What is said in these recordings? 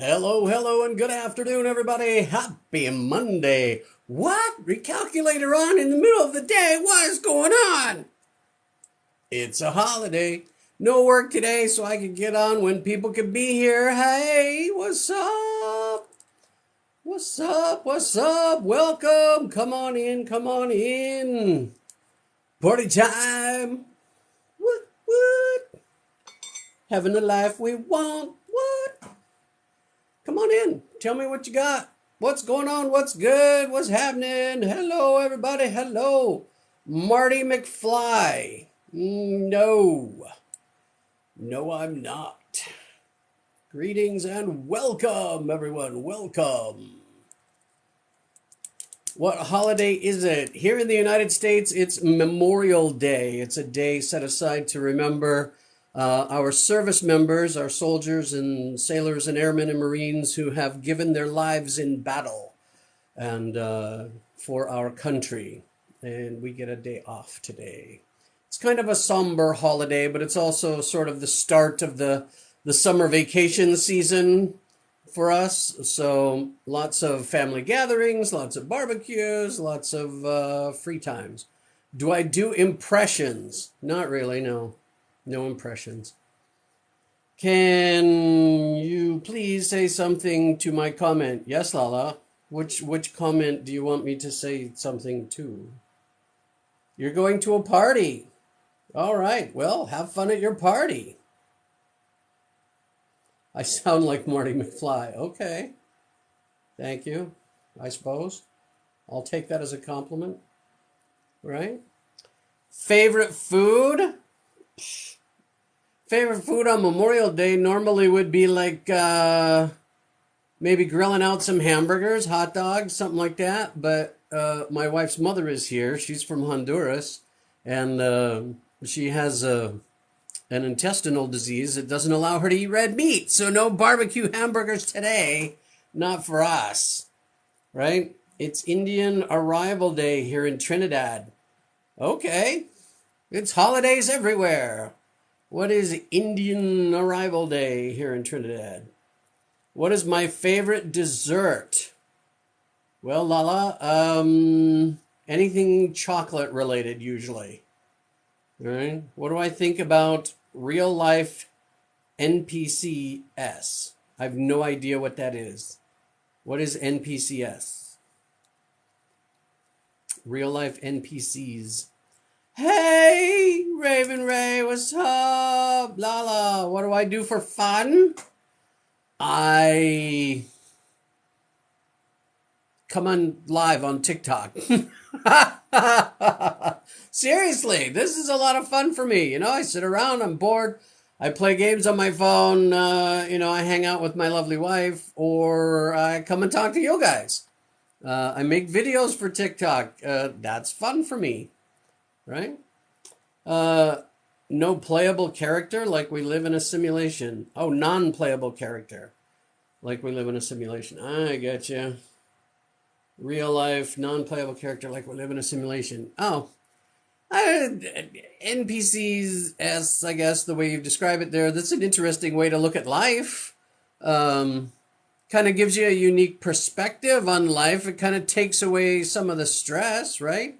Hello, hello, and good afternoon, everybody. Happy Monday. What? Recalculator on in the middle of the day? What is going on? It's a holiday. No work today, so I can get on when people can be here. Hey, what's up? What's up? What's up? Welcome. Come on in. Come on in. Party time. What? Having the life we want. What? Come on in. Tell me what you got. What's going on? What's good? What's happening? Hello, everybody. Hello. Marty McFly. No. No, I'm not. Greetings and welcome, everyone. Welcome. What holiday is it? Here in the United States, it's Memorial Day. It's a day set aside to remember our service members, our soldiers and sailors and airmen and Marines who have given their lives in battle and for our country. And we get a day off today. It's kind of a somber holiday, but it's also sort of the start of the summer vacation season for us. So lots of family gatherings, lots of barbecues, lots of free times. Do I do impressions? Not really, no. No impressions. Can you please say something to my comment? Yes, Lala. Which comment do you want me to say something to? You're going to a party. All right. Well, have fun at your party. I sound like Marty McFly. Okay. Thank you. I suppose. I'll take that as a compliment. Right? Favorite food? Favorite food on Memorial Day normally would be like maybe grilling out some hamburgers, hot dogs, something like that. But my wife's mother is here. She's from Honduras, and she has an intestinal disease that doesn't allow her to eat red meat. So no barbecue hamburgers today. Not for us, right? It's Indian Arrival Day here in Trinidad. Okay. It's holidays everywhere. What is Indian Arrival Day here in Trinidad? What is my favorite dessert? Well, Lala, anything chocolate related usually. All right. What do I think about real life NPCS? I have no idea what that is. What is NPCS? Real life NPCs. Hey, Raven Ray, what's up? Lala, what do I do for fun? I come on live on TikTok. Seriously, this is a lot of fun for me. I sit around, I'm bored. I play games on my phone. I hang out with my lovely wife, or I come and talk to you guys. I make videos for TikTok. That's fun for me. Right? No playable character, like we live in a simulation. Oh, non-playable character, like we live in a simulation. I get you. Real life, non-playable character, like we live in a simulation. Oh, NPCs, as I guess the way you describe it there, that's an interesting way to look at life. Kind of gives you a unique perspective on life. It kind of takes away some of the stress, right?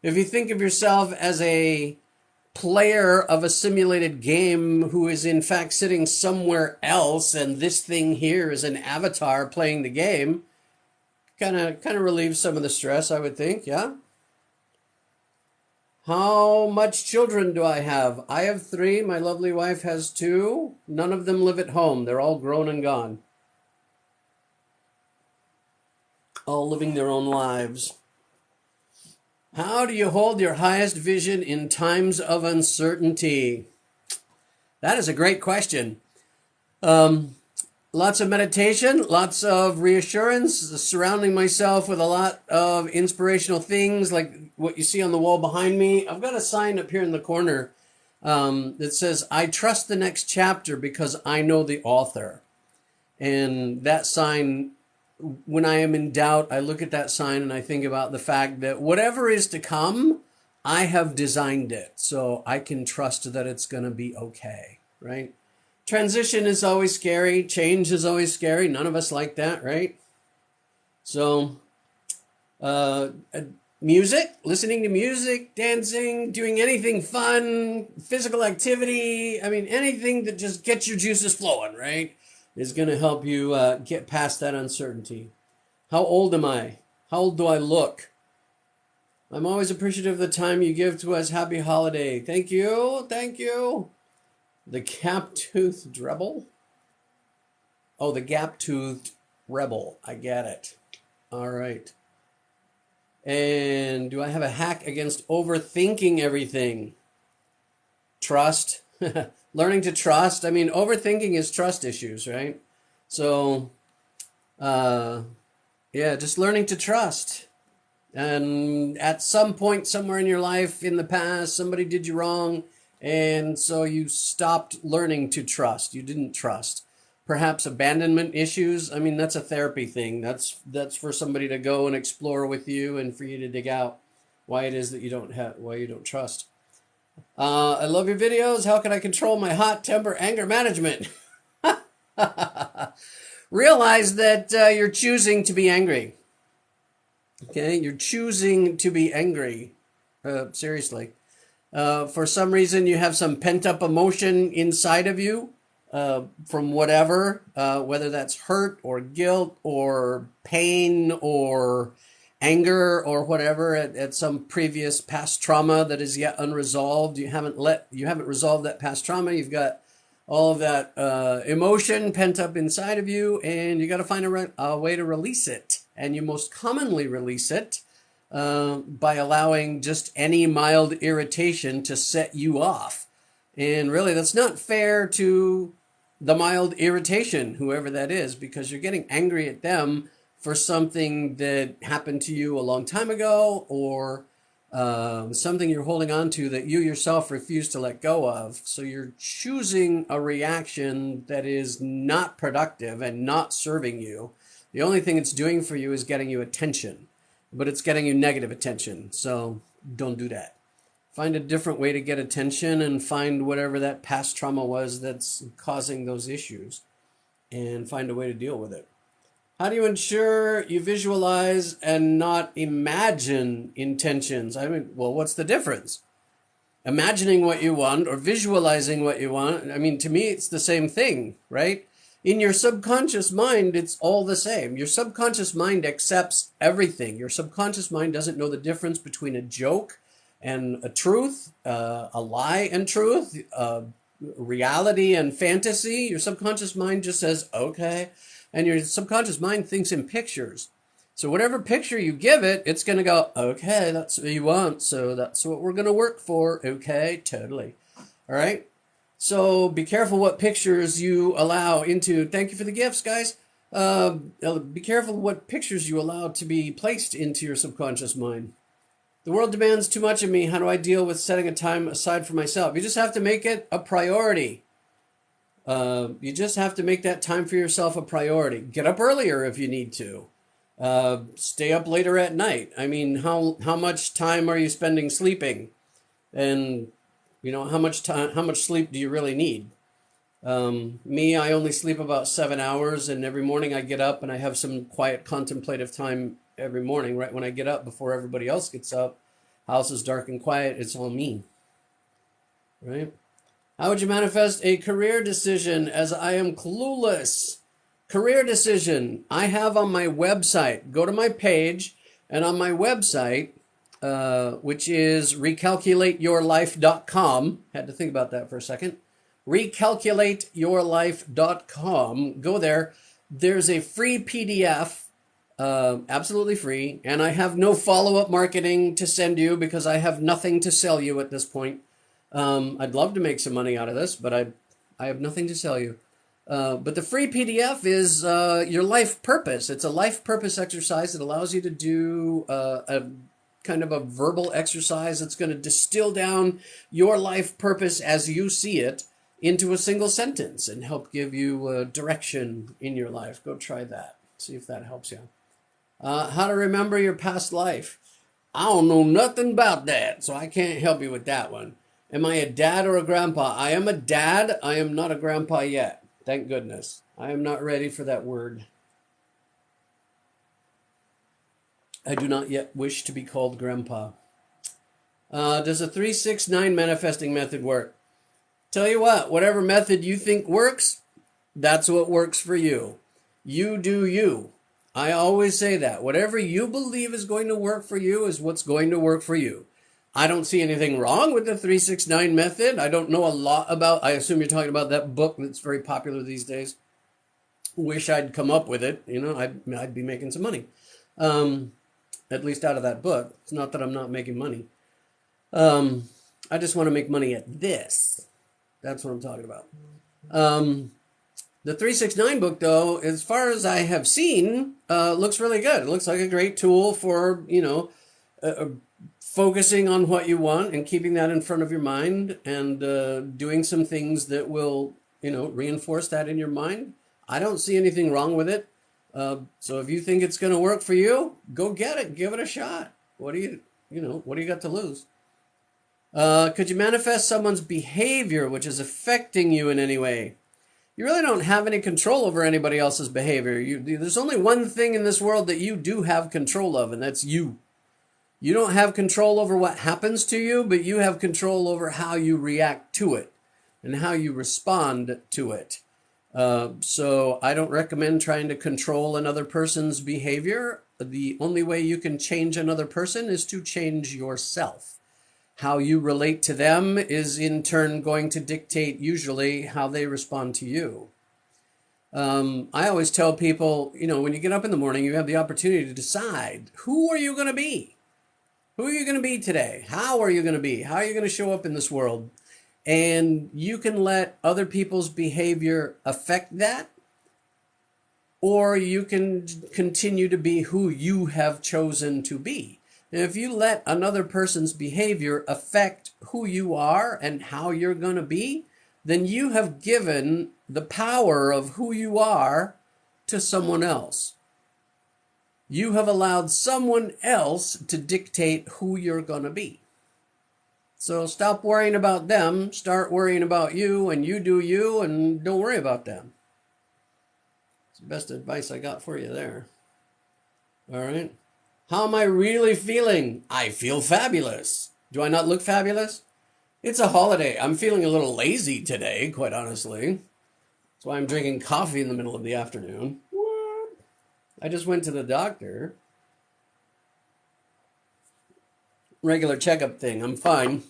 If you think of yourself as a player of a simulated game who is in fact sitting somewhere else, and this thing here is an avatar playing the game, kind of relieves some of the stress, I would think, yeah? How much children do I have? I have 3. My lovely wife has 2. None of them live at home. They're all grown and gone. All living their own lives. How do you hold your highest vision in times of uncertainty? That is a great question. Lots of meditation, lots of reassurance, surrounding myself with a lot of inspirational things like what you see on the wall behind me. I've got a sign up here in the corner that says, I trust the next chapter because I know the author. And that sign, when I am in doubt, I look at that sign and I think about the fact that whatever is to come, I have designed it. So I can trust that it's going to be okay, right? Transition is always scary. Change is always scary. None of us like that, right? So, uh, uh, music, listening to music, dancing, doing anything fun, physical activity. I mean, anything that just gets your juices flowing, right? Is going to help you get past that uncertainty. How old am I? How old do I look? I'm always appreciative of the time you give to us. Happy holiday. Thank you. Thank you. The gap-toothed rebel? Oh, the gap-toothed rebel. I get it. All right. And do I have a hack against overthinking everything? Trust. Learning to trust. I mean, overthinking is trust issues, right? So, yeah, just learning to trust. And at some point, somewhere in your life in the past, somebody did you wrong, and so you stopped learning to trust. You didn't trust. Perhaps abandonment issues. I mean, that's a therapy thing. That's for somebody to go and explore with you, and for you to dig out why it is that you don't have why you don't trust. I love your videos. How can I control my hot temper anger management? Realize that you're choosing to be angry. Okay, you're choosing to be angry. Seriously. For some reason, you have some pent-up emotion inside of you from whatever, whether that's hurt or guilt or pain or anger or whatever at some previous past trauma that is yet unresolved. You haven't resolved that past trauma. You've got all of that emotion pent up inside of you, and you got to find a way to release it. And you most commonly release it by allowing just any mild irritation to set you off. And really, that's not fair to the mild irritation, whoever that is, because you're getting angry at them for something that happened to you a long time ago, or something you're holding on to that you yourself refuse to let go of. So you're choosing a reaction that is not productive and not serving you. The only thing it's doing for you is getting you attention, but it's getting you negative attention. So don't do that. Find a different way to get attention, and find whatever that past trauma was that's causing those issues, and find a way to deal with it. How do you ensure you visualize and not imagine intentions? I mean, well, what's the difference? Imagining what you want or visualizing what you want, I mean, to me, it's the same thing, right? In your subconscious mind, it's all the same. Your subconscious mind accepts everything. Your subconscious mind doesn't know the difference between a joke and a truth, a lie and truth, reality and fantasy. Your subconscious mind just says, okay. And your subconscious mind thinks in pictures. So whatever picture you give it, it's going to go, okay, that's what you want. So that's what we're going to work for. Okay, totally. All right. So be careful what pictures you allow into. Thank you for the gifts, guys. Be careful what pictures you allow to be placed into your subconscious mind. The world demands too much of me. How do I deal with setting a time aside for myself? You just have to make it a priority. You just have to make that time for yourself a priority. Get up earlier if you need to. Stay up later at night. I mean, how much time are you spending sleeping? And how much sleep do you really need? Me, I only sleep about 7 hours, and every morning I get up and I have some quiet contemplative time every morning, right when I get up before everybody else gets up. House is dark and quiet. It's all me, right? How would you manifest a career decision, as I am clueless? Career decision, I have on my website. Go to my page, and on my website, which is recalculateyourlife.com. Had to think about that for a second. Recalculateyourlife.com. Go there. There's a free PDF, absolutely free, and I have no follow-up marketing to send you because I have nothing to sell you at this point. I'd love to make some money out of this, but I have nothing to sell you. But the free PDF is your life purpose. It's a life purpose exercise that allows you to do a kind of a verbal exercise that's going to distill down your life purpose as you see it into a single sentence and help give you direction in your life. Go try that. See if that helps you. How to remember your past life. I don't know nothing about that, so I can't help you with that one. Am I a dad or a grandpa? I am a dad. I am not a grandpa yet. Thank goodness. I am not ready for that word. I do not yet wish to be called grandpa. Does a 369 manifesting method work? Tell you what, whatever method you think works, that's what works for you. You do you. I always say that. Whatever you believe is going to work for you is what's going to work for you. I don't see anything wrong with the 369 method. I don't know a lot about, I assume you're talking about that book that's very popular these days. Wish I'd come up with it. You know, I'd be making some money. At least out of that book. It's not that I'm not making money. I just want to make money at this. That's what I'm talking about. The 369 book, though, as far as I have seen, looks really good. It looks like a great tool for, focusing on what you want and keeping that in front of your mind and doing some things that will, reinforce that in your mind. I don't see anything wrong with it. So if you think it's going to work for you, go get it. Give it a shot. What do you got to lose? Could you manifest someone's behavior which is affecting you in any way? You really don't have any control over anybody else's behavior. There's only one thing in this world that you do have control of, and that's you. You don't have control over what happens to you, but you have control over how you react to it and how you respond to it. So I don't recommend trying to control another person's behavior. The only way you can change another person is to change yourself. How you relate to them is in turn going to dictate usually how they respond to you. I always tell people, when you get up in the morning, you have the opportunity to decide, who are you going to be? Who are you going to be today? How are you going to be? How are you going to show up in this world? And you can let other people's behavior affect that, or you can continue to be who you have chosen to be. And if you let another person's behavior affect who you are and how you're going to be, then you have given the power of who you are to someone else. You have allowed someone else to dictate who you're going to be. So stop worrying about them, start worrying about you, and you do you, and don't worry about them. It's the best advice I got for you there. All right. How am I really feeling? I feel fabulous. Do I not look fabulous? It's a holiday. I'm feeling a little lazy today, quite honestly. That's why I'm drinking coffee in the middle of the afternoon. What? I just went to the doctor. Regular checkup thing. I'm fine.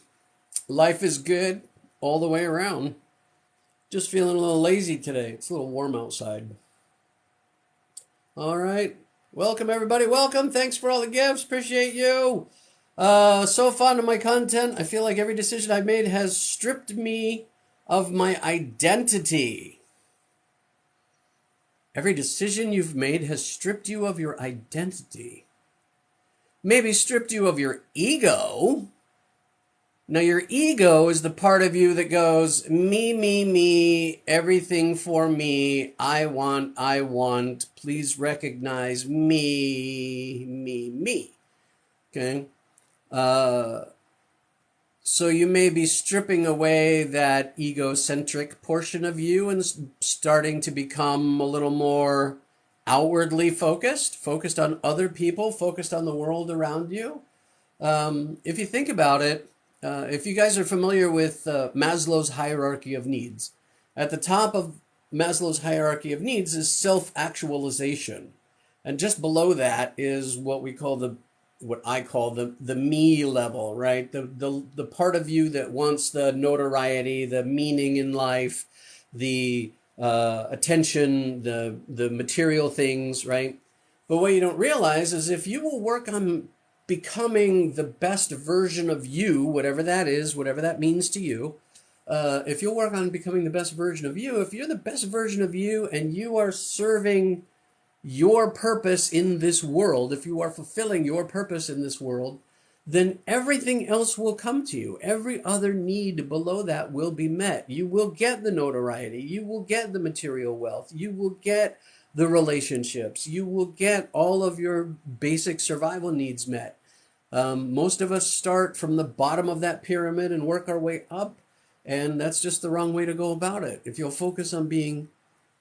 Life is good all the way around. Just feeling a little lazy today. It's a little warm outside. All right. Welcome, everybody. Welcome. Thanks for all the gifts. Appreciate you. So fond of my content. I feel like every decision I've made has stripped me of my identity. Every decision you've made has stripped you of your identity. Maybe stripped you of your ego. Now, your ego is the part of you that goes, me, everything for me, I want, please recognize me. Okay? So you may be stripping away that egocentric portion of you and starting to become a little more outwardly focused on other people, focused on the world around you. If you think about it, if you guys are familiar with Maslow's hierarchy of needs, at the top of Maslow's hierarchy of needs is self-actualization. And just below that is what I call the me level, right? The part of you that wants the notoriety, the meaning in life, the attention, the material things, right? But what you don't realize is if you will work on becoming the best version of you, whatever that is, whatever that means to you, if you'll work on becoming the best version of you, if you're the best version of you and you are serving your purpose in this world, if you are fulfilling your purpose in this world, then everything else will come to you. Every other need below that will be met. You will get the notoriety. You will get the material wealth. You will get the relationships. You will get all of your basic survival needs met. Most of us start from the bottom of that pyramid and work our way up, and that's just the wrong way to go about it. If you'll focus on being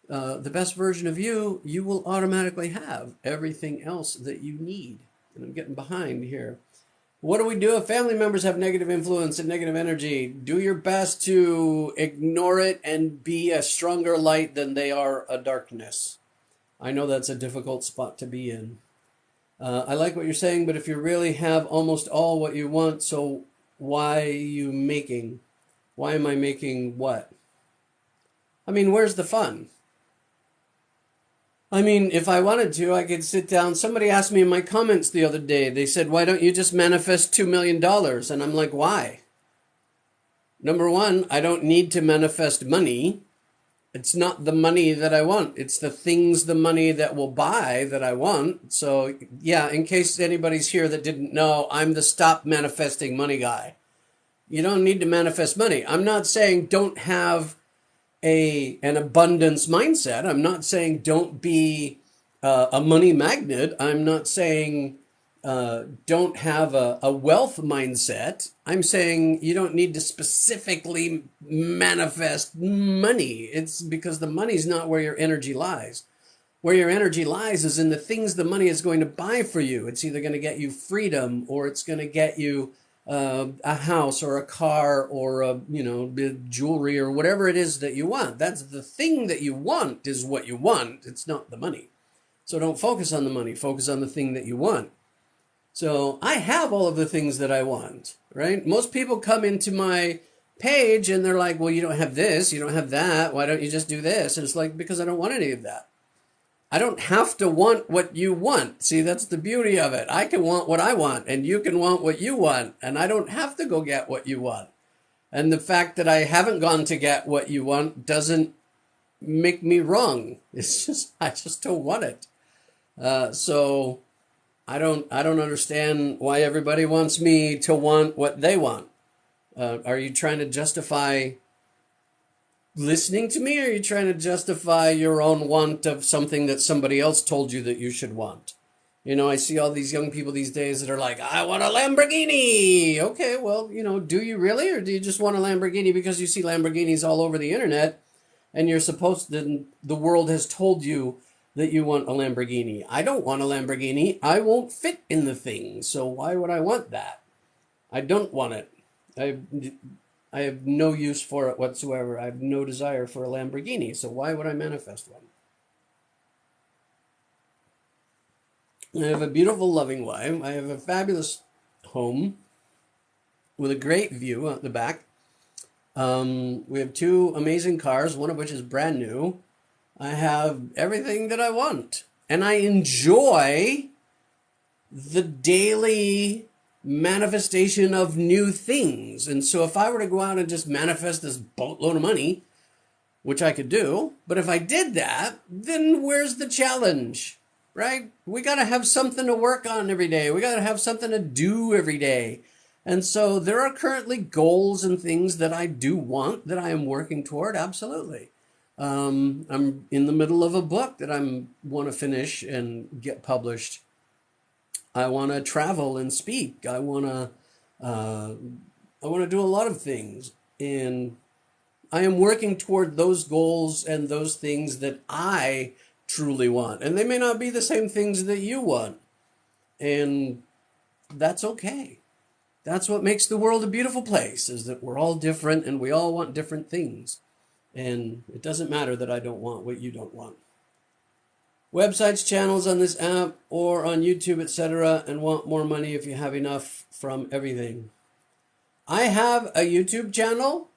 the best version of you, you will automatically have everything else that you need. And I'm getting behind here. What do we do if family members have negative influence and negative energy? Do your best to ignore it and be a stronger light than they are a darkness. I know that's a difficult spot to be in. I like what you're saying, but if you really have almost all what you want, so why are you making? Why am I making what? I mean, where's the fun? I mean, if I wanted to, I could sit down. Somebody asked me in my comments the other day, they said, why don't you just manifest $2 million? And I'm like, why? Number one, I don't need to manifest money. It's not the money that I want. It's the things, the money that will buy that I want. So yeah, in case anybody's here that didn't know, I'm the stop manifesting money guy. You don't need to manifest money. I'm not saying don't have an abundance mindset. I'm not saying don't be a money magnet. I'm not saying don't have a wealth mindset. I'm saying you don't need to specifically manifest money. It's because the money's not where your energy lies. Where your energy lies is in the things the money is going to buy for you. It's either going to get you freedom, or it's going to get you a house or a car or jewelry or whatever it is that you want. That's the thing that you want is what you want. It's not the money. So don't focus on the money. Focus on the thing that you want. So I have all of the things that I want, right? Most people come into my page and they're like, well, you don't have this, you don't have that. Why don't you just do this? And it's like, because I don't want any of that. I don't have to want what you want. See, that's the beauty of it. I can want what I want, and you can want what you want, and I don't have to go get what you want. And the fact that I haven't gone to get what you want doesn't make me wrong. It's just, I just don't want it. So I don't understand why everybody wants me to want what they want. Are you trying to justify listening to me, or are you trying to justify your own want of something that somebody else told you that you should want? You know, I see all these young people these days that are like, I want a Lamborghini. Okay, well, do you really, or do you just want a Lamborghini because you see Lamborghinis all over the internet and you're supposed to, the world has told you that you want a Lamborghini? I don't want a Lamborghini. I won't fit in the thing. So why would I want that? I don't want it. I have no use for it whatsoever. I have no desire for a Lamborghini. So why would I manifest one? I have a beautiful, loving wife. I have a fabulous home with a great view out the back. We have 2 amazing cars, one of which is brand new. I have everything that I want. And I enjoy the daily manifestation of new things. And so if I were to go out and just manifest this boatload of money, which I could do, but if I did that, then where's the challenge, right? We got to have something to work on every day. We got to have something to do every day. And so there are currently goals and things that I do want that I am working toward. Absolutely. I'm in the middle of a book that I want to finish and get published. I want to travel and speak. I want to do a lot of things, and I am working toward those goals and those things that I truly want. And they may not be the same things that you want, and that's okay. That's what makes the world a beautiful place, is that we're all different and we all want different things. And it doesn't matter that I don't want what you don't want. Websites, channels on this app or on YouTube, etc., and want more money if you have enough from everything. I have a YouTube channel.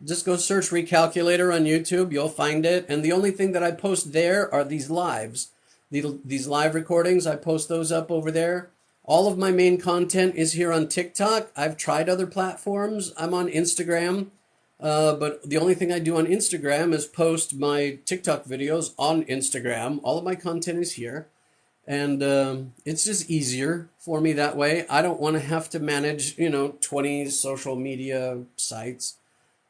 Just go search Recalculator on YouTube. You'll find it. And the only thing that I post there are these lives. These live recordings, I post those up over there. All of my main content is here on TikTok. I've tried other platforms. I'm on Instagram. But the only thing I do on Instagram is post my TikTok videos on Instagram. All of my content is here. And it's just easier for me that way. I don't want to have to manage, 20 social media sites.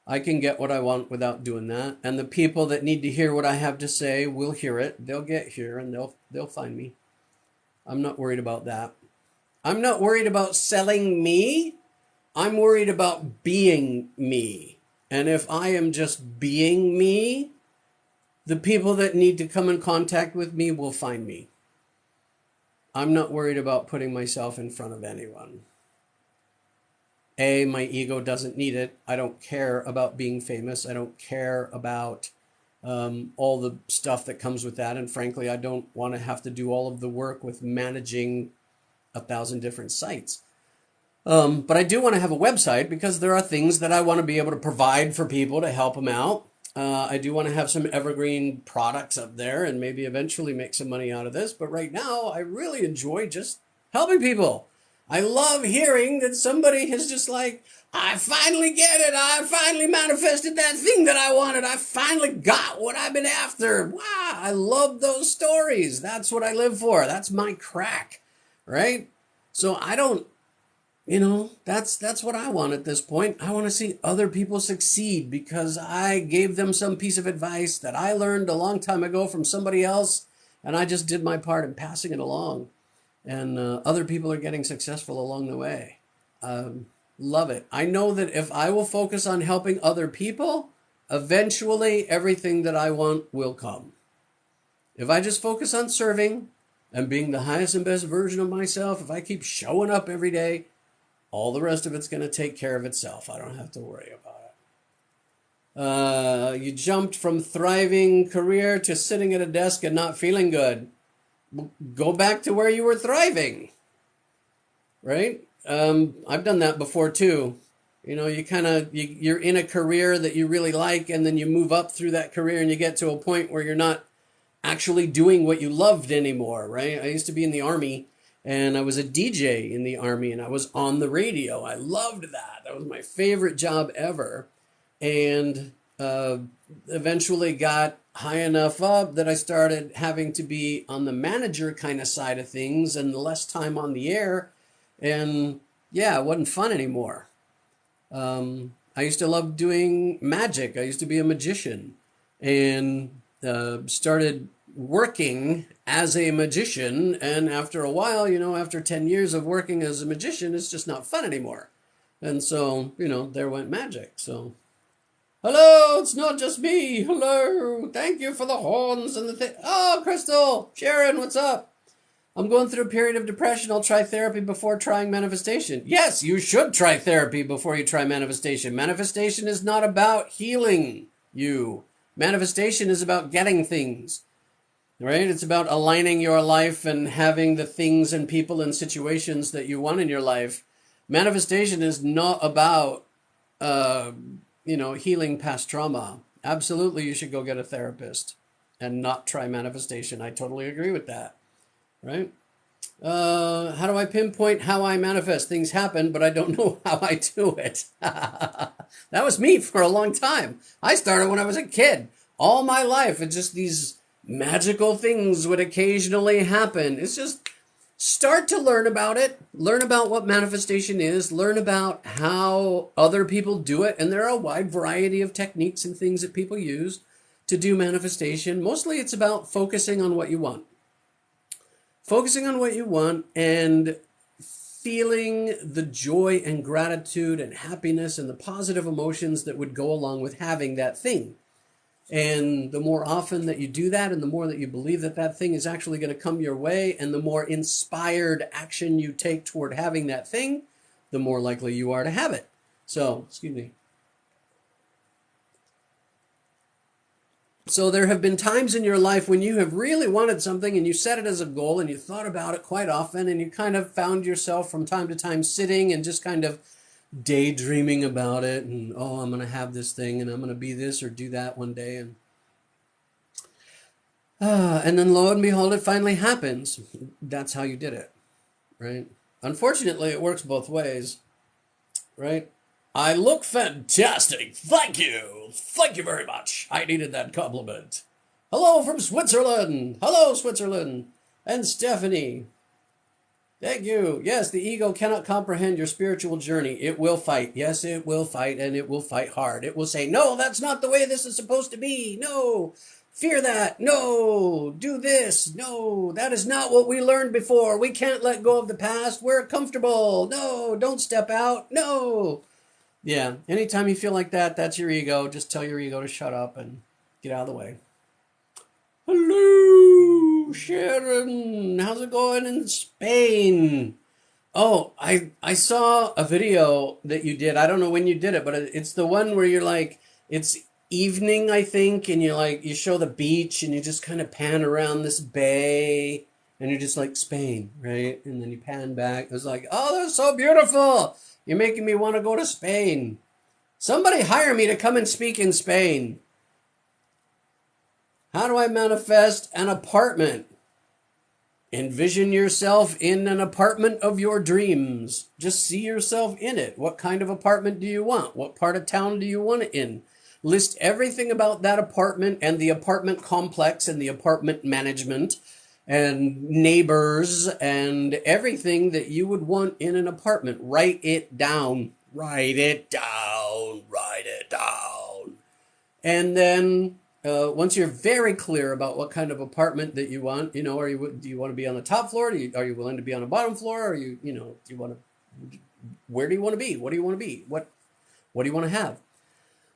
I can get what I want without doing that. And the people that need to hear what I have to say will hear it. They'll get here and they'll find me. I'm not worried about that. I'm not worried about selling me. I'm worried about being me. And if I am just being me, the people that need to come in contact with me will find me. I'm not worried about putting myself in front of anyone. My ego doesn't need it. I don't care about being famous. I don't care about all the stuff that comes with that. And frankly, I don't want to have to do all of the work with managing 1,000 different sites. But I do want to have a website because there are things that I want to be able to provide for people to help them out. I do want to have some evergreen products up there and maybe eventually make some money out of this. But right now, I really enjoy just helping people. I love hearing that somebody has just like, I finally get it. I finally manifested that thing that I wanted. I finally got what I've been after. Wow, I love those stories. That's what I live for. That's my crack, right? So I don't, that's what I want at this point. I want to see other people succeed because I gave them some piece of advice that I learned a long time ago from somebody else, and I just did my part in passing it along. And other people are getting successful along the way. Love it. I know that if I will focus on helping other people, eventually everything that I want will come. If I just focus on serving and being the highest and best version of myself, if I keep showing up every day, all the rest of it's going to take care of itself. I don't have to worry about it. You jumped from thriving career to sitting at a desk and not feeling good. Go back to where you were thriving, right? I've done that before too. You're in a career that you really like, and then you move up through that career and you get to a point where you're not actually doing what you loved anymore, right? I used to be in the Army, and I was a DJ in the Army, and I was on the radio. I loved that. That was my favorite job ever. And eventually got high enough up that I started having to be on the manager kind of side of things and less time on the air. And yeah, it wasn't fun anymore. I used to love doing magic. I used to be a magician and started working as a magician. And after a while, after 10 years of working as a magician, it's just not fun anymore. And so, there went magic. So, hello, it's not just me. Hello. Thank you for the horns and the thing. Oh, Crystal, Sharon, what's up? I'm going through a period of depression. I'll try therapy before trying manifestation. Yes, you should try therapy before you try manifestation. Manifestation is not about healing you. Manifestation is about getting things, right? It's about aligning your life and having the things and people and situations that you want in your life. Manifestation is not about, healing past trauma. Absolutely, you should go get a therapist and not try manifestation. I totally agree with that. Right? How do I pinpoint how I manifest? Things happen, but I don't know how I do it. That was me for a long time. I started when I was a kid. All my life, it's just these magical things would occasionally happen. It's just start to learn about it. Learn about what manifestation is. Learn about how other people do it. And there are a wide variety of techniques and things that people use to do manifestation. Mostly it's about focusing on what you want. Focusing on what you want and feeling the joy and gratitude and happiness and the positive emotions that would go along with having that thing. And the more often that you do that and the more that you believe that that thing is actually going to come your way and the more inspired action you take toward having that thing, the more likely you are to have it. So, excuse me. So there have been times in your life when you have really wanted something and you set it as a goal and you thought about it quite often and you kind of found yourself from time to time sitting and just kind of daydreaming about it and, oh, I'm going to have this thing and I'm going to be this or do that one day. And then lo and behold, it finally happens. That's how you did it, right? Unfortunately, it works both ways, right? I look fantastic. Thank you. Thank you very much. I needed that compliment. Hello from Switzerland. Hello, Switzerland. And Stephanie. Thank you. Yes, the ego cannot comprehend your spiritual journey. It will fight. Yes, it will fight, and it will fight hard. It will say, no, that's not the way this is supposed to be. No. Fear that. No. Do this. No. That is not what we learned before. We can't let go of the past. We're comfortable. No. Don't step out. No. Yeah. Anytime you feel like that, that's your ego. Just tell your ego to shut up and get out of the way. Hello, Sharon. How's it going in Spain? Oh, I saw a video that you did. I don't know when you did it, but it's the one where you're like, it's evening, I think, and you show the beach and you just kind of pan around this bay and you're just like Spain, right? And then you pan back. It was like, oh, that's so beautiful. You're making me want to go to Spain. Somebody hire me to come and speak in Spain. How do I manifest an apartment? Envision yourself in an apartment of your dreams. Just see yourself in it. What kind of apartment do you want? What part of town do you want it in? List everything about that apartment and the apartment complex and the apartment management and neighbors and everything that you would want in an apartment. Write it down. Write it down. Write it down. And then once you're very clear about what kind of apartment that you want, do you want to be on the top floor? Are you willing to be on the bottom floor? Do you want to, where do you want to be? What do you want to be? What do you want to have?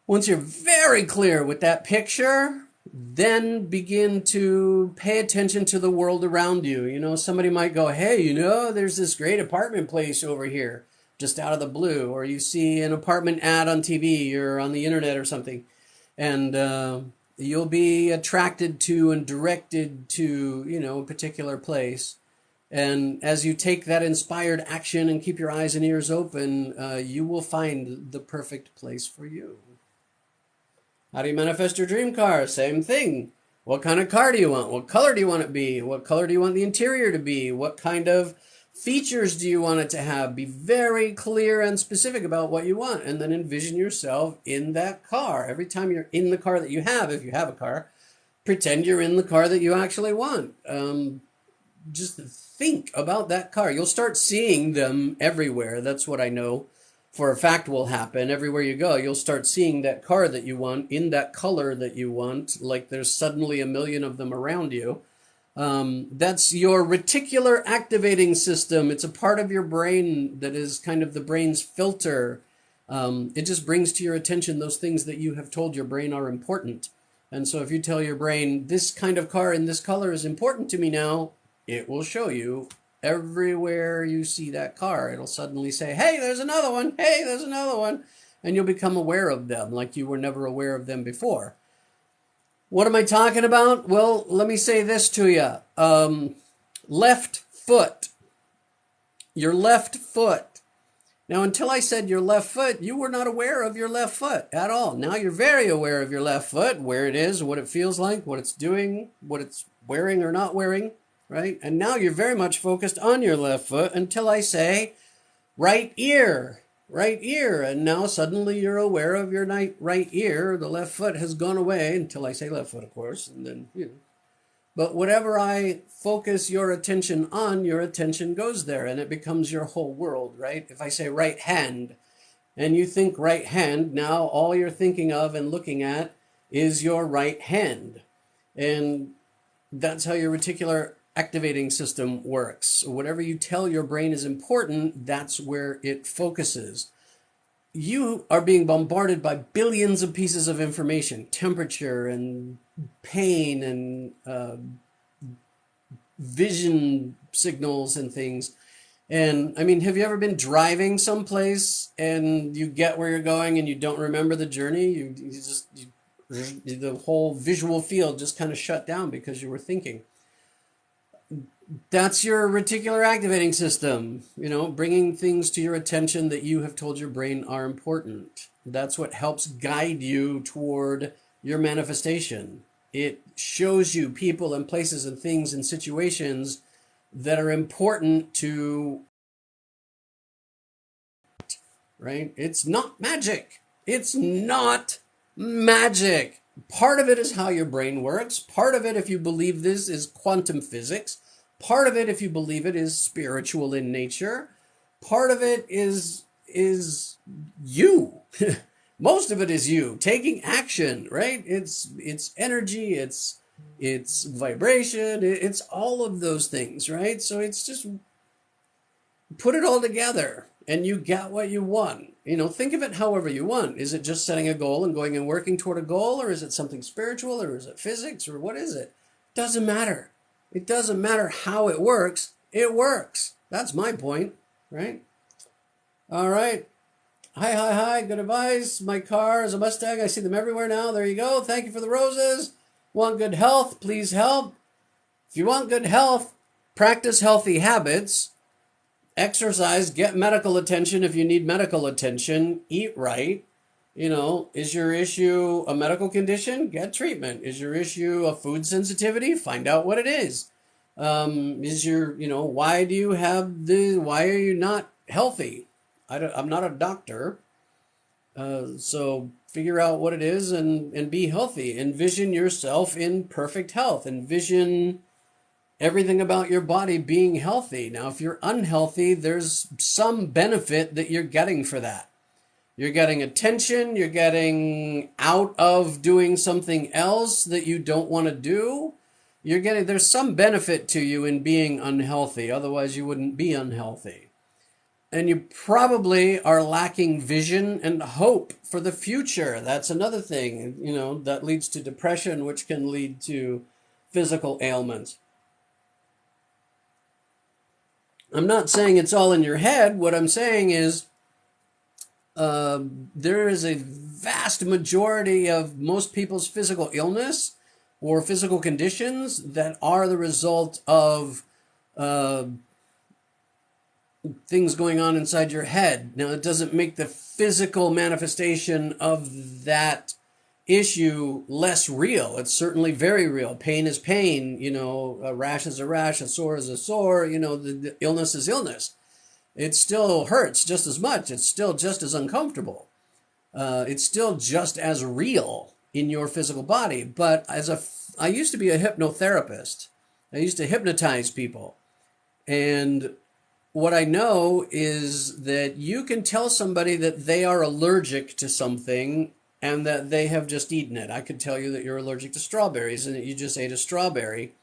Once you're very clear with that picture, then begin to pay attention to the world around you. Somebody might go, hey, there's this great apartment place over here, just out of the blue, or you see an apartment ad on TV or on the internet or something, and you'll be attracted to and directed to, a particular place. And as you take that inspired action and keep your eyes and ears open, you will find the perfect place for you. How do you manifest your dream car? Same thing. What kind of car do you want? What color do you want it to be? What color do you want the interior to be? What kind of features do you want it to have? Be very clear and specific about what you want, and then envision yourself in that car. Every time you're in the car that you have, if you have a car, pretend you're in the car that you actually want. Just think about that car. You'll start seeing them everywhere. That's what I know for a fact will happen. Everywhere you go, you'll start seeing that car that you want in that color that you want, like there's suddenly a million of them around you. That's your reticular activating system. It's a part of your brain that is kind of the brain's filter. It just brings to your attention those things that you have told your brain are important. And so if you tell your brain, this kind of car in this color is important to me now, it will show you everywhere you see that car. It'll suddenly say, hey, there's another one. Hey, there's another one. And you'll become aware of them like you were never aware of them before. What am I talking about? Well, let me say this to you. Left foot. Your left foot. Now, until I said your left foot, you were not aware of your left foot at all. Now you're very aware of your left foot, where it is, what it feels like, what it's doing, what it's wearing or not wearing, right? And now you're very much focused on your left foot until I say right ear. Right ear, and now suddenly you're aware of your right ear. The left foot has gone away until I say left foot, of course, and then, But whatever I focus your attention on, your attention goes there, and it becomes your whole world, right? If I say right hand, and you think right hand, now all you're thinking of and looking at is your right hand. And that's how your reticular activating system works. Whatever you tell your brain is important, that's where it focuses. You are being bombarded by billions of pieces of information, temperature and pain and vision signals and things. And I mean, have you ever been driving someplace and you get where you're going and you don't remember the journey? The whole visual field just kind of shut down because you were thinking. That's your reticular activating system, bringing things to your attention that you have told your brain are important. That's what helps guide you toward your manifestation. It shows you people and places and things and situations that are important to, right? It's not magic. It's not magic. Part of it is how your brain works. Part of it, if you believe this, is quantum physics. Part of it, if you believe it, is spiritual in nature. Part of it is you. Most of it is you taking action, right? It's energy, it's vibration, it's all of those things, right? So it's just put it all together and you get what you want. You know, think of it however you want. Is it just setting a goal and going and working toward a goal, or is it something spiritual, or is it physics, or what is it? Doesn't matter. It doesn't matter how it works. It works. That's my point, right? All right. Hi, hi, hi. Good advice. My car is a Mustang. I see them everywhere now. There you go. Thank you for the roses. Want good health? Please help. If you want good health, practice healthy habits. Exercise, get medical attention if you need medical attention, eat right. You know, is your issue a medical condition? Get treatment. Is your issue a food sensitivity? Find out what it is. Is your, you know, why are you not healthy? I'm not a doctor. So figure out what it is and be healthy. Envision yourself in perfect health. Envision everything about your body being healthy. Now, if you're unhealthy, there's some benefit that you're getting for that. You're getting attention, you're getting out of doing something else that you don't want to do. There's some benefit to you in being unhealthy, otherwise you wouldn't be unhealthy. And you probably are lacking vision and hope for the future. That's another thing, you know, that leads to depression, which can lead to physical ailments. I'm not saying it's all in your head. What I'm saying is there is a vast majority of most people's physical illness or physical conditions that are the result of things going on inside your head. Now, it doesn't make the physical manifestation of that issue less real. It's certainly very real. Pain is pain. You know, a rash is a rash, a sore is a sore. You know, the illness is illness. It still hurts just as much. It's still just as uncomfortable. It's still just as real in your physical body. But I used to be a hypnotherapist. I used to hypnotize people. And what I know is that you can tell somebody that they are allergic to something and that they have just eaten it. I could tell you that you're allergic to strawberries and that you just ate a strawberry.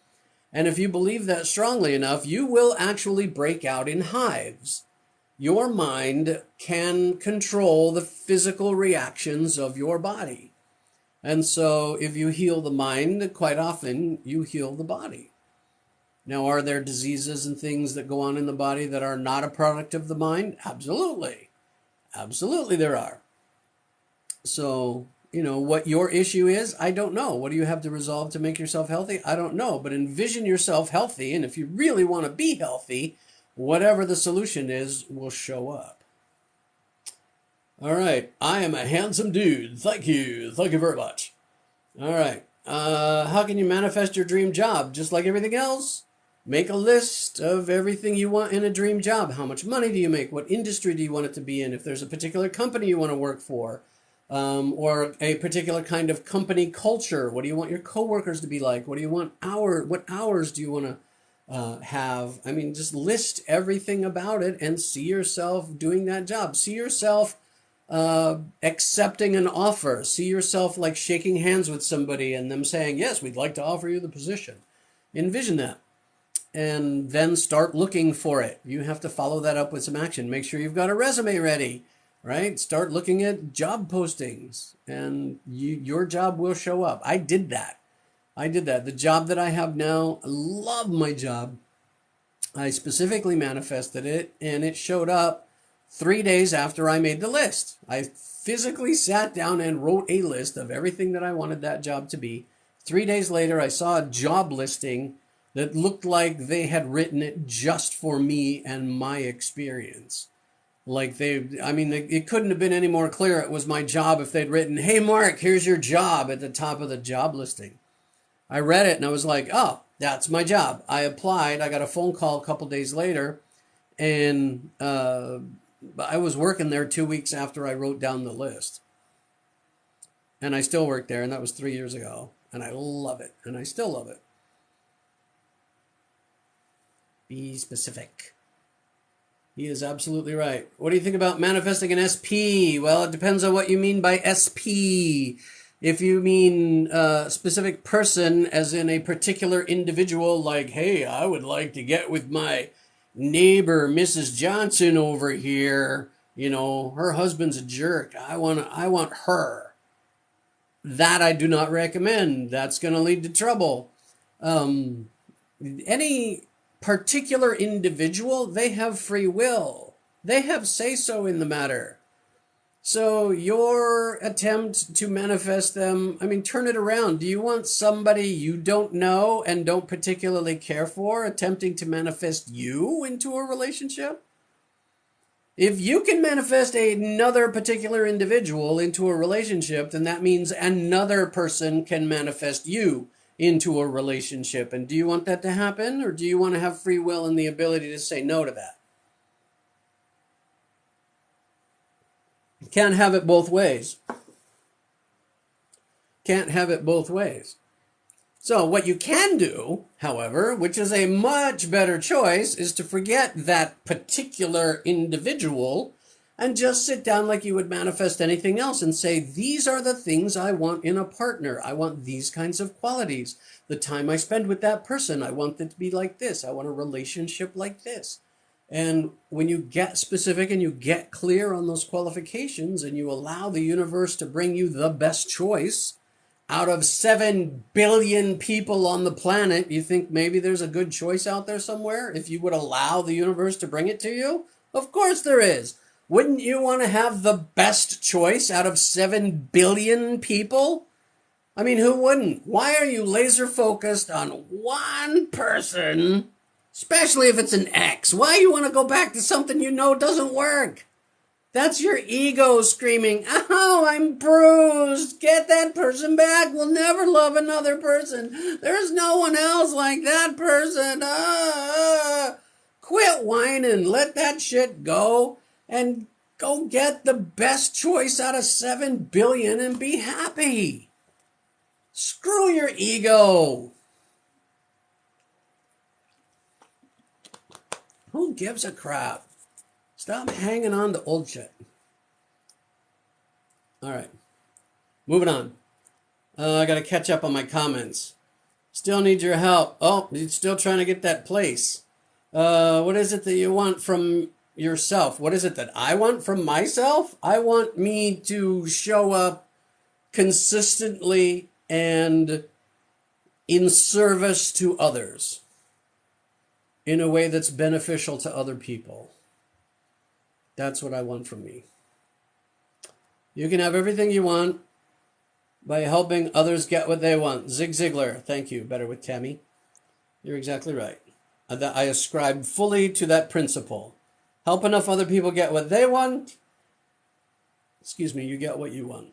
And if you believe that strongly enough, you will actually break out in hives. Your mind can control the physical reactions of your body. And so if you heal the mind, quite often you heal the body. Now, are there diseases and things that go on in the body that are not a product of the mind? Absolutely. Absolutely there are. So, you know, what your issue is, I don't know. What do you have to resolve to make yourself healthy? I don't know. But envision yourself healthy. And if you really want to be healthy, whatever the solution is will show up. All right. I am a handsome dude. Thank you. Thank you very much. All right. How can you manifest your dream job? Just like everything else, make a list of everything you want in a dream job. How much money do you make? What industry do you want it to be in? If there's a particular company you want to work for, or a particular kind of company culture, what do you want your coworkers to be like? What hours do you want to have? I mean, just list everything about it and see yourself doing that job. See yourself accepting an offer. See yourself like shaking hands with somebody and them saying, yes, we'd like to offer you the position. Envision that. And then start looking for it. You have to follow that up with some action. Make sure you've got a resume ready, right? Start looking at job postings and your job will show up. I did that. The job that I have now, I love my job. I specifically manifested it and it showed up 3 days after I made the list. I physically sat down and wrote a list of everything that I wanted that job to be. 3 days later, I saw a job listing that looked like they had written it just for me and my experience. It couldn't have been any more clear it was my job if they'd written, hey, Mark, here's your job at the top of the job listing. I read it and I was like, oh, that's my job. I applied. I got a phone call a couple days later, and I was working there 2 weeks after I wrote down the list. And I still work there, and that was 3 years ago. And I love it, and I still love it. Be specific. He is absolutely right. What do you think about manifesting an SP? Well, it depends on what you mean by SP. If you mean a specific person, as in a particular individual, like, hey, I would like to get with my neighbor, Mrs. Johnson over here. You know, her husband's a jerk. I want her. That I do not recommend. That's going to lead to trouble. Any particular individual, they have free will. They have say-so in the matter. So your attempt to manifest them, I mean, turn it around. Do you want somebody you don't know and don't particularly care for attempting to manifest you into a relationship? If you can manifest another particular individual into a relationship, then that means another person can manifest you into a relationship. And do you want that to happen, or do you want to have free will and the ability to say no to that? You can't have it both ways. Can't have it both ways. So what you can do, however, which is a much better choice, is to forget that particular individual and just sit down like you would manifest anything else and say, these are the things I want in a partner. I want these kinds of qualities. The time I spend with that person, I want it to be like this. I want a relationship like this. And when you get specific and you get clear on those qualifications and you allow the universe to bring you the best choice, out of 7 billion people on the planet, you think maybe there's a good choice out there somewhere if you would allow the universe to bring it to you? Of course there is. Wouldn't you want to have the best choice out of 7 billion people? I mean, who wouldn't? Why are you laser focused on one person, especially if it's an ex? Why you want to go back to something you know doesn't work? That's your ego screaming, oh, I'm bruised. Get that person back. We'll never love another person. There's no one else like that person. Quit whining. Let that shit go and go get the best choice out of 7 billion and be happy. Screw your ego. Who gives a crap? Stop hanging on to old shit. All right. Moving on. I got to catch up on my comments. Still need your help. Oh, you're still trying to get that place. What is it that you want from yourself? What is it that I want from myself? I want me to show up consistently and in service to others in a way that's beneficial to other people. That's what I want from me. You can have everything you want by helping others get what they want. Zig Ziglar, thank you. Better with Tammy. You're exactly right. I ascribe fully to that principle. Help enough other people get what they want. Excuse me, you get what you want.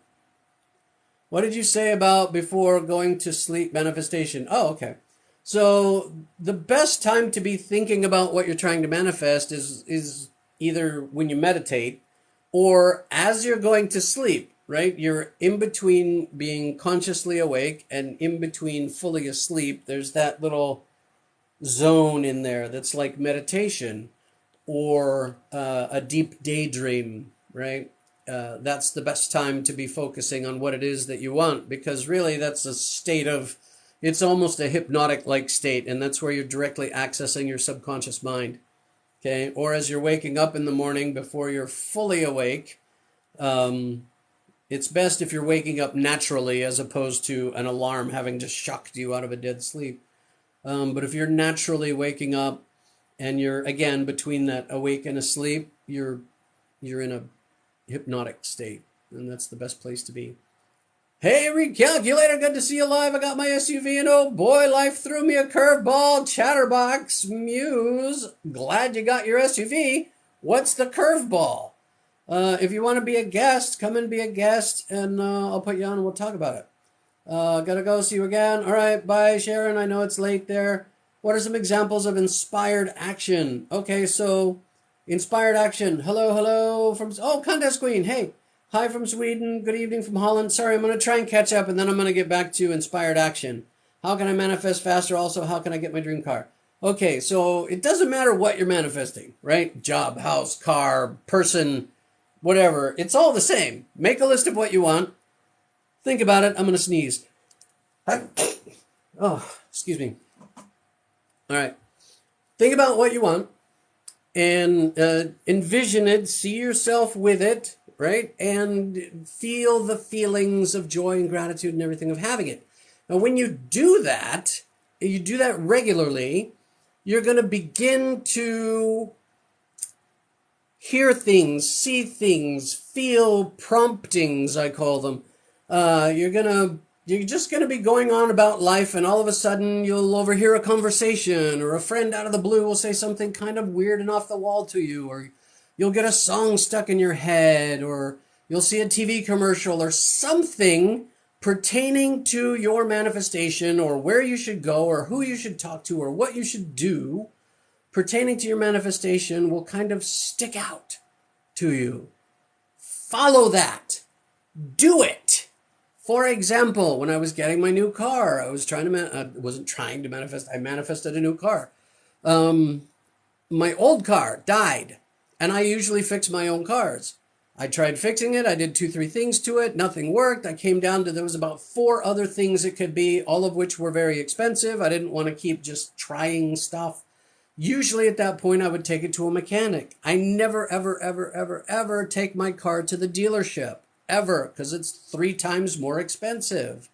What did you say about before going to sleep manifestation? Oh, okay. So the best time to be thinking about what you're trying to manifest is either when you meditate or as you're going to sleep, right? You're in between being consciously awake and in between fully asleep. There's that little zone in there that's like meditation or a deep daydream, right? That's the best time to be focusing on what it is that you want, because really that's a state of, it's almost a hypnotic-like state, and that's where you're directly accessing your subconscious mind. Okay, or as you're waking up in the morning before you're fully awake, it's best if you're waking up naturally as opposed to an alarm having just shocked you out of a dead sleep. But if you're naturally waking up and you're, again, between that awake and asleep, you're in a hypnotic state, and that's the best place to be. Hey, Recalculator, good to see you live. I got my SUV, and oh boy, life threw me a curveball. Chatterbox Muse, glad you got your SUV. What's the curveball? If you want to be a guest, come and be a guest, and I'll put you on and we'll talk about it. Gotta go. See you again. All right, bye, Sharon. I know it's late there. What are some examples of inspired action? Okay, so inspired action. Hello from... Oh, Contest Queen. Hey. Hi from Sweden. Good evening from Holland. Sorry, I'm going to try and catch up, and then I'm going to get back to inspired action. How can I manifest faster? Also, how can I get my dream car? Okay, so it doesn't matter what you're manifesting, right? Job, house, car, person, whatever. It's all the same. Make a list of what you want. Think about it. I'm going to sneeze. Oh, excuse me. All right. Think about what you want and envision it, see yourself with it, right? And feel the feelings of joy and gratitude and everything of having it. Now, when you do that regularly, you're going to begin to hear things, see things, feel promptings, I call them. You're just gonna be going on about life, and all of a sudden you'll overhear a conversation, or a friend out of the blue will say something kind of weird and off the wall to you, or you'll get a song stuck in your head, or you'll see a TV commercial, or something pertaining to your manifestation, or where you should go, or who you should talk to, or what you should do pertaining to your manifestation will kind of stick out to you. Follow that. Do it. For example, when I was getting my new car, I wasn't trying to manifest. I manifested a new car. My old car died, and I usually fix my own cars. I tried fixing it. I did 2, 3 things to it. Nothing worked. I came down to there was about 4 other things it could be, all of which were very expensive. I didn't want to keep just trying stuff. Usually at that point, I would take it to a mechanic. I never, ever, ever, ever, ever take my car to the dealership. Ever, because it's 3 times more expensive.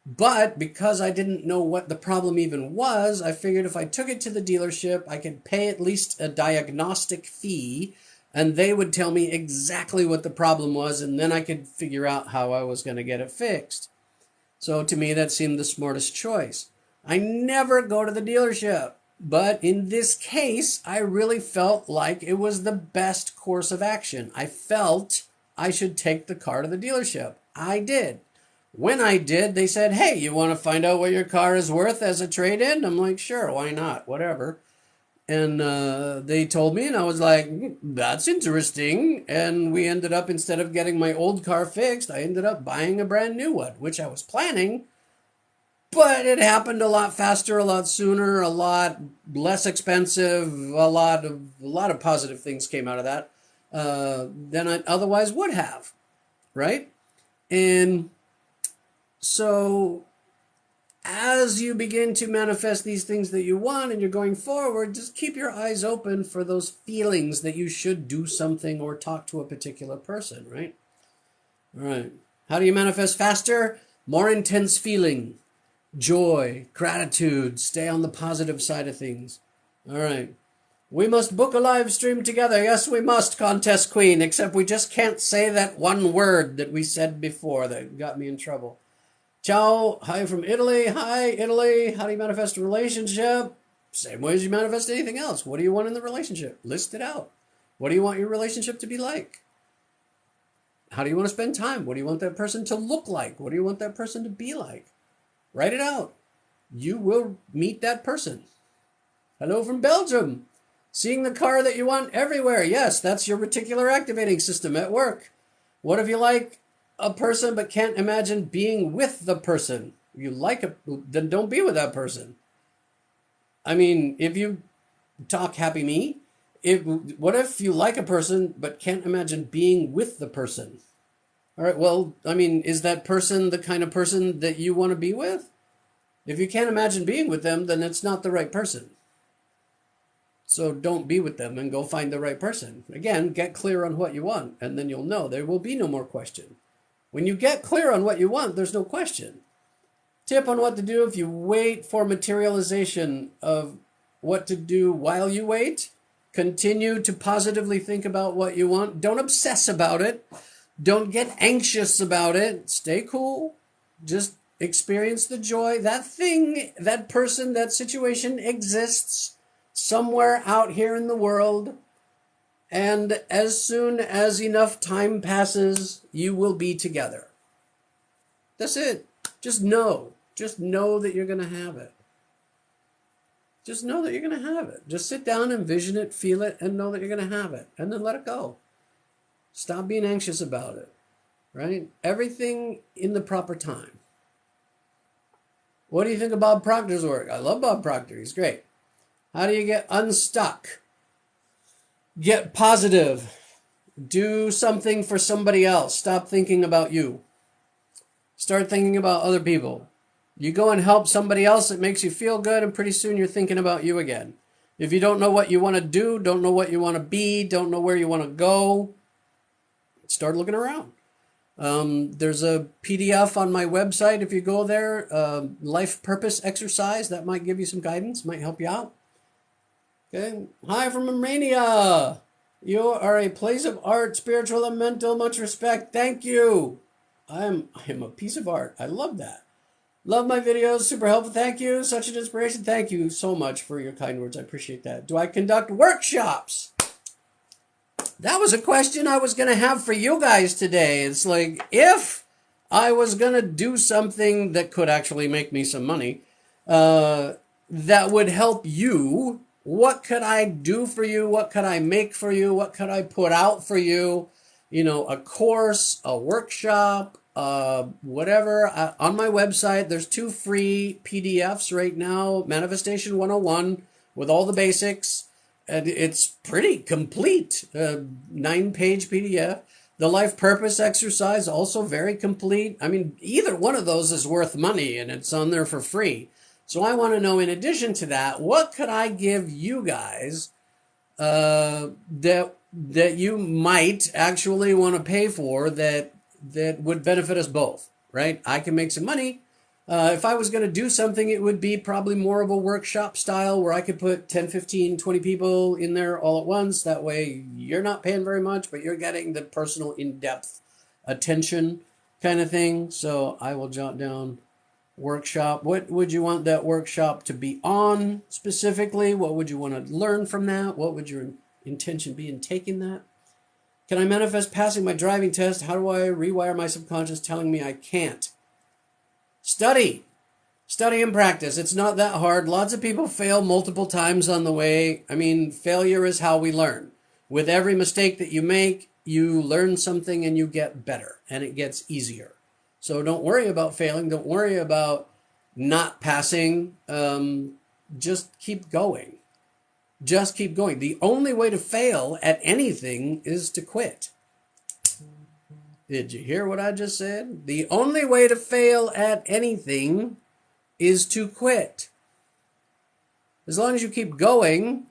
But because I didn't know what the problem even was, I figured if I took it to the dealership, I could pay at least a diagnostic fee, and they would tell me exactly what the problem was, and then I could figure out how I was going to get it fixed. So to me, that seemed the smartest choice. I never go to the dealership. But in this case, I really felt like it was the best course of action. I felt I should take the car to the dealership. I did. When I did, they said, hey, you want to find out what your car is worth as a trade-in? I'm like, sure, why not? Whatever. And they told me, and I was like, that's interesting. And we ended up, instead of getting my old car fixed, I ended up buying a brand new one, which I was planning. But it happened a lot faster, a lot sooner, a lot less expensive. A lot of positive things came out of that than I otherwise would have, right? And so as you begin to manifest these things that you want and you're going forward, just keep your eyes open for those feelings that you should do something or talk to a particular person, right? All right. How do you manifest faster? More intense feeling. Joy, gratitude, stay on the positive side of things. All right. We must book a live stream together. Yes, we must, Contest Queen, except we just can't say that one word that we said before that got me in trouble. Ciao. Hi from Italy. Hi, Italy. How do you manifest a relationship? Same way as you manifest anything else. What do you want in the relationship? List it out. What do you want your relationship to be like? How do you want to spend time? What do you want that person to look like? What do you want that person to be like? Write it out. You will meet that person. Hello from Belgium. Seeing the car that you want everywhere. Yes, that's your reticular activating system at work. What if you like a person but can't imagine being with the person? You like it, then don't be with that person. I mean, if you talk happy me, what if you like a person but can't imagine being with the person? All right, well, I mean, is that person the kind of person that you want to be with? If you can't imagine being with them, then it's not the right person. So don't be with them and go find the right person. Again, get clear on what you want, and then you'll know there will be no more question. When you get clear on what you want, there's no question. Tip on what to do if you wait for materialization of what to do while you wait. Continue to positively think about what you want. Don't obsess about it. Don't get anxious about it. Stay cool. Just experience the joy. That thing, that person, that situation exists somewhere out here in the world. And as soon as enough time passes, you will be together. That's it. Just know. Just know that you're going to have it. Just know that you're going to have it. Just sit down, envision it, feel it, and know that you're going to have it. And then let it go. Stop being anxious about it, right? Everything in the proper time. What do you think of Bob Proctor's work? I love Bob Proctor. He's great. How do you get unstuck? Get positive. Do something for somebody else. Stop thinking about you. Start thinking about other people. You go and help somebody else, it makes you feel good, and pretty soon you're thinking about you again. If you don't know what you want to do, don't know what you want to be, don't know where you want to go, start looking around. There's a PDF on my website. If you go there, life purpose exercise, that might give you some guidance, might help you out. Okay. Hi from Romania. You are a place of art, spiritual and mental. Much respect. Thank you. I am a piece of art. I love that. Love my videos. Super helpful. Thank you. Such an inspiration. Thank you so much for your kind words. I appreciate that. Do I conduct workshops? That was a question I was going to have for you guys today. It's like, if I was going to do something that could actually make me some money, that would help you, what could I do for you? What could I make for you? What could I put out for you? You know, a course, a workshop, whatever. On my website, there's 2 free PDFs right now. Manifestation 101 with all the basics. And it's pretty complete. 9-page PDF. The life purpose exercise, also very complete. I mean, either one of those is worth money, and it's on there for free. So I want to know, in addition to that, what could I give you guys that you might actually want to pay for that would benefit us both, right? I can make some money. If I was going to do something, it would be probably more of a workshop style where I could put 10, 15, 20 people in there all at once. That way you're not paying very much, but you're getting the personal in-depth attention kind of thing. So I will jot down workshop. What would you want that workshop to be on specifically? What would you want to learn from that? What would your intention be in taking that? Can I manifest passing my driving test? How do I rewire my subconscious telling me I can't? Study and practice. It's not that hard. Lots of people fail multiple times on the way. I mean, failure is how we learn. With every mistake that you make, you learn something and you get better, and it gets easier. So don't worry about failing. Don't worry about not passing. Just keep going. Just keep going. The only way to fail at anything is to quit. Did you hear what I just said? The only way to fail at anything is to quit. As long as you keep going,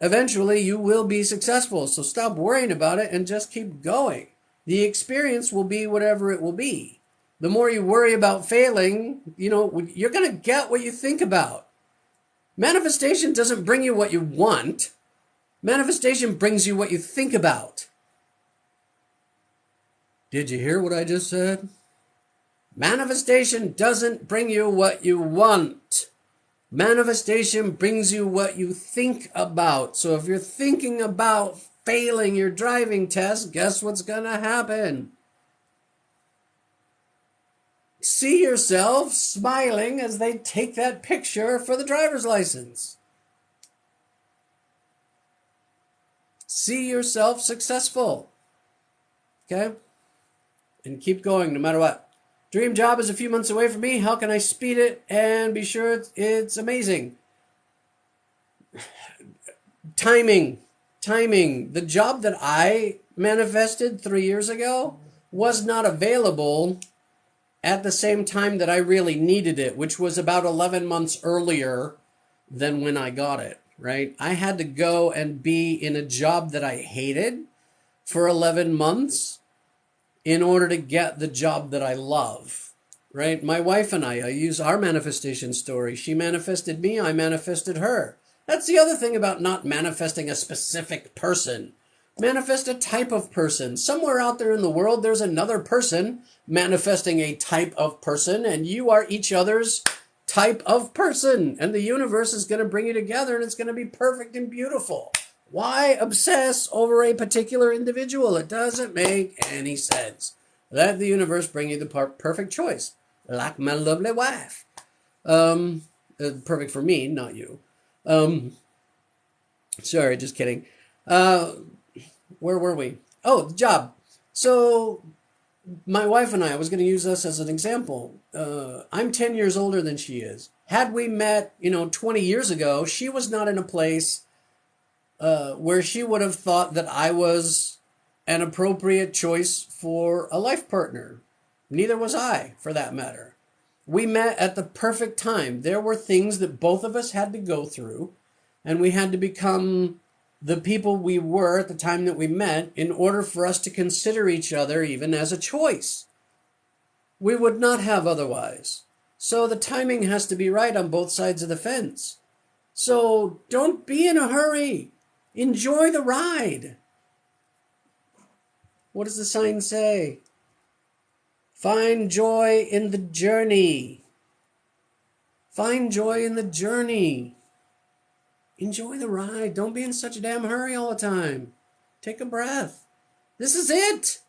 eventually you will be successful. So stop worrying about it and just keep going. The experience will be whatever it will be. The more you worry about failing, you're going to get what you think about. Manifestation doesn't bring you what you want. Manifestation brings you what you think about. Did you hear what I just said? Manifestation doesn't bring you what you want. Manifestation brings you what you think about. So if you're thinking about failing your driving test, guess what's going to happen? See yourself smiling as they take that picture for the driver's license. See yourself successful. Okay? And keep going no matter what. Dream job is a few months away from me. How can I speed it and be sure it's amazing? Timing. The job that I manifested 3 years ago was not available at the same time that I really needed it, which was about 11 months earlier than when I got it, right? I had to go and be in a job that I hated for 11 months in order to get the job that I love, right? My wife and I use our manifestation story. She manifested me, I manifested her. That's the other thing about not manifesting a specific person. Manifest a type of person. Somewhere out there in the world, there's another person manifesting a type of person, and you are each other's type of person. And the universe is going to bring you together, and it's going to be perfect and beautiful. Why obsess over a particular individual? It doesn't make any sense. Let the universe bring you the perfect choice, like my lovely wife. Perfect for me, not you. Sorry, just kidding. Where were we? Oh, the job. So my wife and I was going to use us as an example. I'm 10 years older than she is. Had we met, 20 years ago, she was not in a place where she would have thought that I was an appropriate choice for a life partner. Neither was I, for that matter. We met at the perfect time. There were things that both of us had to go through, and we had to become the people we were at the time that we met in order for us to consider each other even as a choice. We would not have otherwise. So the timing has to be right on both sides of the fence. So don't be in a hurry. Enjoy the ride. What does the sign say? Find joy in the journey. Find joy in the journey. Enjoy the ride. Don't be in such a damn hurry all the time. Take a breath. This is it.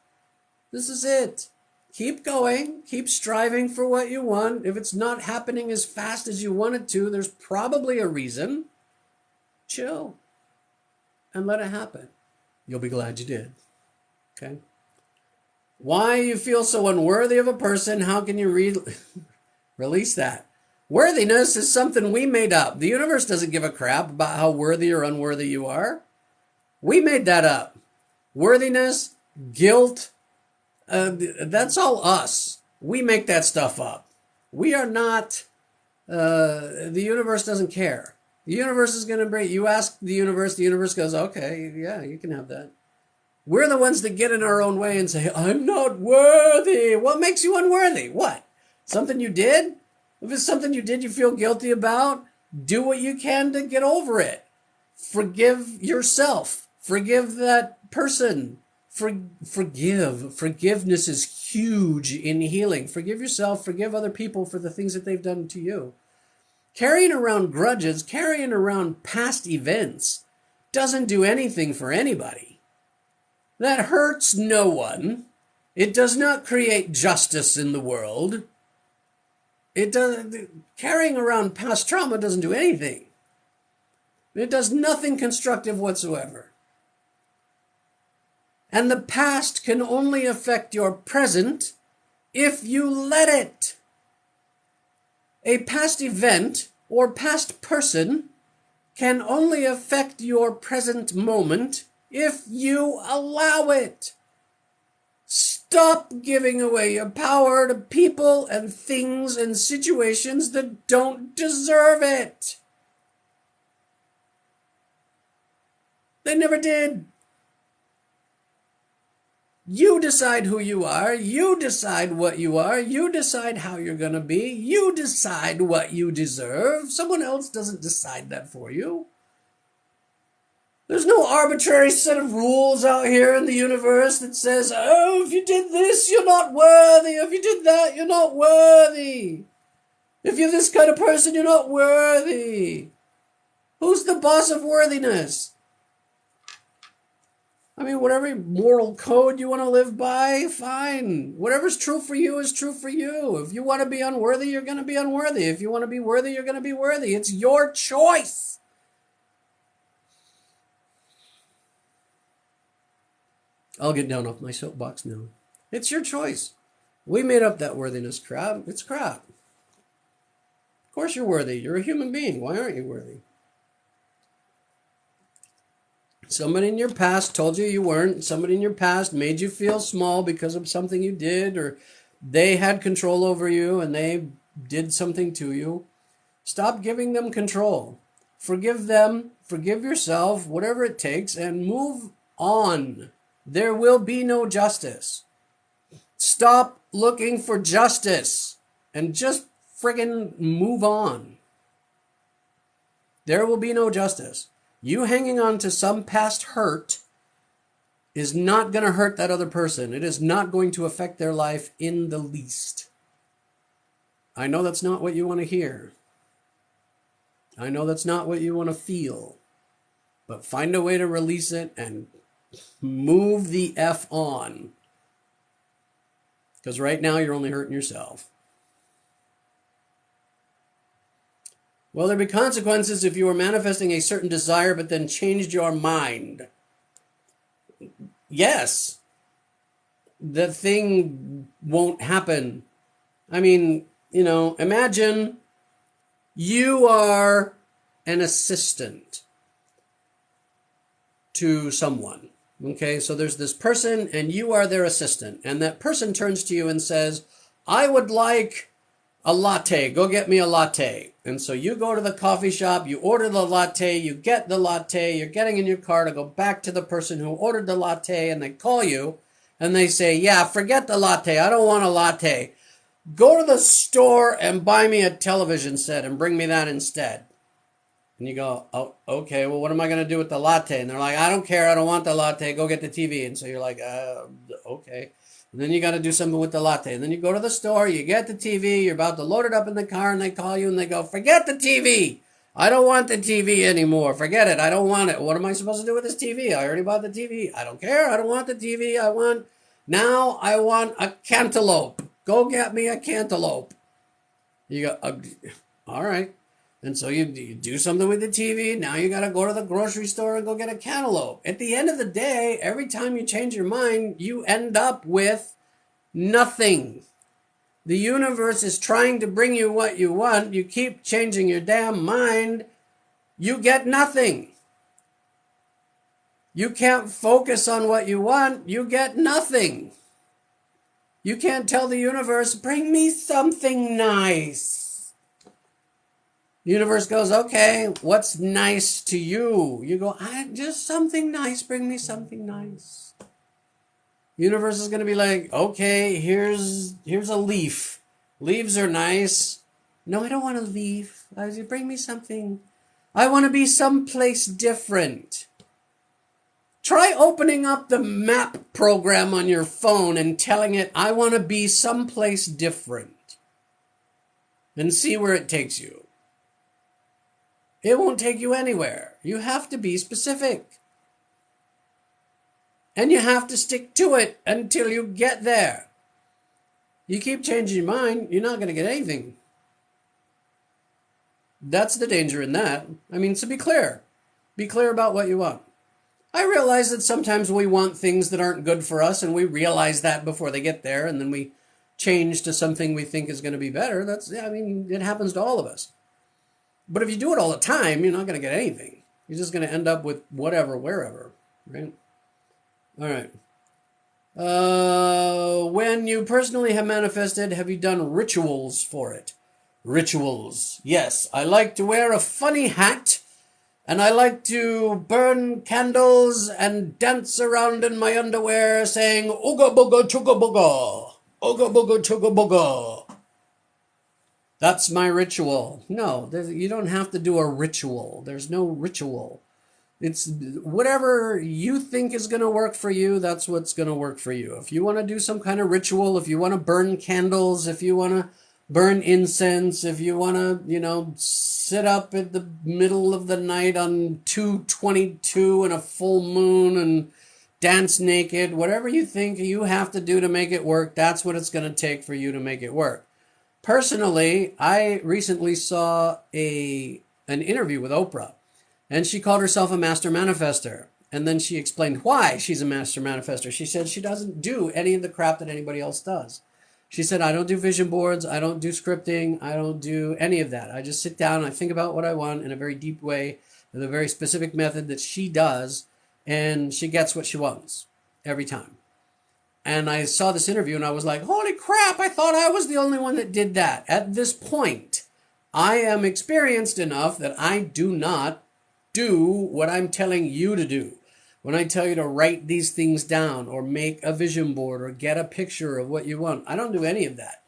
This is it. Keep going. Keep striving for what you want. If it's not happening as fast as you want it to, there's probably a reason. Chill and let it happen. You'll be glad you did. Okay? Why you feel so unworthy of a person, how can you release that? Worthiness is something we made up. The universe doesn't give a crap about how worthy or unworthy you are. We made that up. Worthiness, guilt, that's all us. We make that stuff up. We are not, the universe doesn't care. The universe is going to bring, you ask the universe goes, okay, yeah, you can have that. We're the ones that get in our own way and say, I'm not worthy. What makes you unworthy? What? Something you did? If it's something you did you feel guilty about, do what you can to get over it. Forgive yourself. Forgive that person. Forgive. Forgiveness is huge in healing. Forgive yourself. Forgive other people for the things that they've done to you. Carrying around grudges, carrying around past events doesn't do anything for anybody. That hurts no one. It does not create justice in the world. It does. Carrying around past trauma doesn't do anything. It does nothing constructive whatsoever. And the past can only affect your present if you let it. A past event or past person can only affect your present moment if you allow it. Stop giving away your power to people and things and situations that don't deserve it. They never did. You decide who you are. You decide what you are. You decide how you're going to be. You decide what you deserve. Someone else doesn't decide that for you. There's no arbitrary set of rules out here in the universe that says, oh, if you did this, you're not worthy. If you did that, you're not worthy. If you're this kind of person, you're not worthy. Who's the boss of worthiness? I mean, whatever moral code you want to live by, fine. Whatever's true for you is true for you. If you want to be unworthy, you're going to be unworthy. If you want to be worthy, you're going to be worthy. It's your choice. I'll get down off my soapbox now. It's your choice. We made up that worthiness crap. It's crap. Of course you're worthy. You're a human being. Why aren't you worthy? Somebody in your past told you you weren't. Somebody in your past made you feel small because of something you did, or they had control over you and they did something to you. Stop giving them control. Forgive them. Forgive yourself, whatever it takes, and move on. There will be no justice. Stop looking for justice and just friggin' move on. There will be no justice. You hanging on to some past hurt is not going to hurt that other person. It is not going to affect their life in the least. I know that's not what you want to hear. I know that's not what you want to feel. But find a way to release it and move the F on. Because right now you're only hurting yourself. Well, there'll be consequences if you were manifesting a certain desire but then changed your mind. Yes. the thing won't happen. I mean, imagine you are an assistant to someone. Okay, so there's this person and you are their assistant, and that person turns to you and says, I would like a latte. Go get me a latte. And so you go to the coffee shop, you order the latte, you get the latte, you're getting in your car to go back to the person who ordered the latte, and they call you and they say, yeah, forget the latte. I don't want a latte. Go to the store and buy me a television set and bring me that instead. And you go, oh, okay, well, what am I going to do with the latte? And they're like, I don't care. I don't want the latte. Go get the TV. And so you're like, okay. And then you got to do something with the latte. And then you go to the store, you get the TV, you're about to load it up in the car, and they call you and they go, forget the TV. I don't want the TV anymore. Forget it. I don't want it. What am I supposed to do with this TV? I already bought the TV. I don't care. I don't want the TV. I want a cantaloupe. Go get me a cantaloupe. You go, all right. And so you do something with the TV. Now you got to go to the grocery store and go get a cantaloupe. At the end of the day, every time you change your mind, you end up with nothing. The universe is trying to bring you what you want. You keep changing your damn mind. You get nothing. You can't focus on what you want. You get nothing. You can't tell the universe, bring me something nice. The universe goes, okay, what's nice to you? You go, just something nice. Bring me something nice. The universe is going to be like, okay, here's a leaf. Leaves are nice. No, I don't want a leaf. Bring me something. I want to be someplace different. Try opening up the map program on your phone and telling it, I want to be someplace different. And see where it takes you. It won't take you anywhere. You have to be specific. And you have to stick to it until you get there. You keep changing your mind, you're not going to get anything. That's the danger in that. I mean, so be clear. Be clear about what you want. I realize that sometimes we want things that aren't good for us, and we realize that before they get there, and then we change to something we think is going to be better. It happens to all of us. But if you do it all the time, you're not going to get anything. You're just going to end up with whatever, wherever, right? All right. When you personally have manifested, have you done rituals for it? Rituals. Yes, I like to wear a funny hat, and I like to burn candles and dance around in my underwear saying, Ooga booga chugga booga, Ooga booga chugga booga. That's my ritual. No, you don't have to do a ritual. There's no ritual. It's whatever you think is going to work for you, that's what's going to work for you. If you want to do some kind of ritual, if you want to burn candles, if you want to burn incense, if you want to, sit up at the middle of the night on 2/22 and a full moon and dance naked, whatever you think you have to do to make it work, that's what it's going to take for you to make it work. Personally, I recently saw an interview with Oprah, and she called herself a master manifester. And then she explained why she's a master manifester. She said she doesn't do any of the crap that anybody else does. She said, I don't do vision boards, I don't do scripting, I don't do any of that. I just sit down and I think about what I want in a very deep way, with a very specific method that she does, and she gets what she wants every time. And I saw this interview and I was like, holy crap, I thought I was the only one that did that. At this point, I am experienced enough that I do not do what I'm telling you to do. When I tell you to write these things down or make a vision board or get a picture of what you want, I don't do any of that.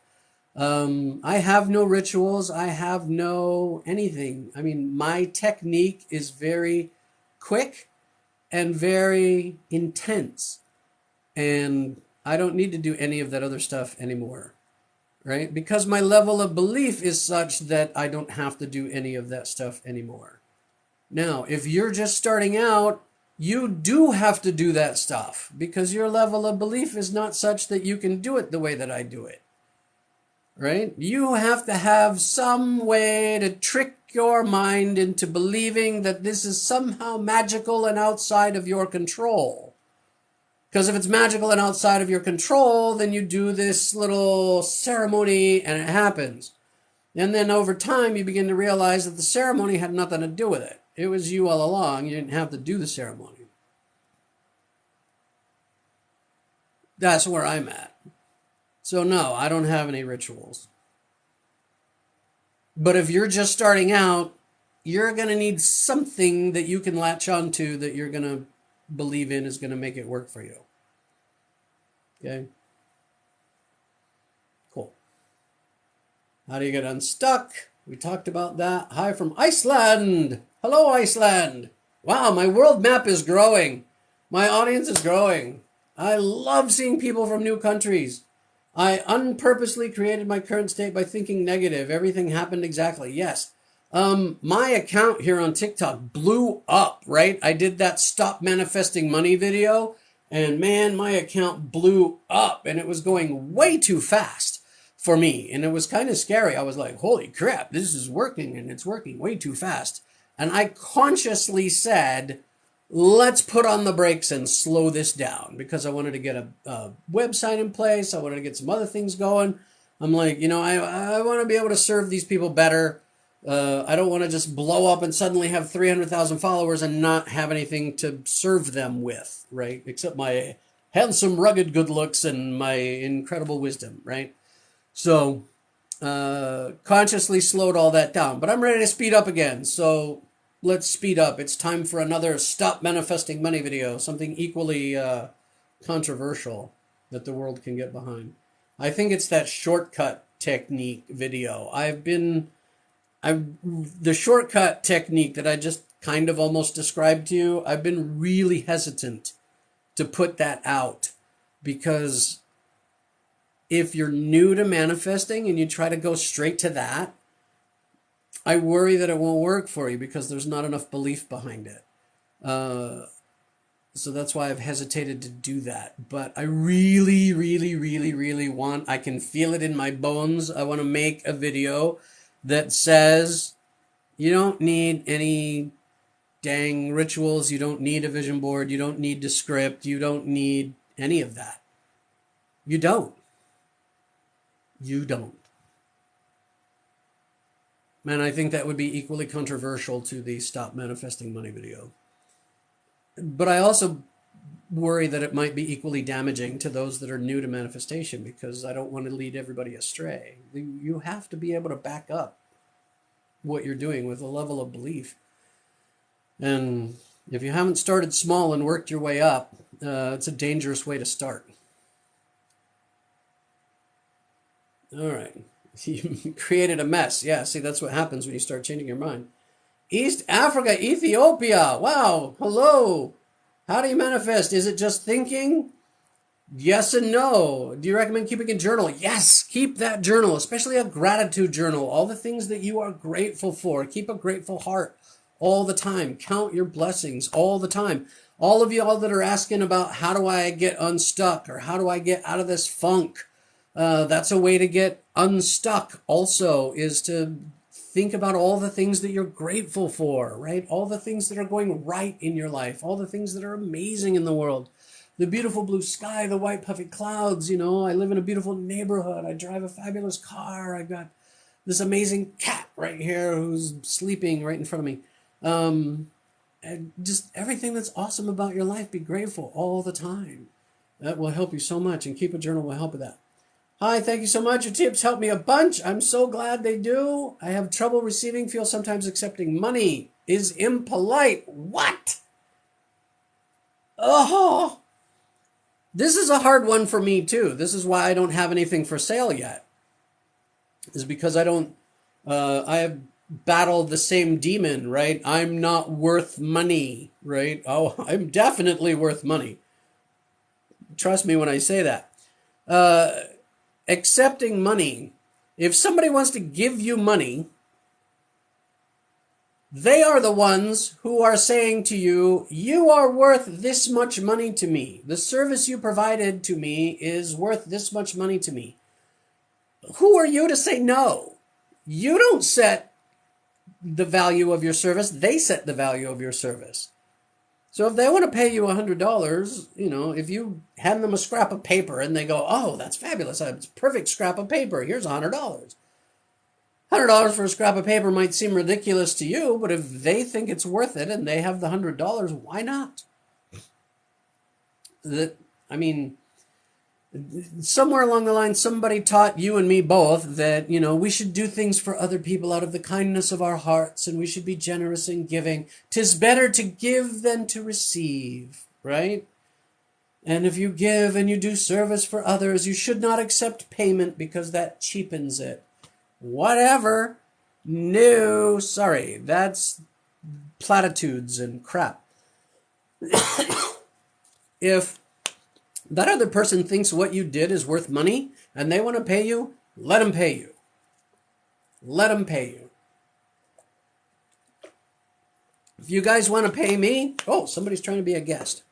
I have no rituals. I have no anything. I mean, my technique is very quick and very intense. And I don't need to do any of that other stuff anymore, right? Because my level of belief is such that I don't have to do any of that stuff anymore. Now, if you're just starting out, you do have to do that stuff because your level of belief is not such that you can do it the way that I do it, right? You have to have some way to trick your mind into believing that this is somehow magical and outside of your control. Because if it's magical and outside of your control, then you do this little ceremony and it happens. And then over time, you begin to realize that the ceremony had nothing to do with it. It was you all along. You didn't have to do the ceremony. That's where I'm at. So no, I don't have any rituals. But if you're just starting out, you're going to need something that you can latch onto that you're going to believe in is going to make it work for you. Okay? Cool. How do you get unstuck? We talked about that. Hi from Iceland. Hello, Iceland. Wow, my world map is growing. My audience is growing. I love seeing people from new countries. I unpurposely created my current state by thinking negative. Everything happened exactly. Yes. My account here on TikTok blew up, right? I did that Stop Manifesting Money video, and man, my account blew up, and it was going way too fast for me, and it was kind of scary. I was like, holy crap, this is working, and it's working way too fast. And I consciously said, let's put on the brakes and slow this down, because I wanted to get a website in place. I wanted to get some other things going. I'm like, I want to be able to serve these people better. I don't want to just blow up and suddenly have 300,000 followers and not have anything to serve them with, right? Except my handsome, rugged good looks and my incredible wisdom, right? So, consciously slowed all that down. But I'm ready to speed up again. So let's speed up. It's time for another Stop Manifesting Money video, something equally controversial that the world can get behind. I think it's that shortcut technique video. The shortcut technique that I just kind of almost described to you, I've been really hesitant to put that out, because if you're new to manifesting and you try to go straight to that, I worry that it won't work for you because there's not enough belief behind it. So that's why I've hesitated to do that. But I really, really, really, really want, I can feel it in my bones. I want to make a video that says you don't need any dang rituals. You don't need a vision board. You don't need to script. You don't need any of that. You don't. You don't. Man, I think that would be equally controversial to the Stop Manifesting Money video. But I also worry that it might be equally damaging to those that are new to manifestation, because I don't want to lead everybody astray. You have to be able to back up what you're doing with a level of belief. And if you haven't started small and worked your way up, it's a dangerous way to start. All right. You created a mess. Yeah, see, that's what happens when you start changing your mind. East Africa, Ethiopia. Wow. Hello. How do you manifest? Is it just thinking? Yes and no. Do you recommend keeping a journal? Yes, keep that journal, especially a gratitude journal. All the things that you are grateful for. Keep a grateful heart all the time. Count your blessings all the time. All of y'all that are asking about how do I get unstuck or how do I get out of this funk, that's a way to get unstuck also, is to think about all the things that you're grateful for, right? All the things that are going right in your life, all the things that are amazing in the world. The beautiful blue sky, the white puffy clouds, I live in a beautiful neighborhood. I drive a fabulous car. I got this amazing cat right here who's sleeping right in front of me. And just everything that's awesome about your life, be grateful all the time. That will help you so much, and keep a journal will help with that. Hi, thank you so much. Your tips help me a bunch. I'm so glad they do. I have trouble receiving, feel sometimes accepting money is impolite. What? Oh, this is a hard one for me too. This is why I don't have anything for sale yet. Is because I have battled the same demon, right? I'm not worth money, right? Oh, I'm definitely worth money. Trust me when I say that. Accepting money. If somebody wants to give you money, they are the ones who are saying to you, you are worth this much money to me. The service you provided to me is worth this much money to me. Who are you to say no? You don't set the value of your service. They set the value of your service. So if they want to pay you $100, if you hand them a scrap of paper and they go, "Oh, that's fabulous! It's a perfect scrap of paper. Here's $100." $100 for a scrap of paper might seem ridiculous to you, but if they think it's worth it and they have the $100, why not? That I mean, somewhere along the line, somebody taught you and me both that, we should do things for other people out of the kindness of our hearts and we should be generous in giving. 'Tis better to give than to receive, right? And if you give and you do service for others, you should not accept payment because that cheapens it. Whatever. No, sorry, that's platitudes and crap. If that other person thinks what you did is worth money and they want to pay you, let them pay you. Let them pay you. If you guys want to pay me, oh, somebody's trying to be a guest.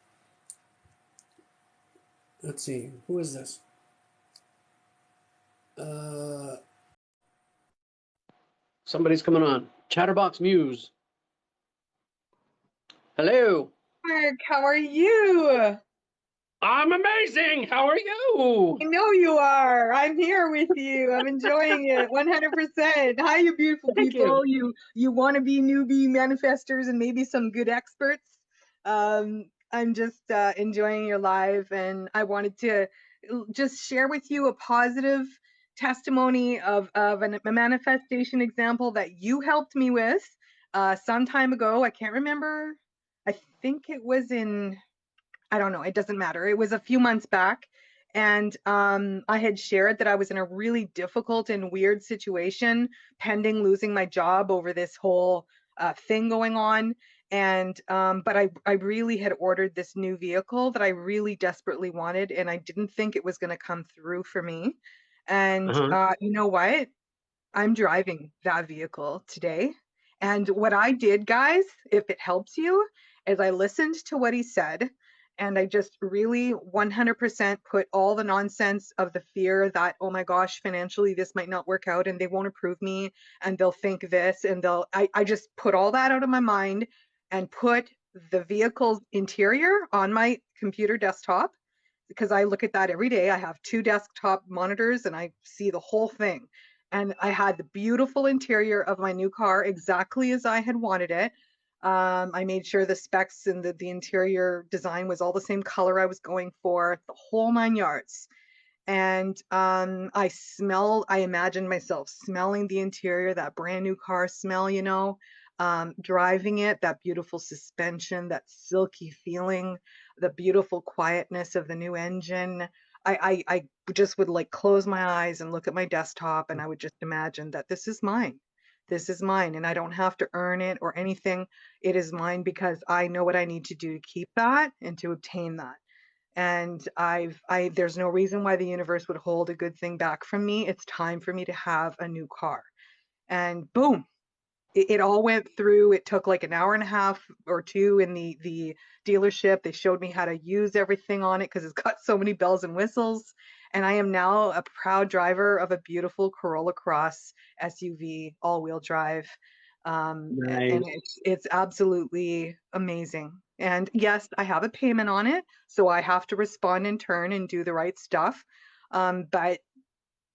Let's see, who is this? Somebody's coming on. Chatterbox Muse. Hello. Mark, how are you? I'm amazing. How are you? I know you are. I'm here with you. I'm enjoying it 100%. Hi, you beautiful Thank people. You want to be newbie manifestors and maybe some good experts. I'm just enjoying your live, and I wanted to just share with you a positive testimony of a manifestation example that you helped me with some time ago. I can't remember. I think it was I don't know, it doesn't matter. It was a few months back. And I had shared that I was in a really difficult and weird situation pending losing my job over this whole thing going on. And but I really had ordered this new vehicle that I really desperately wanted, and I didn't think it was going to come through for me. And you know what? I'm driving that vehicle today. And what I did, guys, if it helps you, is I listened to what he said and I just really 100% put all the nonsense of the fear that, oh my gosh, financially this might not work out and they won't approve me and they'll think this and I just put all that out of my mind and put the vehicle's interior on my computer desktop because I look at that every day. I have two desktop monitors and I see the whole thing. And I had the beautiful interior of my new car exactly as I had wanted it. I made sure the specs and the interior design was all the same color I was going for, the whole 9 yards. And I imagined myself smelling the interior, that brand new car smell, driving it, that beautiful suspension, that silky feeling, the beautiful quietness of the new engine. I just would like close my eyes and look at my desktop and I would just imagine that this is mine. This is mine and I don't have to earn it or anything. It is mine because I know what I need to do to keep that and to obtain that. And there's no reason why the universe would hold a good thing back from me. It's time for me to have a new car. And boom, it all went through. It took like an hour and a half or two in the dealership. They showed me how to use everything on it because it's got so many bells and whistles. And I am now a proud driver of a beautiful Corolla Cross SUV, all-wheel drive. And Nice. it's absolutely amazing. And yes, I have a payment on it, so I have to respond in turn and do the right stuff. But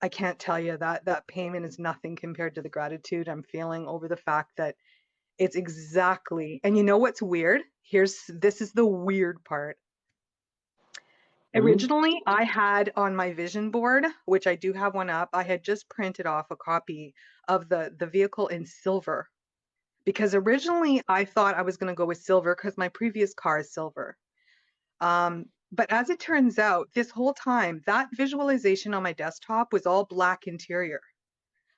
I can't tell you that that payment is nothing compared to the gratitude I'm feeling over the fact that it's exactly, and you know what's weird? This is the weird part. Mm-hmm. Originally, I had on my vision board, which I do have one up, I had just printed off a copy of the vehicle in silver because originally I thought I was going to go with silver because my previous car is silver. But as it turns out, this whole time, that visualization on my desktop was all black interior.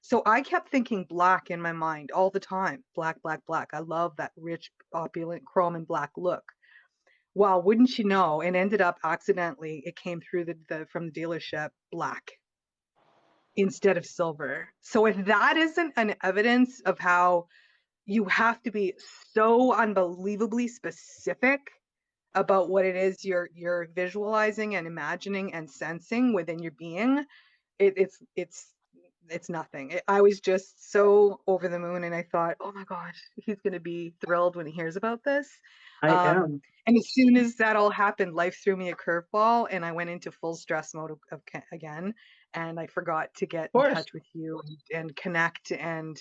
So I kept thinking black in my mind all the time. Black, black, black. I love that rich, opulent chrome and black look. Well, wouldn't you know, it ended up accidentally, it came through the from the dealership black instead of silver. So if that isn't an evidence of how you have to be so unbelievably specific about what it is you're visualizing and imagining and sensing within your being, it's it's nothing. I was just so over the moon, and I thought, oh my gosh, he's going to be thrilled when he hears about this. I Um, am. and as soon as that all happened, life threw me a curveball, and I went into full stress mode again. And I forgot to get Of in course. touch with you and connect. And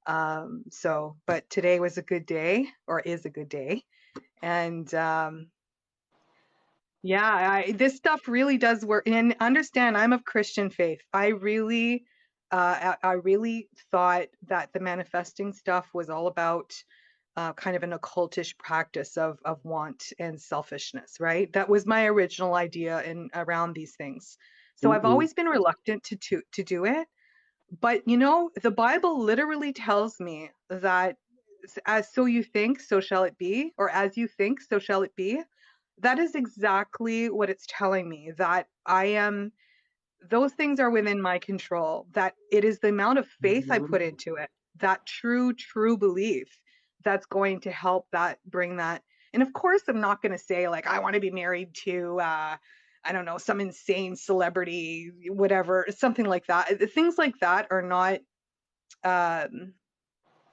but today was a good day, or is a good day. And yeah, this stuff really does work. And understand, I'm of Christian faith. I really thought that the manifesting stuff was all about kind of an occultish practice of want and selfishness, right? That was my original idea in around these things. So I've Mm-mm. always been reluctant to do it. But the Bible literally tells me that as so you think, so shall it be, or as you think, so shall it be. That is exactly what it's telling me, that those things are within my control, that it is the amount of faith I Mhm. put into it, that true belief that's going to help that bring that. And of course, I'm not going to say, like, I want to be married to, I don't know, some insane celebrity, whatever, something like that. Things like that are not, um,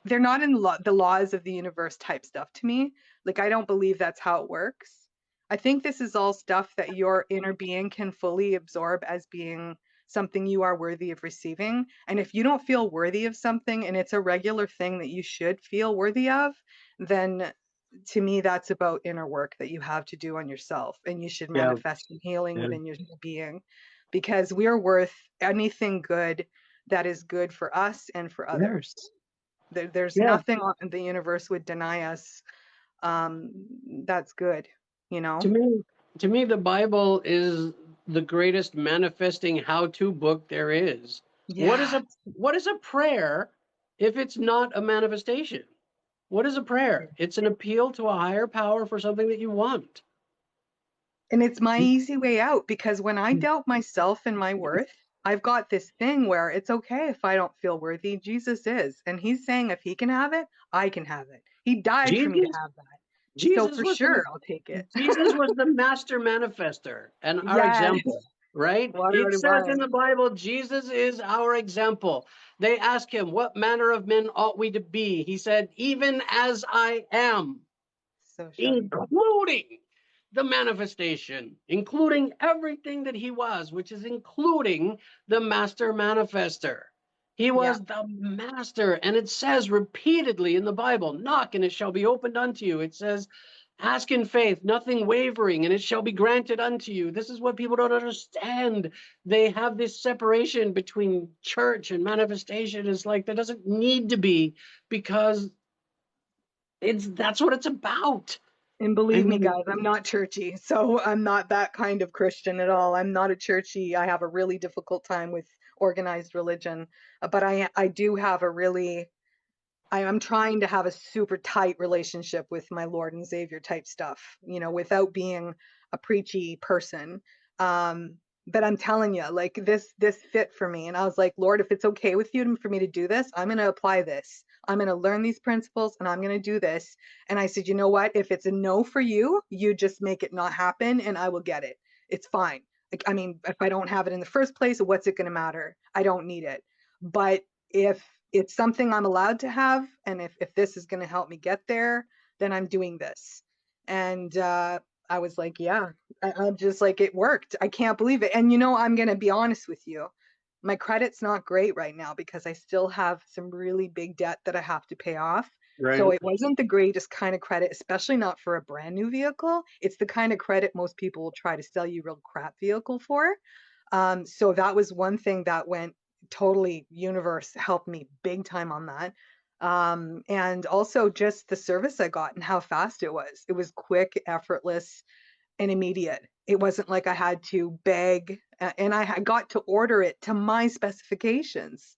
they're not in the laws of the universe type stuff to me. Like, I don't believe that's how it works. I think this is all stuff that your inner being can fully absorb as being something you are worthy of receiving. And if you don't feel worthy of something and it's a regular thing that you should feel worthy of, then to me, that's about inner work that you have to do on yourself. And you should Yeah. manifest some healing Yeah. within your being, because we are worth anything good that is good for us and for Yeah. others. There's Yeah. nothing on the universe would deny us um, that's good, you To know? me, to me, the Bible is the greatest manifesting how-to book there is. What is Yeah. a prayer if it's not a manifestation? What is a prayer? It's an appeal to a higher power for something that you want. And it's my easy way out, because when I doubt myself and my worth, I've got this thing where it's okay if I don't feel worthy. Jesus is. And he's saying if he can have it, I can have it. He died for me to Jesus, have that. So Jesus for was sure, the I'll take it. Jesus was the master manifester and our Yes. example, right? Water It out of says in wine. the Bible, Jesus is our example. They ask him, "What manner of men ought we to be?" He said, "Even as I am," So shall you be. including the manifestation, including everything that he was, which is including the master manifester. He Yeah. was the master. And it says repeatedly in the Bible, knock and it shall be opened unto you. It says, ask in faith, nothing wavering, and it shall be granted unto you. This is what people don't understand. They have this separation between church and manifestation. It's like there doesn't need to be, because that's what it's about. And I believe me, mean, guys, I'm not churchy. So I'm not that kind of Christian at all. I'm not a churchy. I have a really difficult time with organized religion. But I do have a really, I'm trying to have a super tight relationship with my Lord and Savior type stuff, without being a preachy person. Um, but I'm telling you, like, this fit for me. And I was like, Lord, if it's okay with you for me to do this, I'm going to apply this. I'm going to learn these principles and I'm going to do this. And I said, you know what? If it's a no for you, you just make it not happen and I will get it. It's fine. Like, I mean, if I don't have it in the first place, what's it going to matter? I don't need it. But if it's something I'm allowed to have, and if this is going to help me get there, then I'm doing this. And I was like, yeah, I'm just like, it worked. I can't believe it. And I'm going to be honest with you. My credit's not great right now because I still have some really big debt that I have to pay off. So right. it wasn't the greatest kind of credit, especially not for a brand new vehicle. It's the kind of credit most people will try to sell you real crap vehicle for. So that was one thing that went totally, universe helped me big time on that. And also just the service I got and how fast it was. It was quick, effortless, and immediate. It wasn't like I had to beg, and I got to order it to my specifications.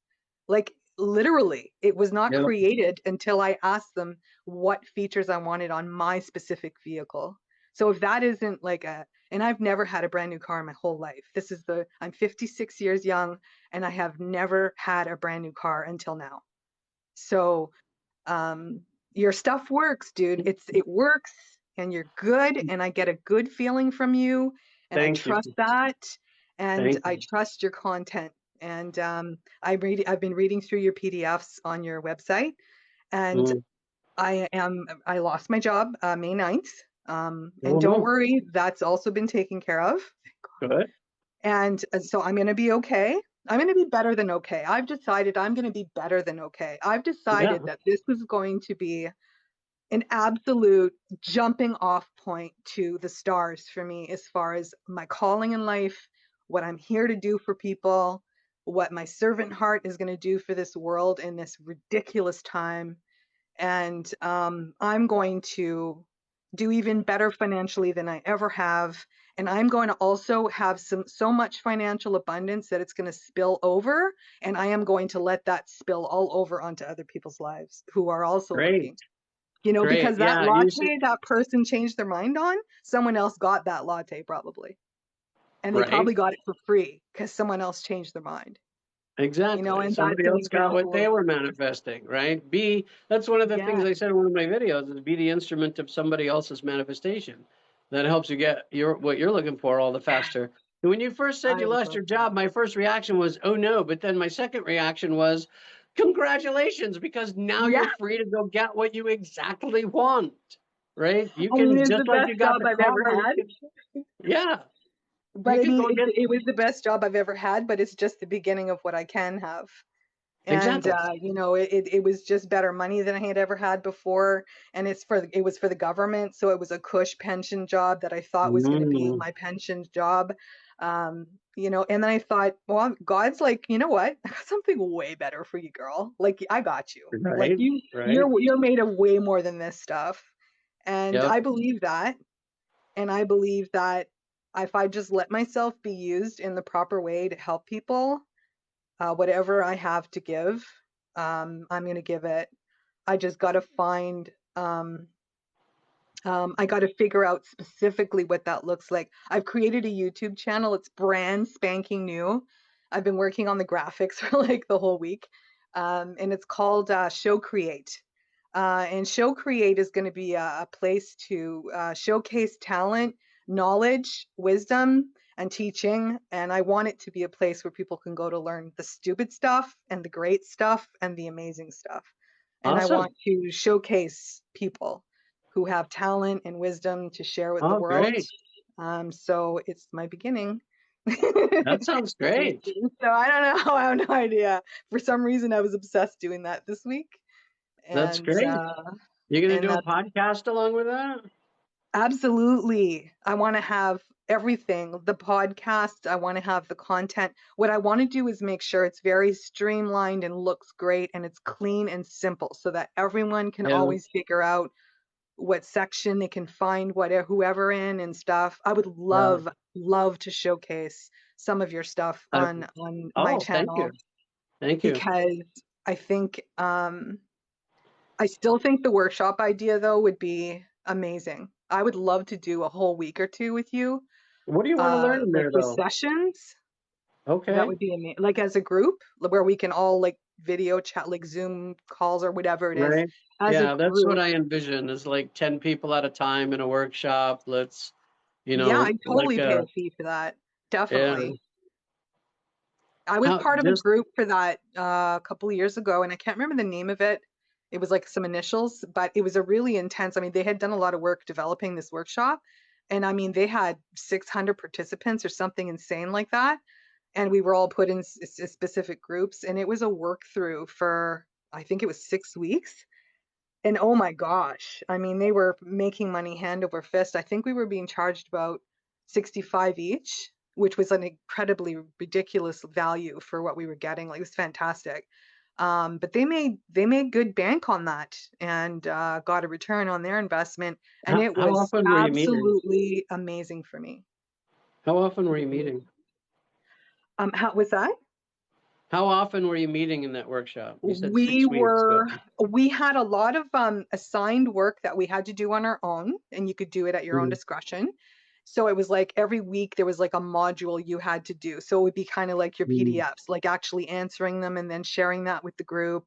Like, literally, it was not Yeah. created until I asked them what features I wanted on my specific vehicle. So if that isn't like and I've never had a brand new car in my whole life. I'm 56 years young and I have never had a brand new car until now. So um, your stuff works, dude. It works and you're good and I get a good feeling from you and I Thank you. trust that and Thank I you. trust your content And I've been reading through your PDFs on your website, and Mm. I lost my job May 9th. Oh And don't no. worry, that's also been taken care of. Good. And so I'm going to be okay. I'm going to be better than okay. I've decided I'm going to be better than okay. I've Yeah. decided that this is going to be an absolute jumping off point to the stars for me as far as my calling in life, what I'm here to do for people, what my servant heart is going to do for this world in this ridiculous time. And I'm going to do even better financially than I ever have. And I'm going to also have so much financial abundance that it's going to spill over. And I am going to let that spill all over onto other people's lives who are also Great. looking. You know, Great. because that Yeah. You should. latte that person changed their mind on, someone else got that latte probably. And they Right. probably got it for free because someone else changed their mind. You know, Exactly. and that's Somebody an else got what example they of, were manifesting, right? That's one of the yeah, things I said in one of my videos is be the instrument of somebody else's manifestation. That helps you get what you're looking for all the faster. And when you first said I you lost love your that. job, my first reaction was, oh no. But then my second reaction was, congratulations, because now Yeah, you're free to go get what you exactly want, right? You I mean, can, it's the just like best you got job the I've ever car, had. yeah, But you I can mean, go get, it was the best job I've ever had, but it's just the beginning of what I can have. And exactly. you know, it was just better money than I had ever had before, and it was for the government, so it was a cush pension job that I thought was going to be Mm, my pension job. Um, you know, and then I thought, well, God's like, you know what? I got something way better for you, girl. Like I got you. Like right, right. you're made of way more than this stuff. And Yep. I believe that. And I believe that if I just let myself be used in the proper way to help people, whatever I have to give, I'm going to give it. I just got to find, I got to figure out specifically what that looks like. I've created a YouTube channel. It's brand spanking new. I've been working on the graphics for like the whole week. And it's called Show Create. And Show Create is going to be a place to showcase talent, knowledge, wisdom, and teaching. And I want it to be a place where people can go to learn the stupid stuff and the great stuff and the amazing stuff. And I Awesome. want to showcase people who have talent and wisdom to share with the Oh, world. great. So it's my beginning. That sounds great. So I don't know. I have no idea. For some reason, I was obsessed doing that this week, That's and great. You're going to do a that's podcast along with that? absolutely. I want to have everything. The podcast. I want to have the content. What I want to do is make sure it's very streamlined and looks great, and it's clean and simple, so that everyone can Yeah. always figure out what section they can find whatever whoever in and stuff. I would Yeah. love to showcase some of your stuff Uh, on my oh, thank you. channel Thank you. because I think I still think the workshop idea though would be amazing. I would love to do a whole week or two with you, What do you want to learn in like there, with though? sessions. That Okay. would be amazing. Like as a group where we can all like video chat, like Zoom calls or whatever it is, Right. as a Yeah, that's what group. I envision is like 10 people at a time in a workshop. Let's, Yeah, I like totally pay a fee for that. yeah. Definitely. I was How part of a just group for that a couple of years ago, and I can't remember the name of it. It was like some initials, but it was a really intense. I mean, they had done a lot of work developing this workshop, and I mean, they had 600 participants or something insane like that, and we were all put in specific groups, and it was a work through for I think it was 6 weeks. And oh my gosh, I mean, they were making money hand over fist. I think we were being charged about 65 each, which was an incredibly ridiculous value for what we were getting. Like it was fantastic. But they made good bank on that and got a return on their investment, and it how was often were you meeting? absolutely amazing for me. How often were It you was. meeting? How was that? How often were you meeting in that workshop? You said We 6 weeks, but were we had a lot of assigned work that we had to do on our own, and you could do it at your own mm, discretion. So it was like every week there was like a module you had to do. So it would be kind of like your mm, PDFs, like actually answering them and then sharing that with the group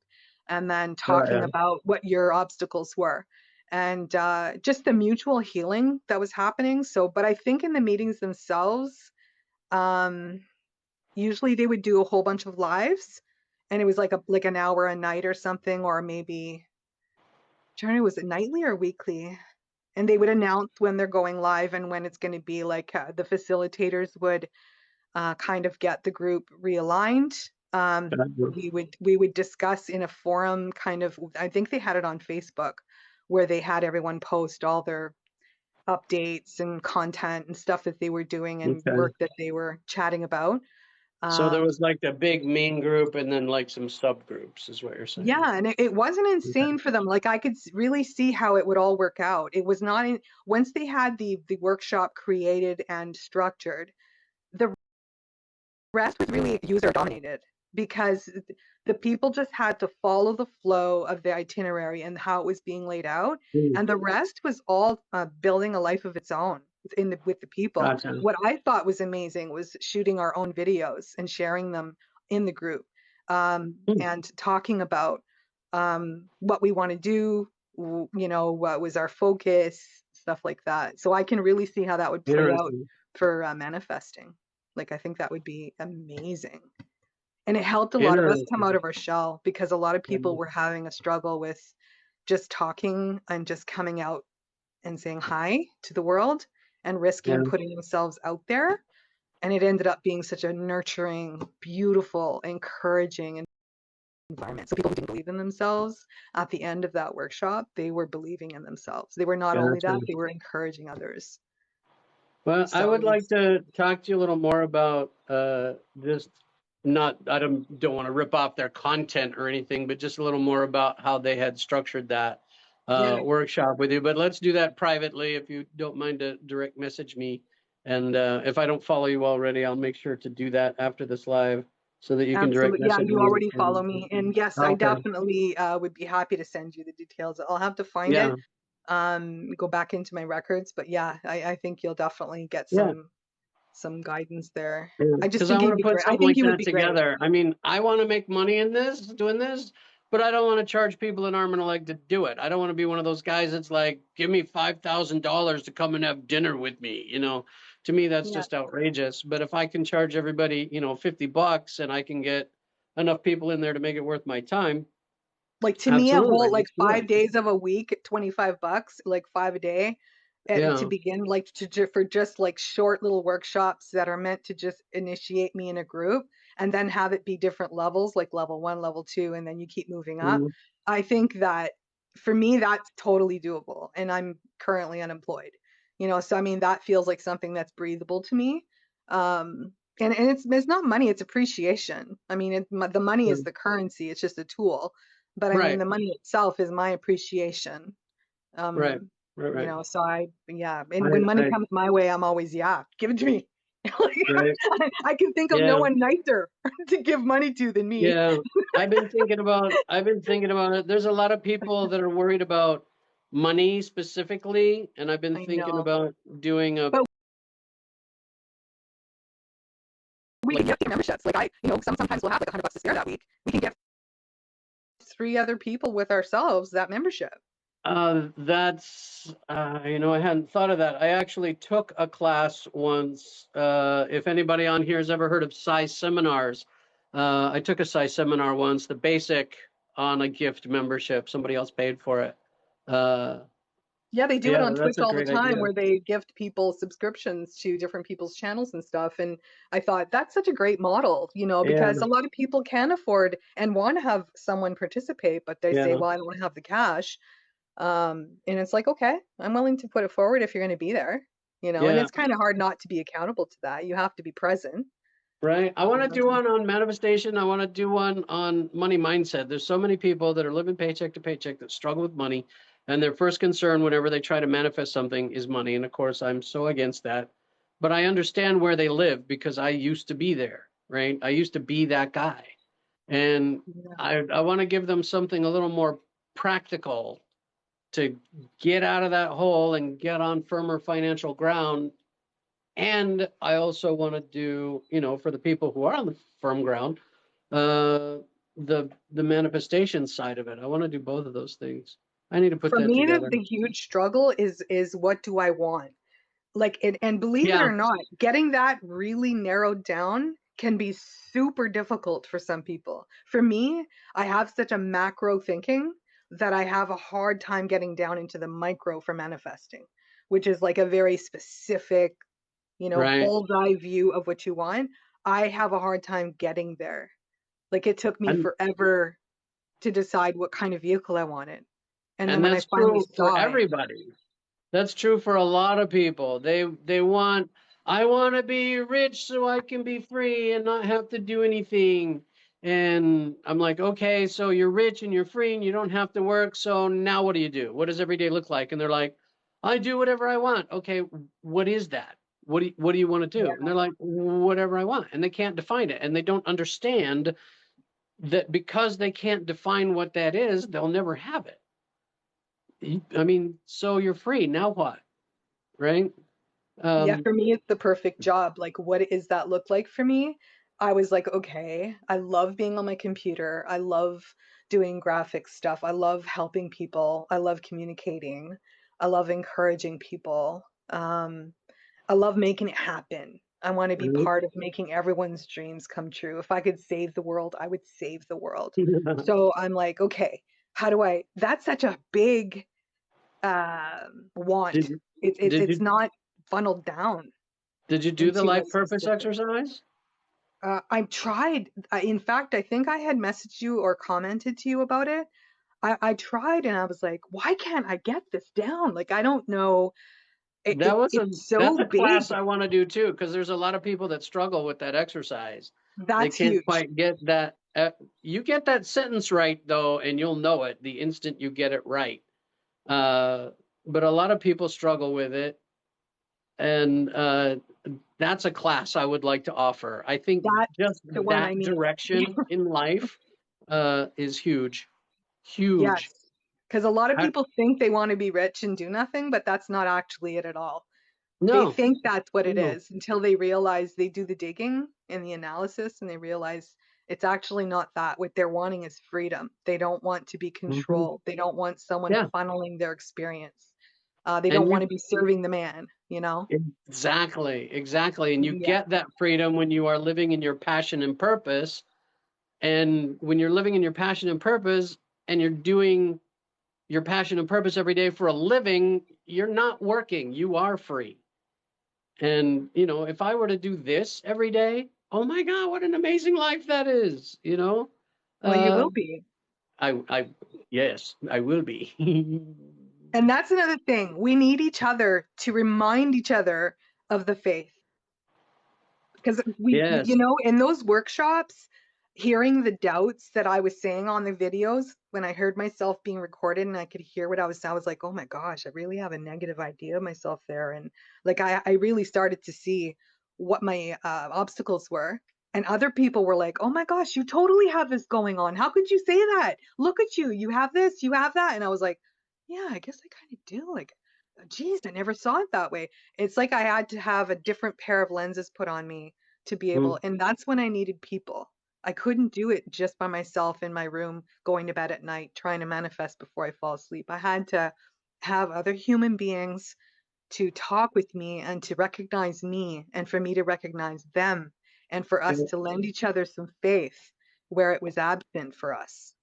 and then got talking ya. about what your obstacles were. And just the mutual healing that was happening. So, but I think in the meetings themselves, um, usually they would do a whole bunch of lives, and it was like an hour a night or something, or maybe, trying to, was it nightly or weekly? And they would announce when they're going live and when it's going to be, like, the facilitators would kind of get the group realigned. We would discuss in a forum, kind of, I think they had it on Facebook, where they had everyone post all their updates and content and stuff that they were doing and Okay. work that they were chatting about. So there Um, was like a big main group and then like some subgroups, is what you're saying. yeah, and it wasn't Okay. insane for them. Like, I could really see how it would all work out. It was not once they had the workshop created and structured, the rest was really user dominated, because the people just had to follow the flow of the itinerary and how it was being laid out, Hmm. and the rest was all building a life of its own with the people. Gotcha. What I thought was amazing was shooting our own videos and sharing them in the group, Hmm. and talking about what we want to do, what was our focus, stuff like that. So I can really see how that would play out Interesting. for manifesting. Like, I think that would be amazing. And it helped a lot of us come Interesting. out of our shell, because a lot of Yeah. people were having a struggle with just talking and just coming out and saying hi to the world and Yeah. risking putting themselves out there. And it ended up being such a nurturing, beautiful, encouraging environment. So people who didn't believe in themselves, at the end of that workshop, they were believing in themselves. They were not only Gotcha. that, they were encouraging others. Well, I So would it like was, to talk to you a little more about just not, I don't want to rip off their content or anything, but just a little more about how they had structured that yeah, workshop with you. But let's do that privately if you don't mind to direct message me. And if I don't follow you already, I'll make sure to do that after this live so that you can direct absolutely. Yeah, message you me. already follow me. And yes, I Okay. definitely would be happy to send you the details. I'll have to find it, Yeah. go back into my records. But yeah, I think you'll definitely get Yeah. some guidance there. Yeah, I just because I think want you'd to be put great. I something think like you would that be great. together. I mean, I want to make money in this, doing this, but I don't want to charge people an arm and a leg to do it. I don't want to be one of those guys that's like, give me $5,000 to come and have dinner with me. To me, that's Yeah. just outrageous. But if I can charge everybody, $50 and I can get enough people in there to make it worth my time, Like, to me, a absolutely, whole, like, let's do it. 5 days of a week at $25, like 5 a day, and to Yeah. begin, like, for just like short little workshops that are meant to just initiate me in a group, and then have it be different levels, like level 1, level 2, and then you keep moving up. Mm, I think that for me, that's totally doable, and I'm currently unemployed. So I mean, that feels like something that's breathable to me. And it's not money, it's appreciation. I mean, the money is mm. the currency, it's just a tool. But I mean, Right, the money itself is my appreciation. right, Um, right, right. yeah. And when money I, comes my way, I'm always, yeah, give it to me. Like, right. I can think of no Yeah. one nicer to give money to than me. Yeah, I've been thinking about it. There's a lot of people that are worried about money specifically, and I've been I thinking know. about doing a But we can like get memberships. Like, sometimes we'll have like $100 to spare that week. We can get 3 other people with ourselves that membership. that's I hadn't thought of that. I actually took a class once. If anybody on here has ever heard of Psi seminars, I took a Psi seminar once, the basic on a gift membership. Somebody else paid for it. Uh, Yeah, they do it yeah, on that's Twitch a all the great time, idea. where they gift people subscriptions to different people's channels and stuff. And I thought that's such a great model, Yeah, because a lot of people can afford and want to have someone participate, but they say, yeah, well, I don't have the cash. And it's like, okay, I'm willing to put it forward if you're going to be there, and yeah. it's kind of hard not to be accountable to that. You have to be present. Right. I want to do Um, one on manifestation. I want to do one on money mindset. There's so many people that are living paycheck to paycheck that struggle with money, and their first concern whenever they try to manifest something is money. And of course, I'm so against that. But I understand where they live because I used to be there, right? I used to be that guy. And yeah. I want to give them something a little more practical to get out of that hole and get on firmer financial ground. And I also want to do, for the people who are on the firm ground, uh, the manifestation side of it. I want to do both of those things. I need to put For that me, together. the huge struggle is what do I want? Like, and believe it Yeah, or not, getting that really narrowed down can be super difficult for some people. For me, I have such a macro thinking that I have a hard time getting down into the micro for manifesting, which is like a very specific, Right. bullseye view of what you want. I have a hard time getting there. Like it took me And forever to decide what kind of vehicle I wanted. And then and when I that's finally true for saw it, everybody. That's true for a lot of people. They want, I want to be rich so I can be free and not have to do anything. And I'm like, okay, so you're rich and you're free and you don't have to work. So now what do you do? What does every day look like? And they're like, I do whatever I want. Okay, what is that? What do you want to do? And yeah, they're like, whatever I want. And they can't define it. And they don't understand that because they can't define what that is, they'll never have it. I mean, so you're free. Now what? Right? yeah, Um, for me, it's the perfect job. Like, what does that look like for me? I was like, okay, I love being on my computer. I love doing graphic stuff. I love helping people. I love communicating. I love encouraging people. I love making it happen. I want to be part of making everyone's dreams come true. If I could save the world, I would save the world. So I'm like, okay, how do I? That's such a big want. did you It's did it's you not funneled down did you do the into a life purpose specific. exercise? I've tried. In fact, I think I had messaged you or commented to you about it. I tried and I was like, why can't I get this down? Like, I don't know. It's That's so a class big. I want to do too, because there's a lot of people that struggle with that exercise. They That's can't huge. quite get that. You get that sentence right though, and you'll know it the instant you get it right. Uh, but a lot of people struggle with it, and that's a class I would like to offer. I think That's just the one I that need. direction in life is huge, huge. Yes. Because a lot of I, people think they want to be rich and do nothing, but that's not actually it at all. They no, think that's what it no. is until they realize they do the digging and the analysis and they realize it's actually not that. What they're wanting is freedom. They don't want to be Mhm. controlled. They don't want someone Yeah, funneling their experience. They don't and want you to be serving the man, you know? exactly, and you Yeah. get that freedom when you are living in your passion and purpose. And when you're living in your passion and purpose, and you're doing your passion and purpose every day for a living, you're not working. You are free. And if I were to do this every day, oh my God, what an amazing life that is. Well, you Uh, will be. I yes, I will be. And that's another thing. We need each other to remind each other of the faith. Because Yes. in those workshops, hearing the doubts that I was saying on the videos, when I heard myself being recorded and I could hear what I was saying, I was like, oh my gosh, I really have a negative idea of myself there. And like, I really started to see what my obstacles were. And other people were like, oh my gosh, you totally have this going on. How could you say that? Look at you. You have this, you have that. And I was like, yeah, I guess I kind of do. Like, geez, I never saw it that way. It's like I had to have a different pair of lenses put on me to be able, Mm. and that's when I needed people. I couldn't do it just by myself in my room, going to bed at night, trying to manifest before I fall asleep. I had to have other human beings to talk with me and to recognize me and for me to recognize them and for us to lend each other some faith where it was absent for us.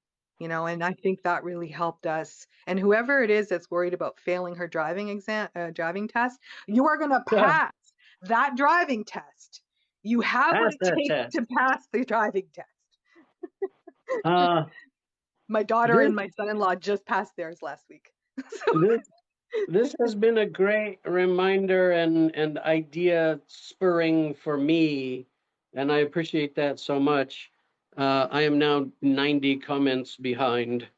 And I think that really helped us. And whoever it is that's worried about failing her driving test, you are going to Yeah. pass that driving test. You have what Pass it that takes test. to pass the driving test. Uh, My daughter this and my son-in-law just passed theirs last week. So, this this has been a great reminder and idea spurring for me, and I appreciate that so much. I am now 90 comments behind.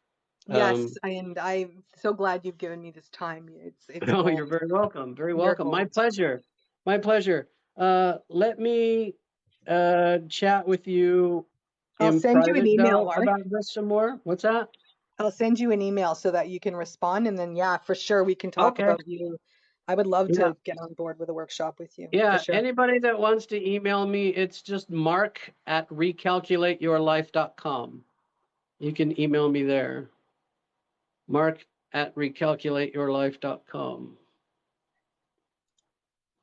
yes, Um, and I'm so glad you've given me this time. It's oh, you're gold. very welcome. Very You're welcome. My gold. pleasure. My pleasure. Let me chat with you I'll in send you an private email, though Mark. about this some more. What's that? I'll send you an email so that you can respond, and then yeah, for sure we can talk Okay. about you. I would love Yeah. to get on board with a workshop with you, for Yeah, sure. anybody that wants to email me, it's just mark@recalculateyourlife.com. You can email me there. Mark@recalculateyourlife.com.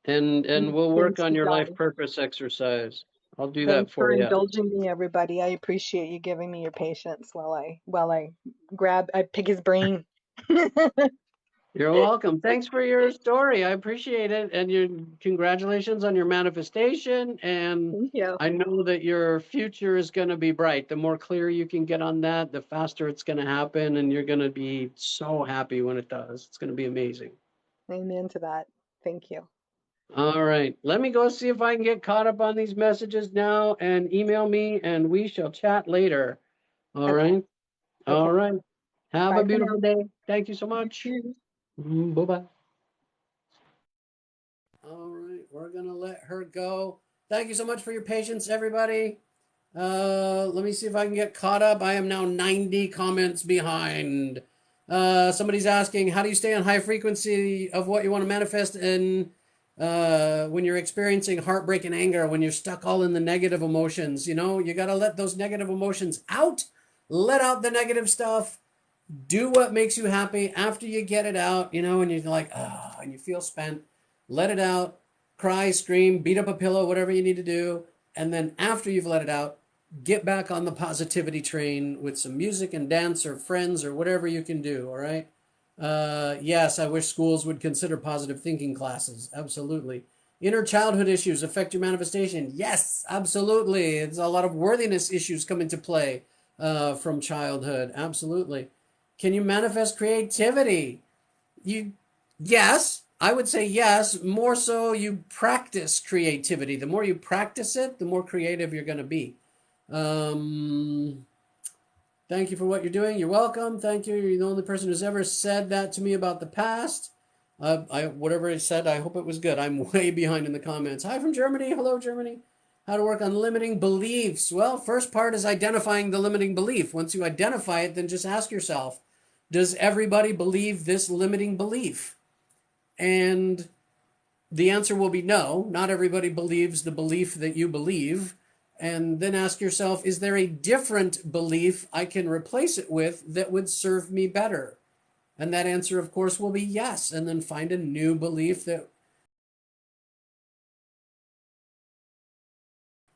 And we'll work Thanks, on you your life guys. purpose exercise. I'll do that Thanks for for you. indulging me, everybody. I appreciate you giving me your patience while I pick his brain. You're welcome. Thanks for your story. I appreciate it. And your congratulations on your manifestation. And Thank you. I know that your future is going to be bright. The more clear you can get on that, the faster it's going to happen. And you're going to be so happy when it does. It's going to be amazing. Amen to that. Thank you. All right. Let me go see if I can get caught up on these messages now and email me, and we shall chat later. All Okay. right. Okay. All right. Have a Bye for now. beautiful day. Thank you so You much. too. Bye-bye. All right, we're gonna let her go. Thank you so much for your patience, everybody. Let me see if I can get caught up. I am now 90 comments behind. Somebody's asking, how do you stay on high frequency of what you want to manifest in when you're experiencing heartbreak and anger, when you're stuck all in the negative emotions? You know, you got to let those negative emotions out, let out the negative stuff, do what makes you happy after you get it out, you know, and you're like, ah, and you feel spent, let it out, cry, scream, beat up a pillow, whatever you need to do. And then after you've let it out, get back on the positivity train with some music and dance or friends or whatever you can do. All right. Yes, I wish schools would consider positive thinking classes. Absolutely. Inner childhood issues affect your manifestation. Yes, absolutely. It's a lot of worthiness issues come into play from childhood. Absolutely. Can you manifest creativity? You, yes, I would say yes. More so, you practice creativity. The more you practice it, the more creative you're going to be. Um, Thank you for what you're doing. You're welcome. Thank you. You're the only person who's ever said that to me about the past. Whatever it said, I hope it was good. I'm way behind in the comments. Hi from Germany. Hello, Germany. How to work on limiting beliefs. Well, first part is identifying the limiting belief. Once you identify it, then just ask yourself, does everybody believe this limiting belief? And the answer will be no. Not everybody believes the belief that you believe. And then ask yourself, is there a different belief I can replace it with that would serve me better? And that answer, of course, will be yes. And then find a new belief that,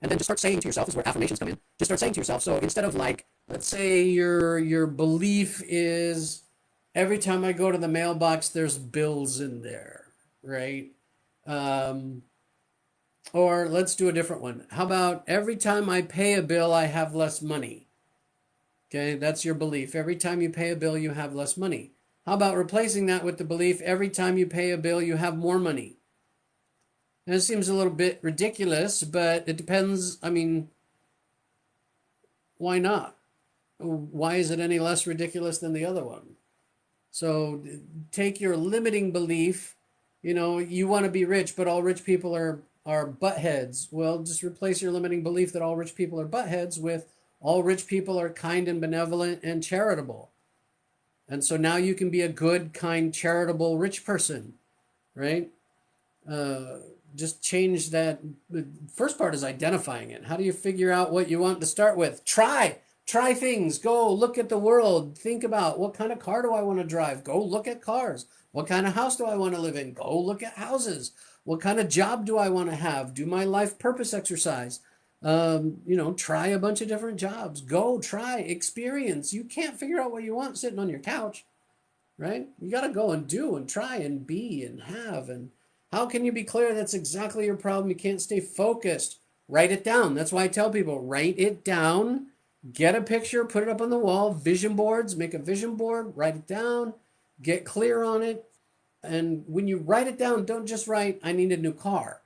and then just start saying to yourself, this is where affirmations come in. Just start saying to yourself. So instead of like, let's say your belief is every time I go to the mailbox, there's bills in there, right? Um, Or let's do a different one. How about every time I pay a bill, I have less money? Okay, that's your belief. Every time you pay a bill, you have less money. How about replacing that with the belief every time you pay a bill, you have more money? And it seems a little bit ridiculous, but it depends. I mean, why not? Why is it any less ridiculous than the other one? So take your limiting belief, you know, you want to be rich, but all rich people are buttheads. Well, just replace your limiting belief that all rich people are buttheads with all rich people are kind and benevolent and charitable. And so now you can be a good, kind, charitable, rich person, right? Uh, just change that. The first part is identifying it. How do you figure out what you want to start with? Try things. Go look at the world. Think about what kind of car do I want to drive? Go look at cars. What kind of house do I want to live in? Go look at houses. What kind of job do I want to have? Do my life purpose exercise. You know, try a bunch of different jobs. Go try, experience. You can't figure out what you want sitting on your couch, right? You got to go and do and try and be and have. And how can you be clear that's exactly your problem? You can't stay focused. Write it down. That's why I tell people write it down, get a picture, put it up on the wall, vision boards, make a vision board, write it down, get clear on it. And when you write it down, don't just write, I need a new car.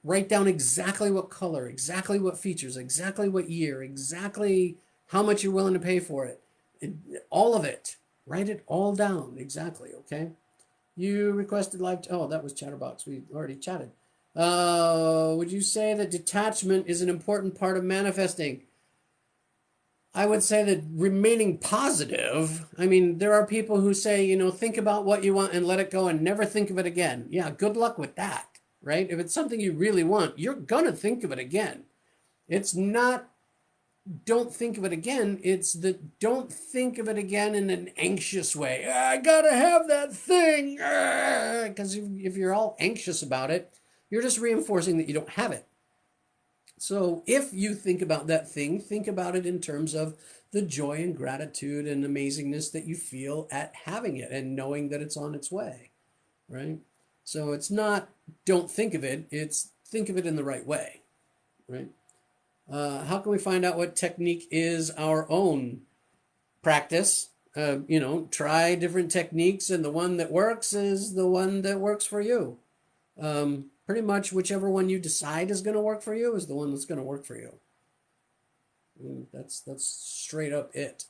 Write down exactly what color, exactly what features, exactly what year, exactly how much you're willing to pay for it. All of it. Write it all down. Exactly. Okay. You requested live. Oh, that was Chatterbox. We already chatted. Would you say that detachment is an important part of manifesting? I would say that remaining positive. I mean, there are people who say, you know, think about what you want and let it go and never think of it again. Yeah, good luck with that, right? If it's something you really want, you're going to think of it again. It's not don't think of it again. It's that don't think of it again in an anxious way. I gotta have that thing. Because if you're all anxious about it, you're just reinforcing that you don't have it. So if you think about that thing, think about it in terms of the joy and gratitude and amazingness that you feel at having it and knowing that it's on its way, right? So it's not don't think of it, it's think of it in the right way, right? How can we find out what technique is our own? Practice. Try different techniques, and the one that works is the one that works for you. Pretty much whichever one you decide is going to work for you is the one that's going to work for you. That's straight up it,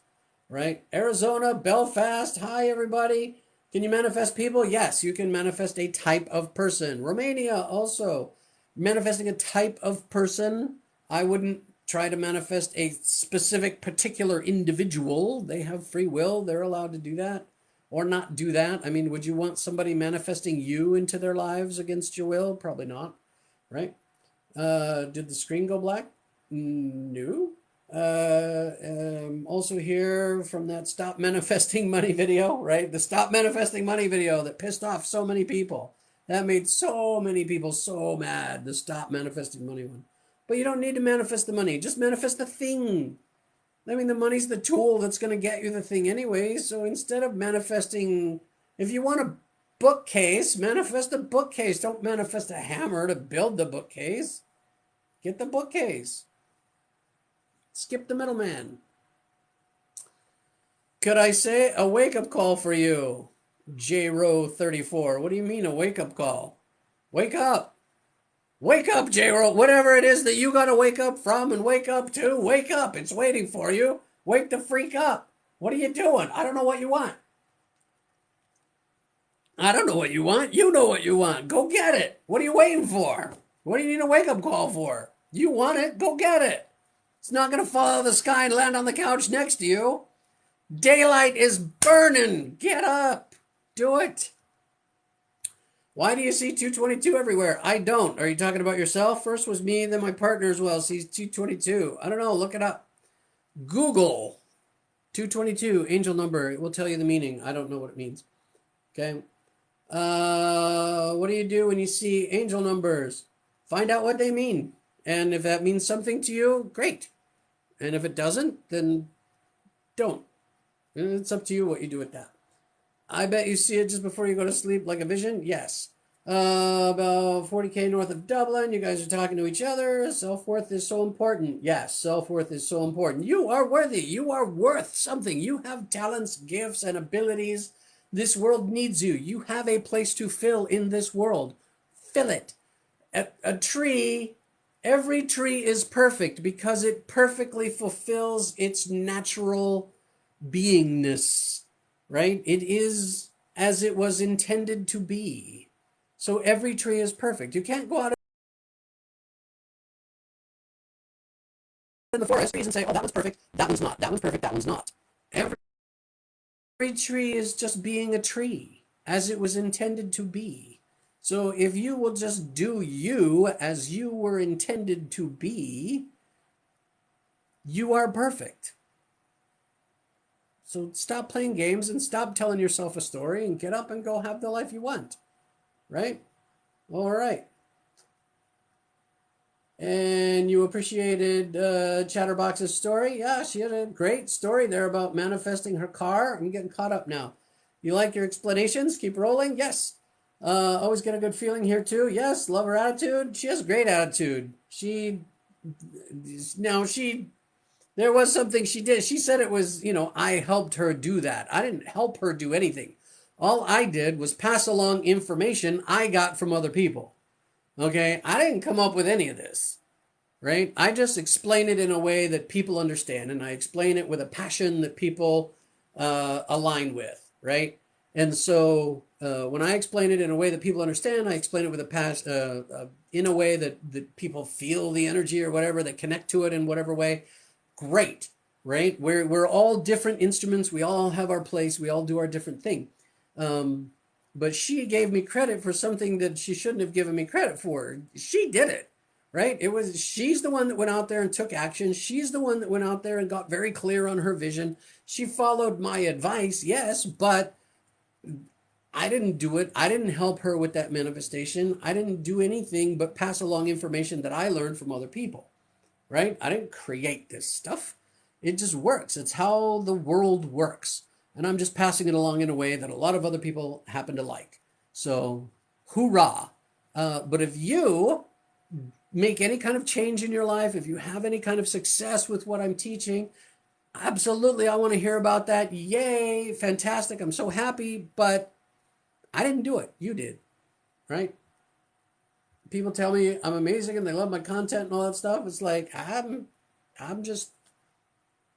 right? Arizona, Belfast, hi everybody. Can you manifest people? Yes, you can manifest a type of person. Romania also manifesting a type of person. I wouldn't try to manifest a specific particular individual. They have free will. They're allowed to do that or not do that. I mean, would you want somebody manifesting you into their lives against your will? Probably not, right? Did the screen go black? No. Also here from that Stop Manifesting Money video, right? The Stop Manifesting Money video that pissed off so many people. That made so many people so mad, the Stop Manifesting Money one. But you don't need to manifest the money. Just manifest the thing. I mean, the money's the tool that's going to get you the thing anyway. So instead of manifesting, if you want a bookcase, manifest a bookcase. Don't manifest a hammer to build the bookcase. Get the bookcase. Skip the middleman. Could I say a wake-up call for you? JRO34. What do you mean a wake-up call? Wake up. Wake up, J-Roll. Whatever it is that you got to wake up from and wake up to, wake up. It's waiting for you. Wake the freak up. What are you doing? I don't know what you want. I don't know what you want. You know what you want. Go get it. What are you waiting for? What do you need a wake-up call for? You want it. Go get it. It's not going to fall out of the sky and land on the couch next to you. Daylight is burning. Get up. Do it. Why do you see 222 everywhere? I don't. Are you talking about yourself? First was me, then my partner as well sees 222. I don't know. Look it up. Google 222, angel number. It will tell you the meaning. I don't know what it means. Okay. What do you do when you see angel numbers? Find out what they mean. And if that means something to you, great. And if it doesn't, then don't. It's up to you what you do with that. I bet you see it just before you go to sleep like a vision. Yes. About 40K north of Dublin. You guys are talking to each other. Self-worth is so important. Yes, self-worth is so important. You are worthy. You are worth something. You have talents, gifts, and abilities. This world needs you. You have a place to fill in this world. Fill it. A tree, every tree is perfect because it perfectly fulfills its natural beingness. Right? It is as it was intended to be. So every tree is perfect. You can't go out in the forest and say, oh, that one's perfect, that one's not, that one's perfect, that one's not. Every tree is just being a tree as it was intended to be. So if you will just do you as you were intended to be, you are perfect. So stop playing games and stop telling yourself a story and get up and go have the life you want. Right? All right. And you appreciated Chatterbox's story? Yeah, she had a great story there about manifesting her car. I'm getting caught up now. You like your explanations? Keep rolling? Yes. Always get a good feeling here too. Yes. Love her attitude. She has a great attitude. There was something she did. She said it was, I helped her do that. I didn't help her do anything. All I did was pass along information I got from other people. Okay? I didn't come up with any of this. Right? I just explain it in a way that people understand. And I explain it with a passion that people align with. Right? And so when I explain it in a way that people understand, I explain it with in a way that people feel the energy or whatever, that connect to it in whatever way. Great, right? We're all different instruments. We all have our place. We all do our different thing. But she gave me credit for something that she shouldn't have given me credit for. She did it, right? She's the one that went out there and took action. She's the one that went out there and got very clear on her vision. She followed my advice, yes, but I didn't do it. I didn't help her with that manifestation. I didn't do anything but pass along information that I learned from other people. right? I didn't create this stuff. It just works. It's how the world works. And I'm just passing it along in a way that a lot of other people happen to like. So, hoorah. But if you make any kind of change in your life, if you have any kind of success with what I'm teaching, absolutely, I want to hear about that. Yay, fantastic. I'm so happy, but I didn't do it. You did, right? People tell me I'm amazing and they love my content and all that stuff. It's like I'm just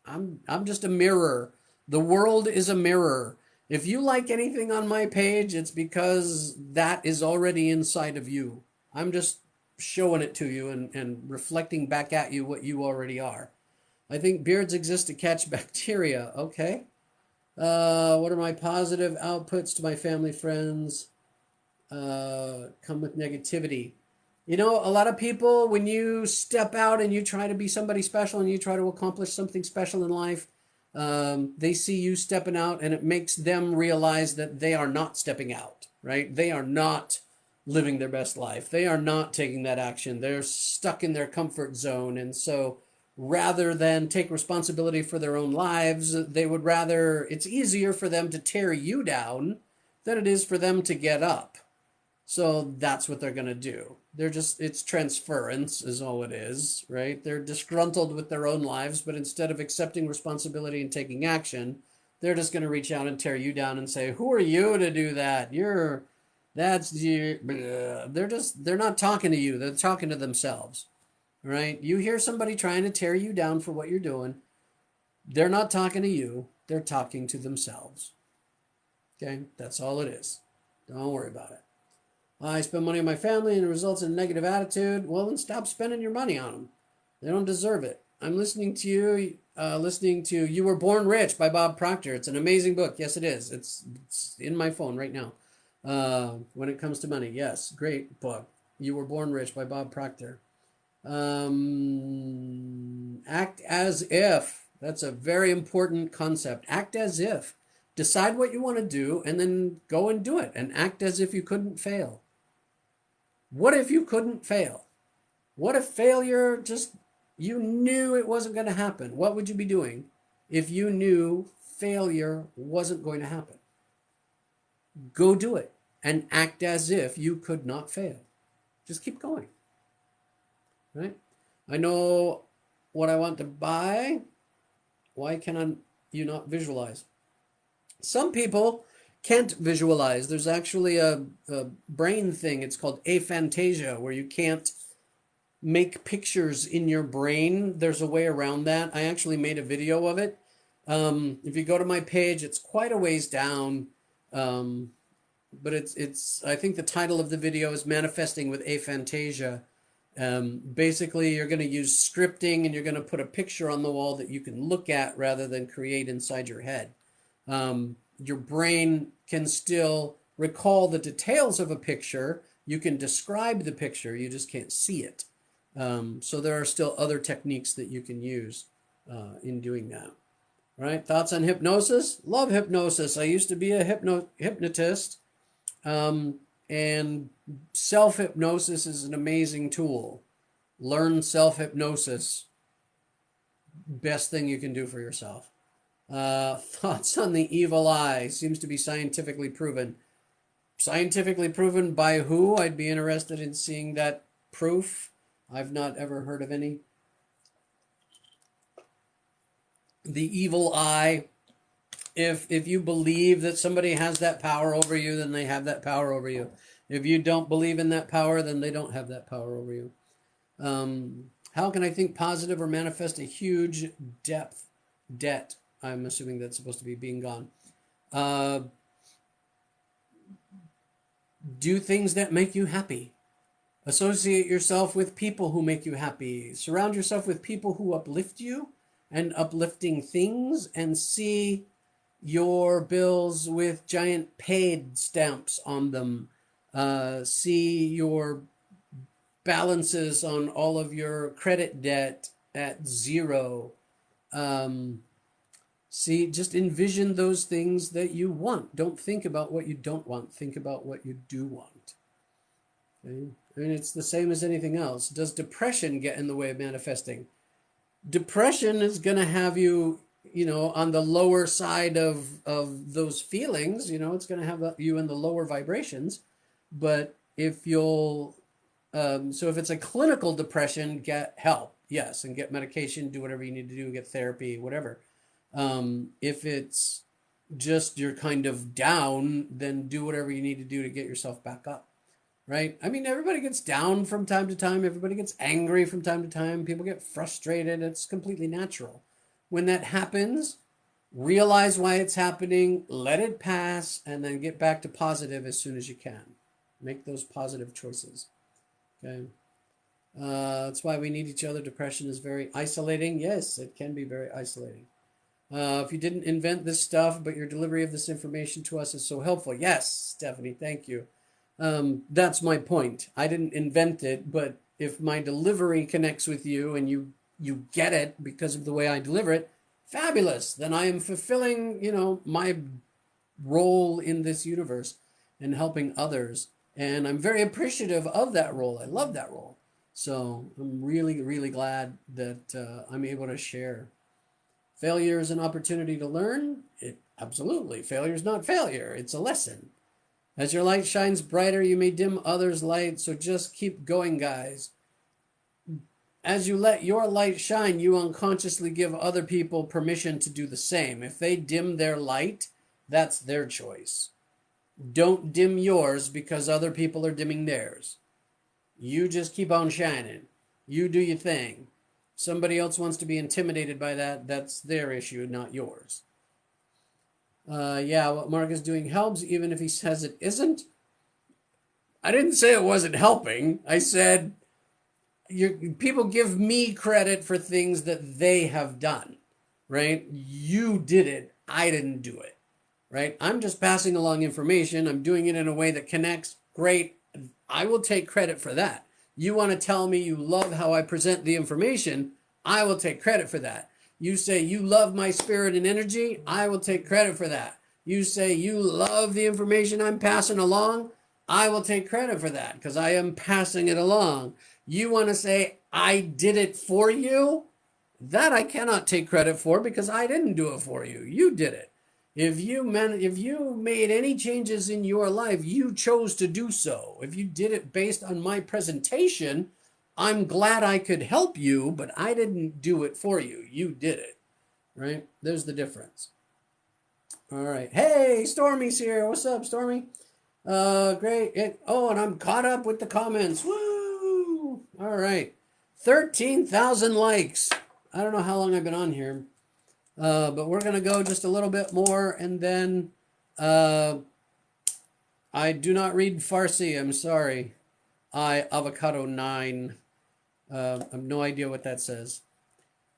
I'm just a mirror. The world is a mirror. If you like anything on my page, it's because that is already inside of you. I'm just showing it to you and reflecting back at you what you already are. I think beards exist to catch bacteria. Okay. What are my positive outputs to my family, friends? Come with negativity. You know, a lot of people, when you step out and you try to be somebody special and you try to accomplish something special in life, they see you stepping out and it makes them realize that they are not stepping out, right? They are not living their best life. They are not taking that action. They're stuck in their comfort zone. And so rather than take responsibility for their own lives, they would rather, it's easier for them to tear you down than it is for them to get up. So that's what they're going to do. They're just, it's transference is all it is, right? They're disgruntled with their own lives, but instead of accepting responsibility and taking action, they're just going to reach out and tear you down and say, who are you to do that? That's you. They're not talking to you. They're talking to themselves, right? You hear somebody trying to tear you down for what you're doing. They're not talking to you. They're talking to themselves. Okay. That's all it is. Don't worry about it. I spend money on my family and it results in a negative attitude. Well, then stop spending your money on them. They don't deserve it. I'm listening to you, You Were Born Rich by Bob Proctor. It's an amazing book. Yes, it is. It's in my phone right now. When it comes to money, yes, great book. You Were Born Rich by Bob Proctor. Act as if. That's a very important concept. Act as if. Decide what you want to do and then go and do it and act as if you couldn't fail. What if you couldn't fail? What if failure just, you knew it wasn't going to happen? What would you be doing if you knew failure wasn't going to happen? Go do it and act as if you could not fail. Just keep going. Right? I know what I want to buy. Why can you not visualize? Some people can't visualize. There's actually a brain thing. It's called aphantasia, where you can't make pictures in your brain. There's a way around that. I actually made a video of it. If you go to my page, it's quite a ways down. But it's I think the title of the video is Manifesting with Aphantasia. Basically, you're going to use scripting and you're going to put a picture on the wall that you can look at rather than create inside your head. Your brain can still recall the details of a picture. You can describe the picture, you just can't see it. So there are still other techniques that you can use in doing that. All right, thoughts on hypnosis? Love hypnosis. I used to be a hypnotist. And self-hypnosis is an amazing tool. Learn self-hypnosis. Best thing you can do for yourself. Thoughts on the evil eye? Seems to be scientifically proven. Scientifically proven by who? I'd be interested in seeing that proof. I've not ever heard of any. The evil eye. If you believe that somebody has that power over you, then they have that power over you. If you don't believe in that power, then they don't have that power over you. How can I think positive or manifest a huge debt? I'm assuming that's supposed to be being gone. Do things that make you happy. Associate yourself with people who make you happy. Surround yourself with people who uplift you and uplifting things, and see your bills with giant paid stamps on them. See your balances on all of your credit debt at zero. See, just envision those things that you want. Don't think about what you don't want. Think about what you do want. Okay? I mean, it's the same as anything else. Does depression get in the way of manifesting? Depression is going to have you, on the lower side of those feelings. It's going to have you in the lower vibrations. But if you'll, so if it's a clinical depression, get help, yes, and get medication, do whatever you need to do, get therapy, whatever. If it's just you're kind of down, then do whatever you need to do to get yourself back up. Right? I mean, everybody gets down from time to time. Everybody gets angry from time to time. People get frustrated. It's completely natural. When that happens, realize why it's happening, let it pass, and then get back to positive as soon as you can. Make those positive choices. Okay? That's why we need each other. Depression is very isolating. Yes, it can be very isolating. If you didn't invent this stuff, but your delivery of this information to us is so helpful. Yes, Stephanie, thank you. That's my point. I didn't invent it, but if my delivery connects with you and you get it because of the way I deliver it, fabulous. Then I am fulfilling, my role in this universe and helping others. And I'm very appreciative of that role. I love that role. So I'm really, really glad that I'm able to share. Failure is an opportunity to learn. Absolutely. Failure is not failure. It's a lesson. As your light shines brighter, you may dim others' light, so just keep going, guys. As you let your light shine, you unconsciously give other people permission to do the same. If they dim their light, that's their choice. Don't dim yours because other people are dimming theirs. You just keep on shining. You do your thing. Somebody else wants to be intimidated by that, that's their issue, not yours. Yeah, what Mark is doing helps, even if he says it isn't. I didn't say it wasn't helping. I said people give me credit for things that they have done, right? You did it. I didn't do it, right? I'm just passing along information. I'm doing it in a way that connects. Great. I will take credit for that. You want to tell me you love how I present the information, I will take credit for that. You say you love my spirit and energy, I will take credit for that. You say you love the information I'm passing along, I will take credit for that because I am passing it along. You want to say I did it for you? That I cannot take credit for because I didn't do it for you. You did it. If you made any changes in your life, you chose to do so. If you did it based on my presentation, I'm glad I could help you, but I didn't do it for you. You did it, right? There's the difference. All right. Hey, Stormy's here. What's up, Stormy? Great. And I'm caught up with the comments. Woo! All right. 13,000 likes. I don't know how long I've been on here, but we're going to go just a little bit more, and then I do not read Farsi. I'm sorry. Avocado 9. I have no idea what that says.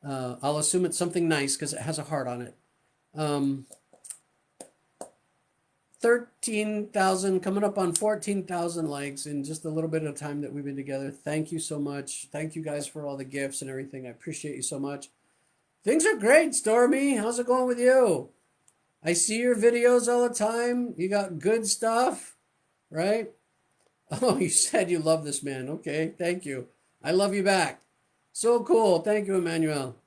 I'll assume it's something nice because it has a heart on it. 13,000, coming up on 14,000 likes in just a little bit of time that we've been together. Thank you so much. Thank you guys for all the gifts and everything. I appreciate you so much. Things are great, Stormy. How's it going with you? I see your videos all the time. You got good stuff, right? Oh, you said you love this man. Okay, thank you. I love you back. So cool. Thank you, Emmanuel.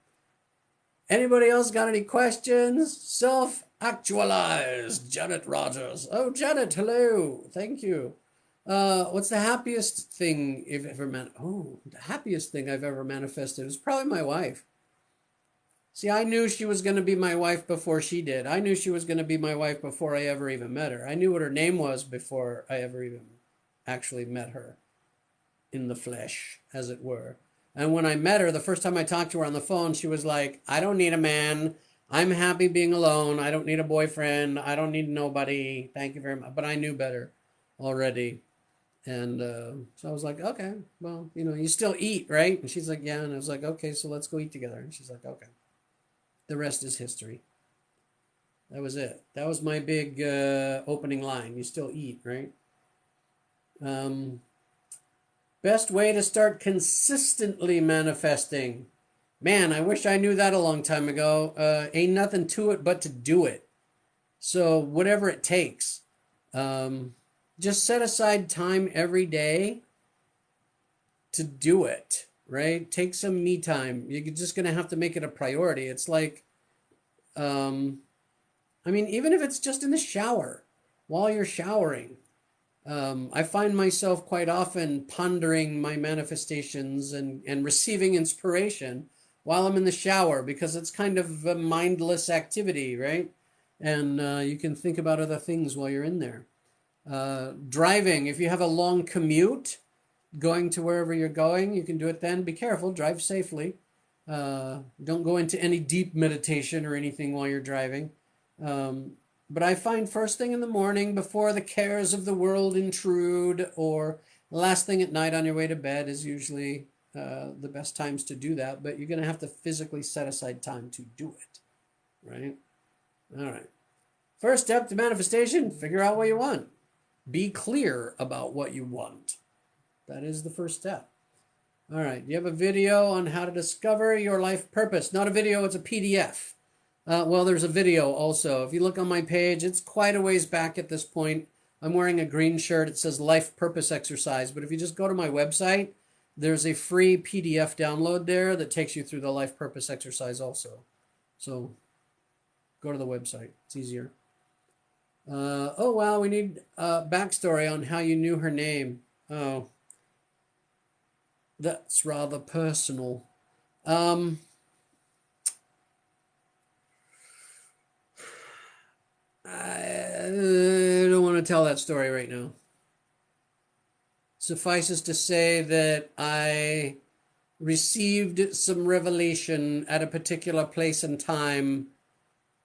Anybody else got any questions? Self-actualized. Janet Rogers. Oh, Janet, hello. Thank you. What's the happiest thing you've ever the happiest thing I've ever manifested is probably my wife. See, I knew she was going to be my wife before she did. I knew she was going to be my wife before I ever even met her. I knew what her name was before I ever even actually met her in the flesh, as it were. And when I met her, the first time I talked to her on the phone, she was like, I don't need a man. I'm happy being alone. I don't need a boyfriend. I don't need nobody. Thank you very much. But I knew better already. And so I was like, okay, well, you still eat, right? And she's like, yeah. And I was like, okay, so let's go eat together. And she's like, okay. The rest is history. That was it. That was my big opening line. You still eat, right? Best way to start consistently manifesting. Man, I wish I knew that a long time ago. Ain't nothing to it but to do it. So whatever it takes. Just set aside time every day to do it. right? Take some me time. You're just going to have to make it a priority. It's like, I mean, even if it's just in the shower, while you're showering, I find myself quite often pondering my manifestations and receiving inspiration while I'm in the shower because it's kind of a mindless activity, right? And you can think about other things while you're in there. Driving, if you have a long commute, going to wherever you're going, you can do it then. Be careful, drive safely. Don't go into any deep meditation or anything while you're driving. But I find first thing in the morning before the cares of the world intrude, or last thing at night on your way to bed is usually the best times to do that. But you're going to have to physically set aside time to do it, right? All right. First step to manifestation, figure out what you want. Be clear about what you want. That is the first step. All right. You have a video on how to discover your life purpose. Not a video, it's a PDF. Well, there's a video also. If you look on my page, it's quite a ways back at this point. I'm wearing a green shirt. It says Life Purpose Exercise. But if you just go to my website, there's a free PDF download there that takes you through the Life Purpose Exercise also. So go to the website. It's easier. Oh, wow. We need a backstory on how you knew her name. Oh, that's rather personal. I don't want to tell that story right now. Suffices to say that I received some revelation at a particular place and time,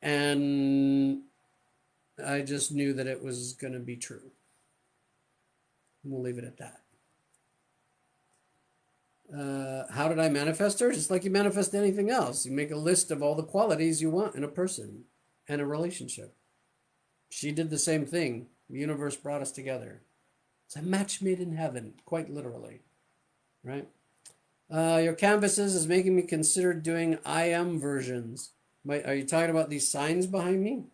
and I just knew that it was going to be true. We'll leave it at that. How did I manifest her? Just like you manifest anything else. You make a list of all the qualities you want in a person and a relationship. She did the same thing. The universe brought us together. It's a match made in heaven, quite literally, right? Your canvases is making me consider doing I am versions. Are you talking about these signs behind me?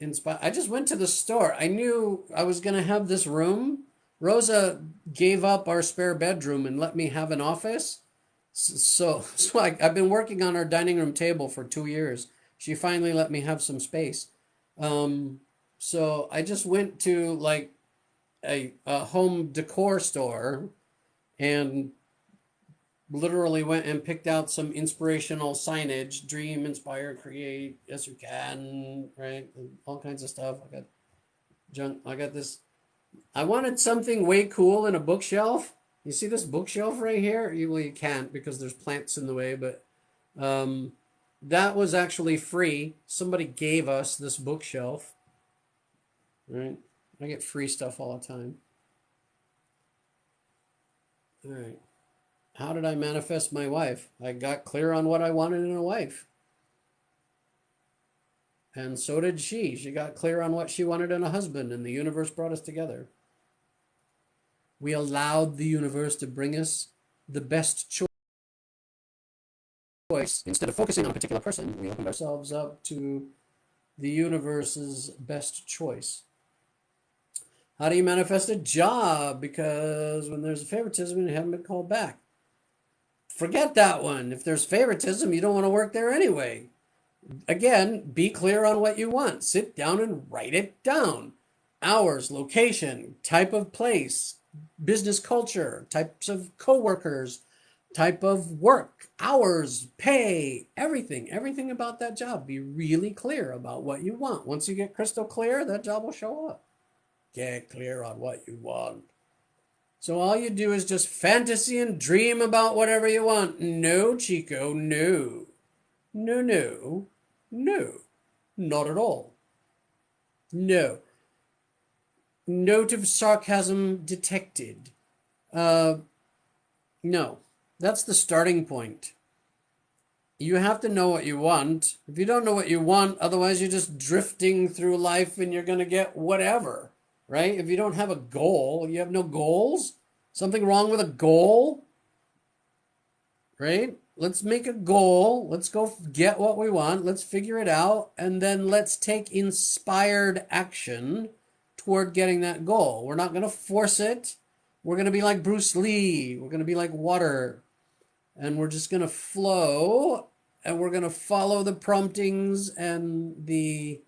I just went to the store. I knew I was going to have this room. Rosa gave up our spare bedroom and let me have an office. So I've been working on our dining room table for 2 years. She finally let me have some space. So I just went to like a home decor store and literally went and picked out some inspirational signage, dream, inspire, create, yes you can, right? And all kinds of stuff. I got junk. I got this. I wanted something way cool in a bookshelf. You see this bookshelf right here? You can't because there's plants in the way, but that was actually free. Somebody gave us this bookshelf, right? I get free stuff all the time. All right. How did I manifest my wife? I got clear on what I wanted in a wife. And so did she. She got clear on what she wanted in a husband, and the universe brought us together. We allowed the universe to bring us the best choice. Instead of focusing on a particular person, we opened ourselves up to the universe's best choice. How do you manifest a job? Because when there's a favoritism, you haven't been called back. Forget that one. If there's favoritism, you don't want to work there anyway. Again, be clear on what you want. Sit down and write it down. Hours, location, type of place, business culture, types of coworkers, type of work, hours, pay, everything about that job. Be really clear about what you want. Once you get crystal clear, that job will show up. Get clear on what you want. So all you do is just fantasy and dream about whatever you want. No, Chico, no. No. Not at all. No. Note of sarcasm detected. No. That's the starting point. You have to know what you want. If you don't know what you want, otherwise you're just drifting through life and you're going to get whatever, right? If you don't have a goal, you have no goals. Something wrong with a goal, right? Let's make a goal. Let's go get what we want. Let's figure it out. And then let's take inspired action toward getting that goal. We're not going to force it. We're going to be like Bruce Lee. We're going to be like water. And we're just going to flow, and we're going to follow the promptings and the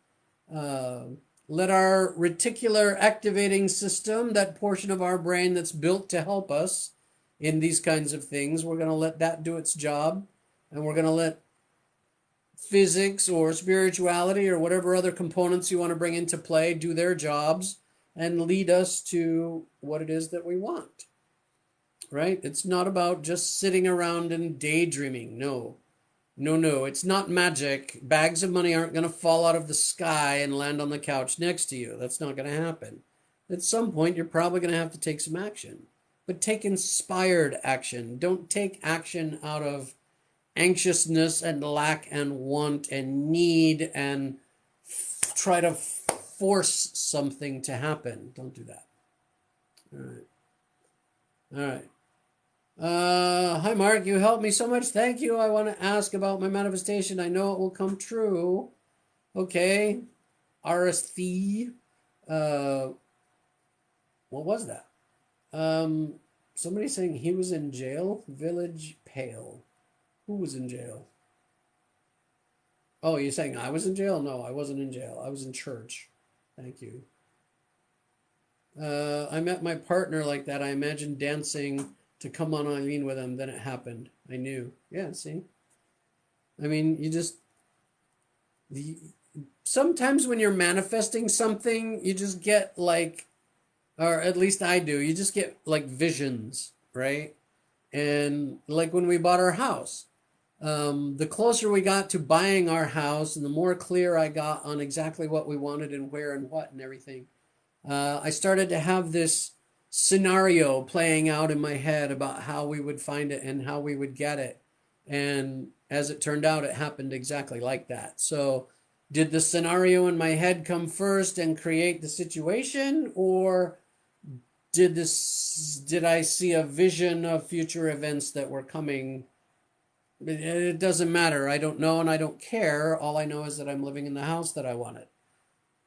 let our reticular activating system, that portion of our brain that's built to help us in these kinds of things, we're going to let that do its job, and we're going to let physics or spirituality or whatever other components you want to bring into play do their jobs and lead us to what it is that we want. Right? It's not about just sitting around and daydreaming. No. No. It's not magic. Bags of money aren't going to fall out of the sky and land on the couch next to you. That's not going to happen. At some point, you're probably going to have to take some action. But take inspired action. Don't take action out of anxiousness and lack and want and need and try to force something to happen. Don't do that. All right. Hi, Mark. You helped me so much. Thank you. I want to ask about my manifestation. I know it will come true. Okay. RSC. What was that? Somebody saying he was in jail. Village Pale. Who was in jail? Oh, you're saying I was in jail? No, I wasn't in jail. I was in church. Thank you. I met my partner like that. I imagined dancing to Come On Eileen with him. Then it happened. I knew. Yeah, see? I mean, sometimes when you're manifesting something, you just get like, or at least I do, you just get like visions, right? And like when we bought our house, the closer we got to buying our house and the more clear I got on exactly what we wanted and where and what and everything, I started to have this scenario playing out in my head about how we would find it and how we would get it. And as it turned out, it happened exactly like that. So did the scenario in my head come first and create the situation, or did I see a vision of future events that were coming? It doesn't matter. I don't know and I don't care. All I know is that I'm living in the house that I wanted,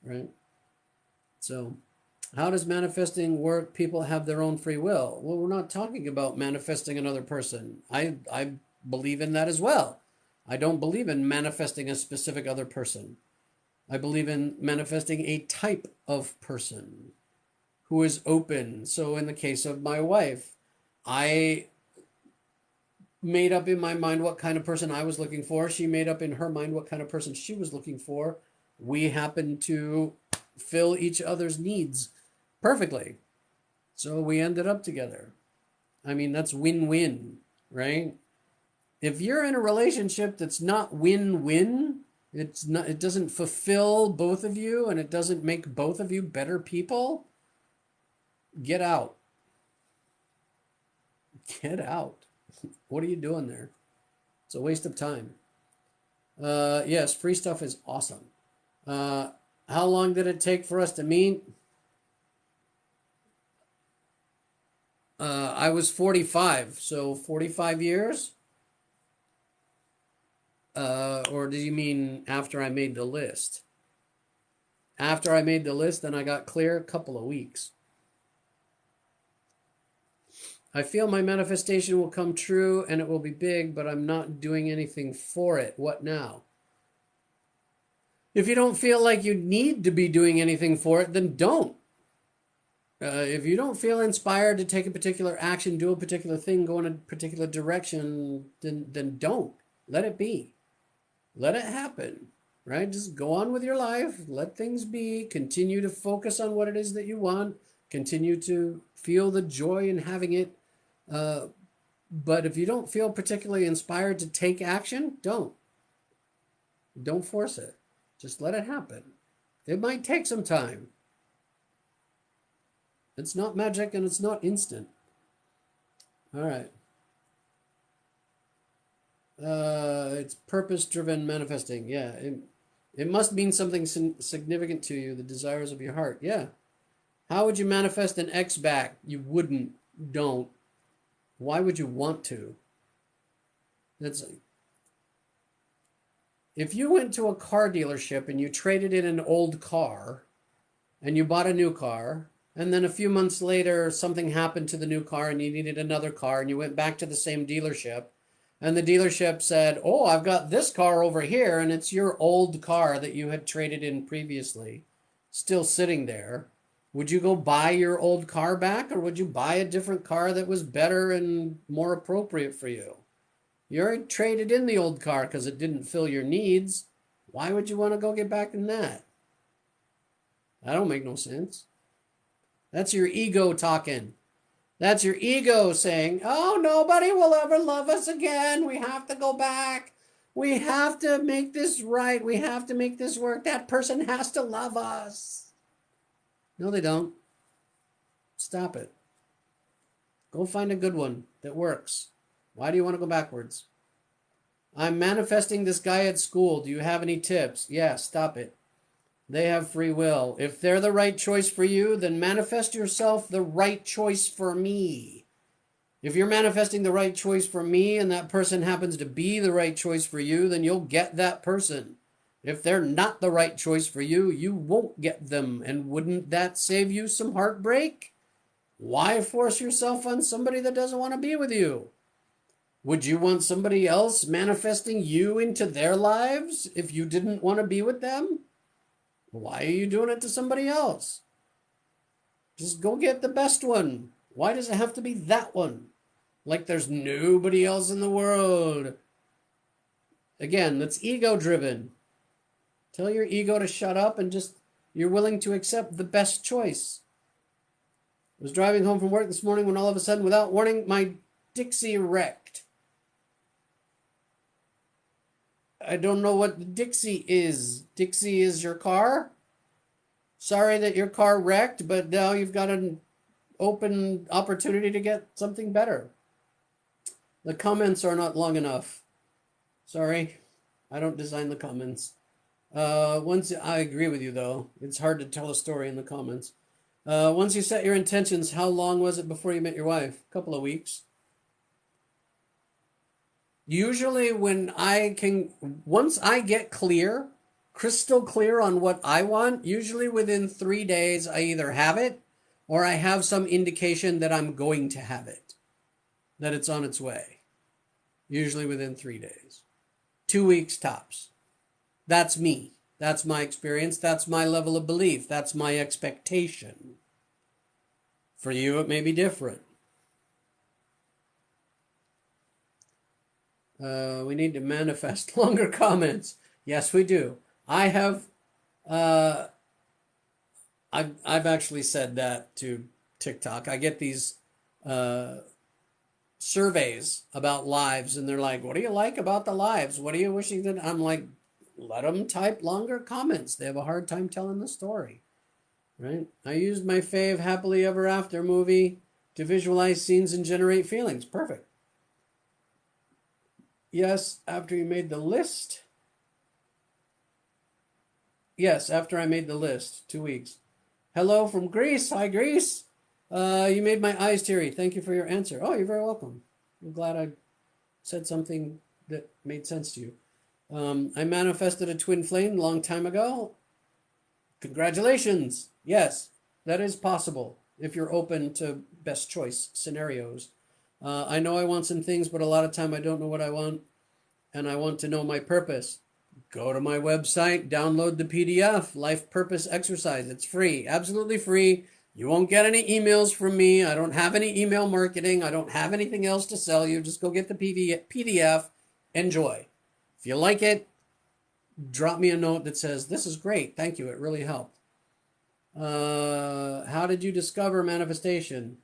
right? So how does manifesting work? People have their own free will. Well, we're not talking about manifesting another person. I believe in that as well. I don't believe in manifesting a specific other person. I believe in manifesting a type of person who is open. So in the case of my wife, I made up in my mind what kind of person I was looking for. She made up in her mind what kind of person she was looking for. We happened to fill each other's needs perfectly. So we ended up together. I mean, that's win-win, right? If you're in a relationship that's not win-win, it doesn't fulfill both of you and it doesn't make both of you better people, get out. Get out. What are you doing there? It's a waste of time. Yes, free stuff is awesome. How long did it take for us to meet? I was 45, so 45 years? Or do you mean after I made the list? After I made the list, then I got clear, a couple of weeks. I feel my manifestation will come true and it will be big, but I'm not doing anything for it. What now? If you don't feel like you need to be doing anything for it, then don't. If you don't feel inspired to take a particular action, do a particular thing, go in a particular direction, then don't. Let it be. Let it happen, right? Just go on with your life. Let things be. Continue to focus on what it is that you want. Continue to feel the joy in having it. But if you don't feel particularly inspired to take action, don't. Don't force it. Just let it happen. It might take some time. It's not magic and it's not instant. All right. It's purpose-driven manifesting. Yeah, it must mean something significant to you, the desires of your heart. Yeah. How would you manifest an X back? You wouldn't. Don't. Why would you want to? If you went to a car dealership and you traded in an old car and you bought a new car, And then a few months later, something happened to the new car and you needed another car and you went back to the same dealership. And the dealership said, oh, I've got this car over here and it's your old car that you had traded in previously, still sitting there. Would you go buy your old car back, or would you buy a different car that was better and more appropriate for you? You already traded in the old car because it didn't fill your needs. Why would you want to go get back in that? That don't make no sense. That's your ego talking. That's your ego saying, oh, nobody will ever love us again. We have to go back. We have to make this right. We have to make this work. That person has to love us. No, they don't. Stop it. Go find a good one that works. Why do you want to go backwards? I'm manifesting this guy at school. Do you have any tips? Yeah, stop it. They have free will. If they're the right choice for you, then manifest yourself the right choice for me. If you're manifesting the right choice for me and that person happens to be the right choice for you, then you'll get that person. If they're not the right choice for you, you won't get them. And wouldn't that save you some heartbreak? Why force yourself on somebody that doesn't want to be with you? Would you want somebody else manifesting you into their lives if you didn't want to be with them? Why are you doing it to somebody else? Just go get the best one. Why does it have to be that one? Like there's nobody else in the world. Again, that's ego-driven. Tell your ego to shut up and just, you're willing to accept the best choice. I was driving home from work this morning when all of a sudden, without warning, my Dixie wrecked. I don't know what the Dixie is. Dixie is your car? Sorry that your car wrecked, but now you've got an open opportunity to get something better. The comments are not long enough. Sorry, I don't design the comments. Once I agree with you, though. It's hard to tell a story in the comments. Once you set your intentions, how long was it before you met your wife? A couple of weeks. Usually once I get clear, crystal clear on what I want, usually within 3 days, I either have it or I have some indication that I'm going to have it, that it's on its way. Usually within 3 days. 2 weeks tops. That's me. That's my experience. That's my level of belief. That's my expectation. For you, it may be different. We need to manifest longer comments. Yes, we do. I've actually said that to TikTok. I get these surveys about lives, and they're like, what do you like about the lives? What are you wishing that? I'm like, let them type longer comments. They have a hard time telling the story, right? I used my fave Happily Ever After movie to visualize scenes and generate feelings. Perfect. Yes, after you made the list. Yes, after I made the list. 2 weeks. Hello from Greece. Hi, Greece. You made my eyes teary. Thank you for your answer. Oh, you're very welcome. I'm glad I said something that made sense to you. I manifested a twin flame a long time ago. Congratulations. Yes, that is possible if you're open to best choice scenarios. I know I want some things, but a lot of time I don't know what I want, and I want to know my purpose. Go to my website, download the PDF, Life Purpose Exercise. It's free, absolutely free. You won't get any emails from me. I don't have any email marketing. I don't have anything else to sell you. Just go get the PDF. Enjoy. If you like it, drop me a note that says, this is great. Thank you. It really helped. How did you discover manifestation?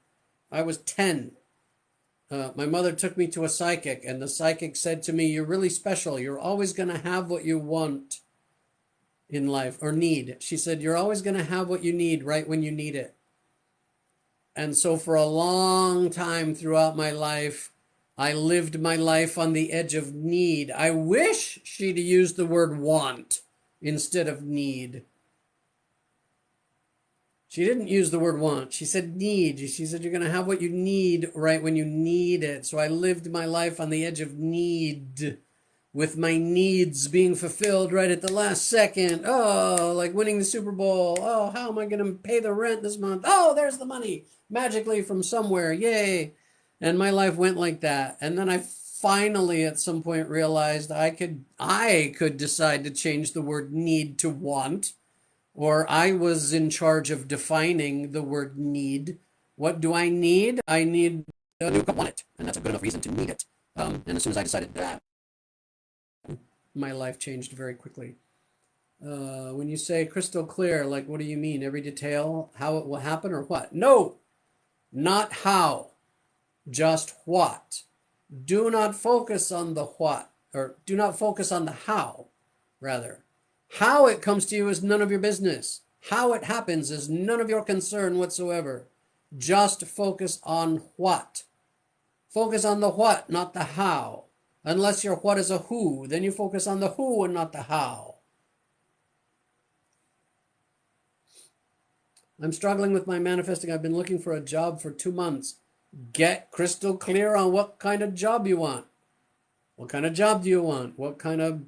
I was 10. My mother took me to a psychic, and the psychic said to me, you're really special. You're always going to have what you want in life, or need. She said, you're always going to have what you need right when you need it. And so for a long time throughout my life, I lived my life on the edge of need. I wish she'd used the word want instead of need. She didn't use the word want. She said need. She said you're going to have what you need right when you need it. So I lived my life on the edge of need. with my needs being fulfilled right at the last second. Oh, like winning the Super Bowl. Oh, how am I going to pay the rent this month? Oh, there's the money magically from somewhere. Yay. And my life went like that. And then I finally at some point realized I could decide to change the word need to want, or I was in charge of defining the word need. What do I need? I need a new car. I want it, and that's a good enough reason to need it. And as soon as I decided that, my life changed very quickly. When you say crystal clear, like what do you mean? Every detail, how it will happen, or what? No, not how, just what. Do not focus on the what, or do not focus on the how, rather. How it comes to you is none of your business. How it happens is none of your concern whatsoever. Just focus on what. Focus on the what, not the how. Unless your what is a who, then you focus on the who and not the how. I'm struggling with my manifesting. I've been looking for a job for 2 months. Get crystal clear on what kind of job you want. What kind of job do you want? What kind of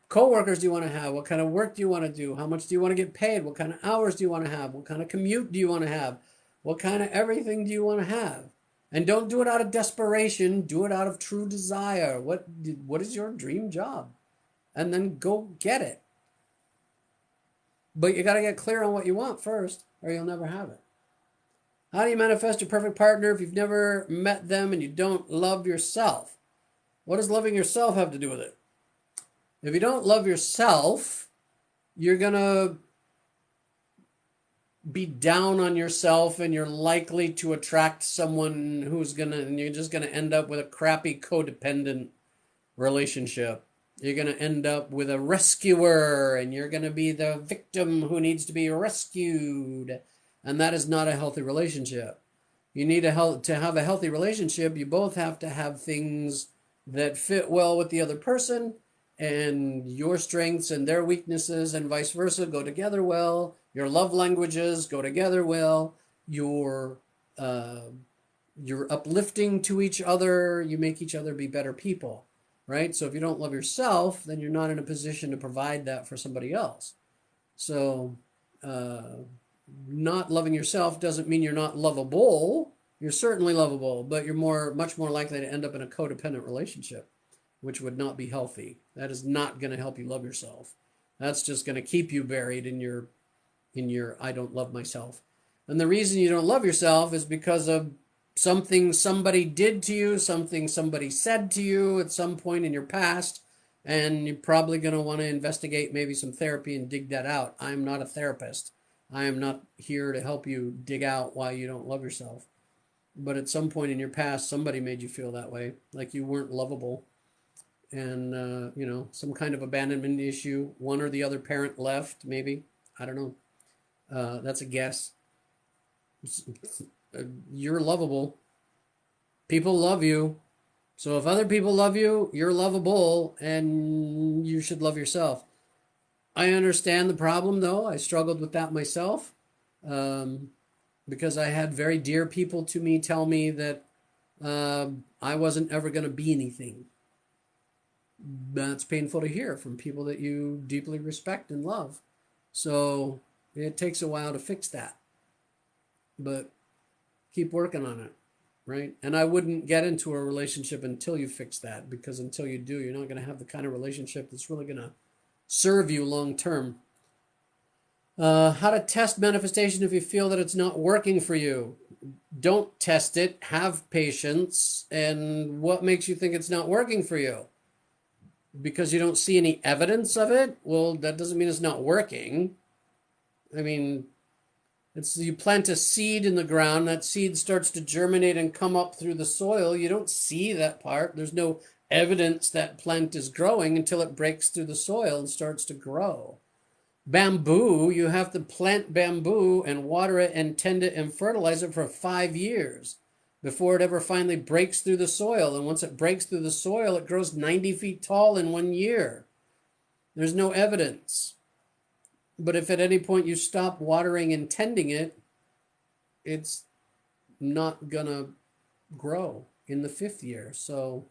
co-workers do you want to have? What kind of work do you want to do? How much do you want to get paid? What kind of hours do you want to have? What kind of commute do you want to have? What kind of everything do you want to have? And don't do it out of desperation. Do it out of true desire. What is your dream job? And then go get it. But you got to get clear on what you want first, or you'll never have it. How do you manifest your perfect partner if you've never met them and you don't love yourself? What does loving yourself have to do with it? If you don't love yourself, you're going to be down on yourself, and you're likely to attract someone and you're just going to end up with a crappy codependent relationship. You're going to end up with a rescuer, and you're going to be the victim who needs to be rescued. And that is not a healthy relationship. You need to have a healthy relationship. You both have to have things that fit well with the other person, and your strengths and their weaknesses and vice versa go together well. Your love languages go together well. You're uplifting to each other. You make each other be better people, right? So if you don't love yourself, then you're not in a position to provide that for somebody else. So not loving yourself doesn't mean you're not lovable. You're certainly lovable, but you're much more likely to end up in a codependent relationship, which would not be healthy. That is not going to help you love yourself. That's just going to keep you buried in your I don't love myself. And the reason you don't love yourself is because of something somebody did to you, something somebody said to you at some point in your past, and you're probably going to want to investigate maybe some therapy and dig that out. I'm not a therapist. I am not here to help you dig out why you don't love yourself. But at some point in your past, somebody made you feel that way, like you weren't lovable. And, some kind of abandonment issue. One or the other parent left, maybe. I don't know. That's a guess. You're lovable. People love you. So if other people love you, you're lovable, and you should love yourself. I understand the problem, though. I struggled with that myself, because I had very dear people to me tell me that I wasn't ever going to be anything. That's painful to hear from people that you deeply respect and love. So it takes a while to fix that. But keep working on it, right? And I wouldn't get into a relationship until you fix that, because until you do, you're not going to have the kind of relationship that's really going to serve you long term. How to test manifestation if you feel that it's not working for you. Don't test it. Have patience. And what makes you think it's not working for you? Because you don't see any evidence of it? Well, that doesn't mean it's not working. I mean, you plant a seed in the ground, that seed starts to germinate and come up through the soil. You don't see that part. There's no evidence that plant is growing until it breaks through the soil and starts to grow. Bamboo, you have to plant bamboo and water it and tend it and fertilize it for 5 years before it ever finally breaks through the soil. And once it breaks through the soil, it grows 90 feet tall in 1 year. There's no evidence. But if at any point you stop watering and tending it, it's not going to grow in the 5th year. So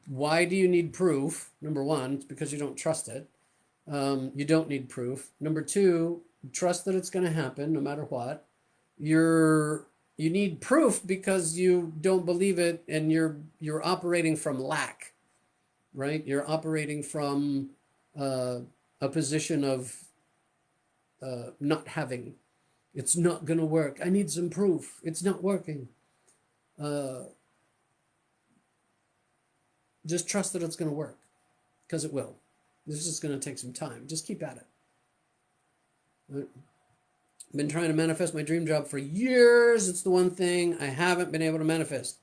Why do you need proof? Number one, it's because you don't trust it. You don't need proof. Number two, trust that it's going to happen no matter what. You need proof because you don't believe it, and you're operating from lack, right? You're operating from a position of not having. It's not going to work. I need some proof. It's not working. Just trust that it's going to work, because it will. This is just going to take some time. Just keep at it. Right? I've been trying to manifest my dream job for years. It's the one thing I haven't been able to manifest.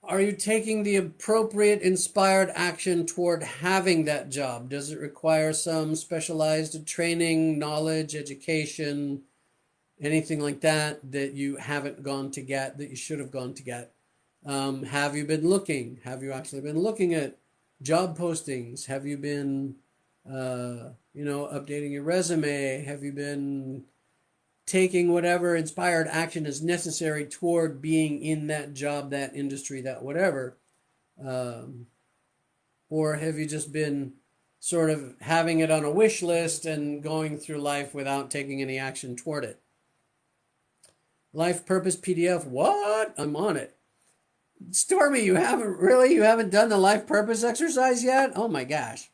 Are you taking the appropriate inspired action toward having that job? Does it require some specialized training, knowledge, education, anything like that that you haven't gone to get, that you should have gone to get? Have you been looking? Have you actually been looking at job postings? Have you been, updating your resume? Have you been taking whatever inspired action is necessary toward being in that job, that industry, that whatever? Or have you just been sort of having it on a wish list and going through life without taking any action toward it? Life Purpose PDF. What? I'm on it. Stormy, you haven't done the life purpose exercise yet? Oh my gosh.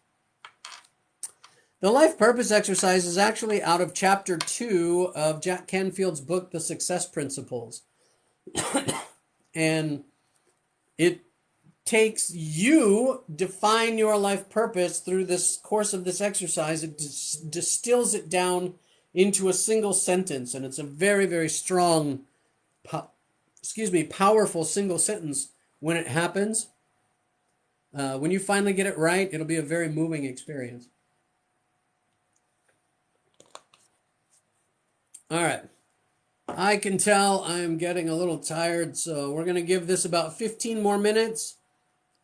The life purpose exercise is actually out of chapter 2 of Jack Canfield's book, The Success Principles. And it takes you define your life purpose through this course of this exercise. It distills it down into a single sentence, and it's a very, very strong powerful single sentence when it happens. When you finally get it right, it'll be a very moving experience. All right. I can tell I'm getting a little tired, so we're going to give this about 15 more minutes,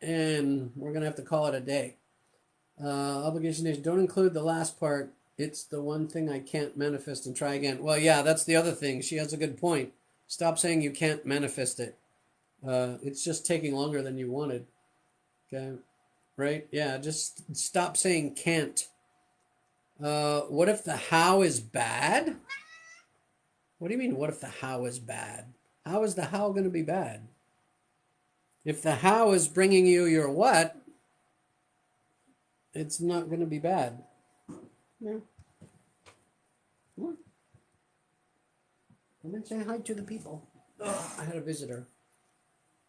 and we're going to have to call it a day. Obligation Nation, don't include the last part. It's the one thing I can't manifest and try again. Well, yeah, that's the other thing. She has a good point. Stop saying you can't manifest it. It's just taking longer than you wanted. Okay, right? Yeah, just stop saying can't. What if the how is bad? What do you mean, what if the how is bad? How is the how going to be bad? If the how is bringing you your what, it's not going to be bad. Yeah. Come on, say hi to the people. Oh, I had a visitor.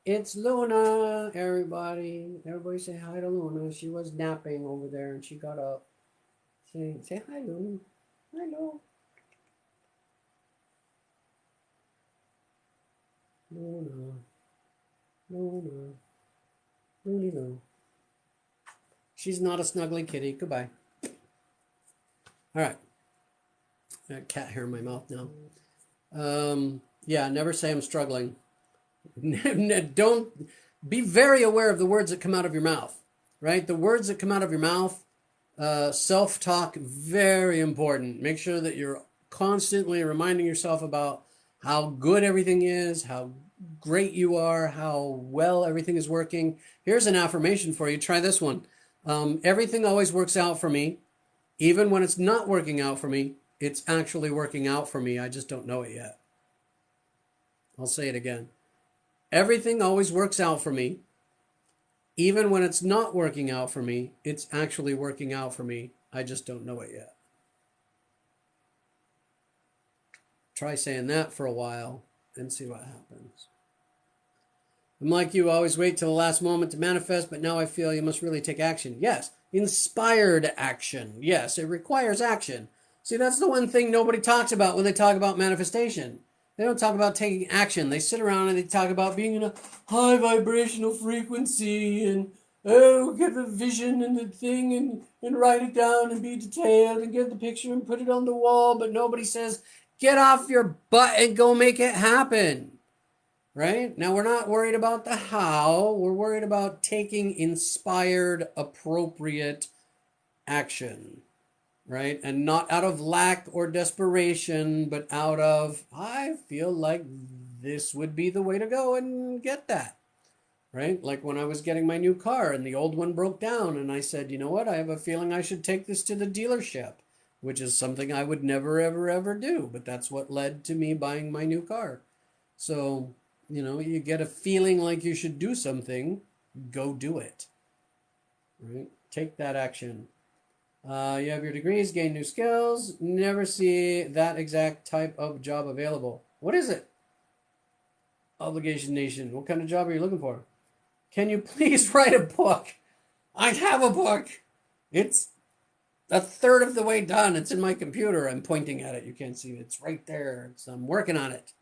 It's Luna, everybody. Everybody say hi to Luna. She was napping over there and she got up. Say hi, Luna. Hello. Luna. Luna. Loony Loo. She's not a snuggly kitty. Goodbye. All right. I got cat hair in my mouth now. Yeah, never say I'm struggling. Don't be very aware of the words that come out of your mouth, right? The words that come out of your mouth, self-talk, very important. Make sure that you're constantly reminding yourself about how good everything is, how great you are, how well everything is working. Here's an affirmation for you. Try this one. Everything always works out for me. Even when it's not working out for me, it's actually working out for me. I just don't know it yet. I'll say it again. Everything always works out for me. Even when it's not working out for me, it's actually working out for me. I just don't know it yet. Try saying that for a while and see what happens. I'm like you, always wait till the last moment to manifest, but now I feel you must really take action. Yes, inspired action. Yes, it requires action. See, that's the one thing nobody talks about when they talk about manifestation. They don't talk about taking action. They sit around and they talk about being in a high vibrational frequency and, oh, get the vision and the thing and write it down and be detailed and get the picture and put it on the wall. But nobody says, get off your butt and go make it happen. Right? Now, we're not worried about the how. We're worried about taking inspired, appropriate action. Right? And not out of lack or desperation, but out of, I feel like this would be the way to go and get that. Right? Like when I was getting my new car and the old one broke down, and I said, you know what? I have a feeling I should take this to the dealership, which is something I would never, ever, ever do. But that's what led to me buying my new car. So, you get a feeling like you should do something, go do it. Right? Take that action. You have your degrees, gain new skills, never see that exact type of job available. What is it? Obligation Nation. What kind of job are you looking for? Can you please write a book? I have a book. It's a third of the way done. It's in my computer. I'm pointing at it. You can't see it. It's right there. I'm working on it.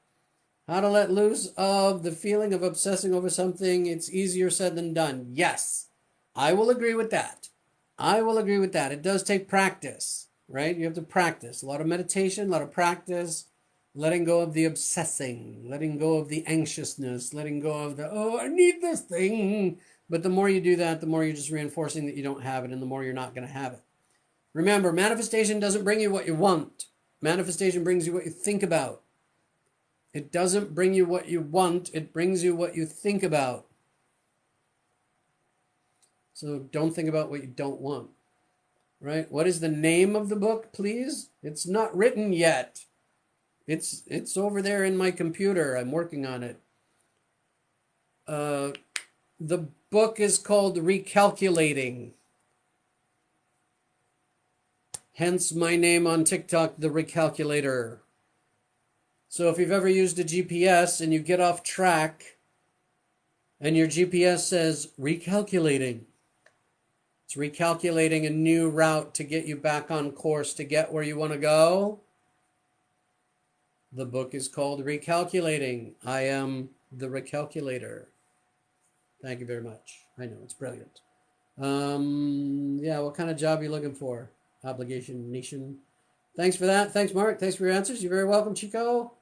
How to let loose of the feeling of obsessing over something. It's easier said than done. Yes, I will agree with that. I will agree with that. It does take practice, right? You have to practice. A lot of meditation, a lot of practice. Letting go of the obsessing, letting go of the anxiousness, letting go of the, oh, I need this thing. But the more you do that, the more you're just reinforcing that you don't have it, and the more you're not going to have it. Remember, manifestation doesn't bring you what you want. Manifestation brings you what you think about. It doesn't bring you what you want. It brings you what you think about. So don't think about what you don't want. Right? What is the name of the book, please? It's not written yet. It's over there in my computer. I'm working on it. The book is called Recalculating. Hence my name on TikTok, The Recalculator. So if you've ever used a GPS and you get off track and your GPS says recalculating, it's recalculating a new route to get you back on course to get where you want to go. The book is called Recalculating. I am the Recalculator. Thank you very much. I know, it's brilliant. Yeah, what kind of job are you looking for? Obligation Nation. Thanks for that. Thanks, Mark. Thanks for your answers. You're very welcome, Chico.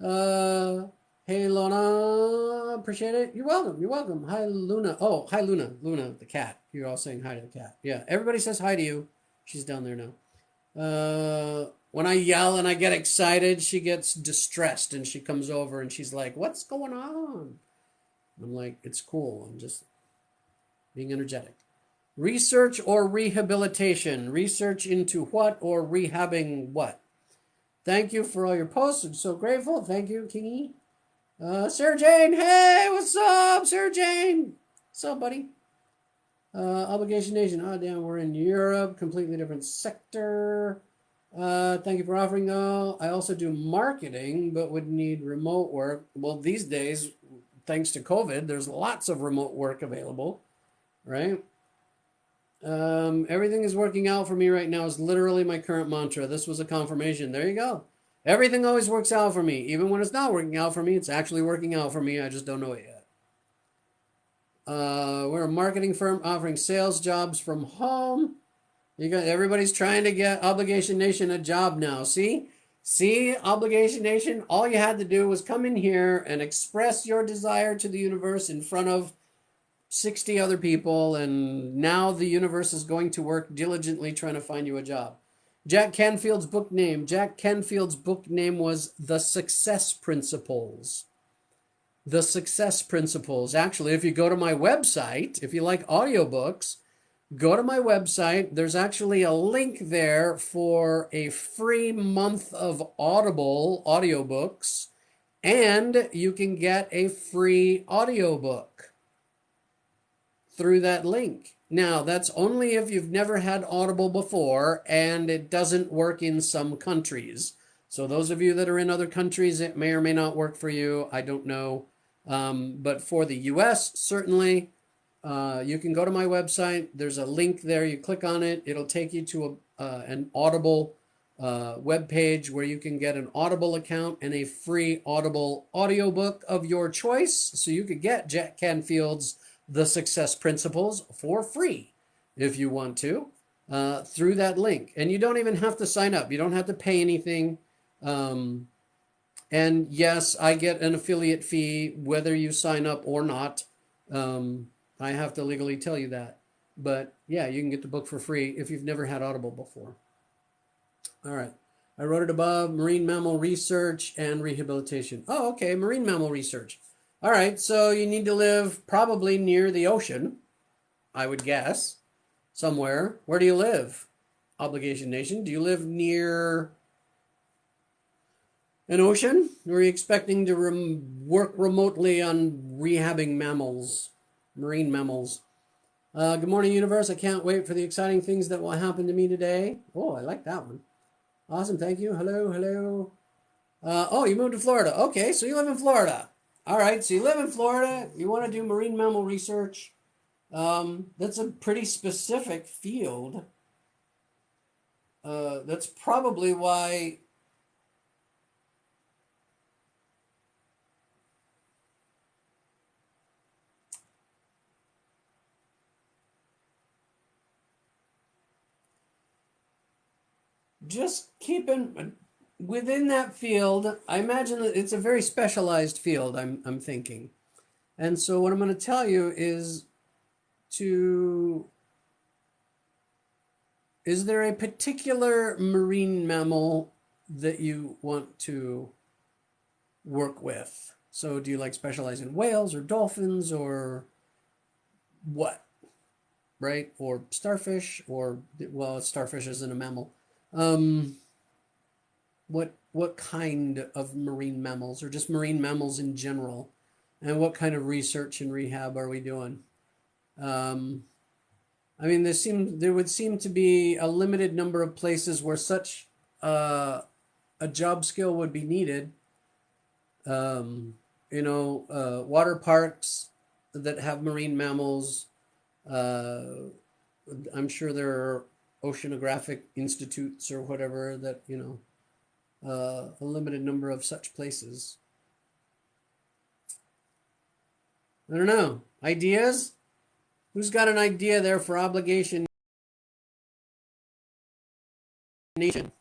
Hey, Lona. Appreciate it. You're welcome. You're welcome. Hi, Luna. Oh, hi, Luna. Luna, the cat. You're all saying hi to the cat. Yeah, everybody says hi to you. She's down there now. When I yell and I get excited, she gets distressed and she comes over and she's like, what's going on? I'm like, it's cool. I'm just being energetic. Research or rehabilitation? Research into what or rehabbing what? Thank you for all your posts. I'm so grateful. Thank you, Kingy. Sarah Jane. Hey, what's up, Sarah Jane? What's up, buddy? Obligation Nation. Oh, damn, we're in Europe. Completely different sector. Thank you for offering, though. I also do marketing, but would need remote work. Well, these days, thanks to COVID, there's lots of remote work available, right? Everything is working out for me right now is literally my current mantra. This was a confirmation. There you go. Everything always works out for me. Even when it's not working out for me, it's actually working out for me. I just don't know it yet. We're a marketing firm offering sales jobs from home. Everybody's trying to get Obligation Nation a job now. See, Obligation Nation, all you had to do was come in here and express your desire to the universe in front of 60 other people, and now the universe is going to work diligently trying to find you a job. Jack Canfield's book name was The Success Principles. The Success Principles. Actually, if you go to my website, if you like audiobooks, go to my website. There's actually a link there for a free month of Audible audiobooks, and you can get a free audiobook through that link. Now, that's only if you've never had Audible before and it doesn't work in some countries. So those of you that are in other countries, it may or may not work for you. I don't know. But for the US, certainly, you can go to my website. There's a link there. You click on it. It'll take you to an Audible web page where you can get an Audible account and a free Audible audiobook of your choice. So you could get Jack Canfield's The Success Principles for free if you want to through that link. And you don't even have to sign up. You don't have to pay anything. And yes, I get an affiliate fee whether you sign up or not. I have to legally tell you that. But yeah, you can get the book for free if you've never had Audible before. All right. I wrote it above, marine mammal research and rehabilitation. Oh, okay, marine mammal research. All right, so you need to live probably near the ocean, I would guess, somewhere. Where do you live? Obligation Nation. Do you live near an ocean? Or are you expecting to work remotely on rehabbing mammals, marine mammals? Good morning, universe. I can't wait for the exciting things that will happen to me today. Oh, I like that one. Awesome. Thank you. Hello, hello. Oh, you moved to Florida. Okay, so you live in Florida. All right, so you live in Florida. You want to do marine mammal research. That's a pretty specific field. That's probably why just keeping within that field. I imagine that it's a very specialized field, I'm thinking. And so what I'm going to tell you is is there a particular marine mammal that you want to work with? So do you like specialize in whales or dolphins or what? Right? Or starfish or, well, starfish isn't a mammal. What kind of marine mammals or just marine mammals in general? And what kind of research and rehab are we doing? I mean, there would seem to be a limited number of places where such a job skill would be needed. Water parks that have marine mammals. I'm sure there are oceanographic institutes or whatever that, a limited number of such places. I don't know. Ideas? Who's got an idea there for Obligation Nation?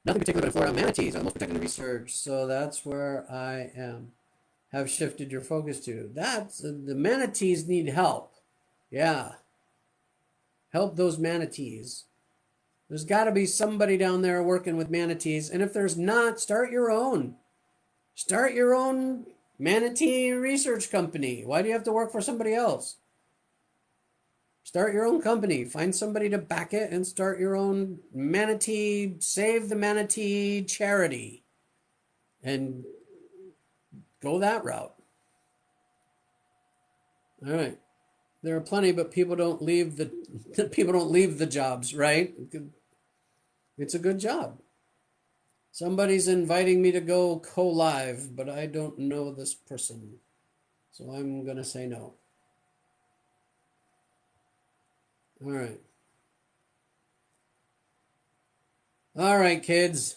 Nothing particular but Florida manatees are the most protected in research, so that's where I am. Have shifted your focus to. That's the manatees need help. Yeah. Help those manatees. There's got to be somebody down there working with manatees, and if there's not, start your own. Start your own manatee research company. Why do you have to work for somebody else? Start your own company. Find somebody to back it and start your own manatee, save the manatee charity. And go that route. All right. There are plenty, but people don't leave the jobs, right? It's a good job. Somebody's inviting me to go co-live, but I don't know this person. So I'm going to say no. All right. All right, kids.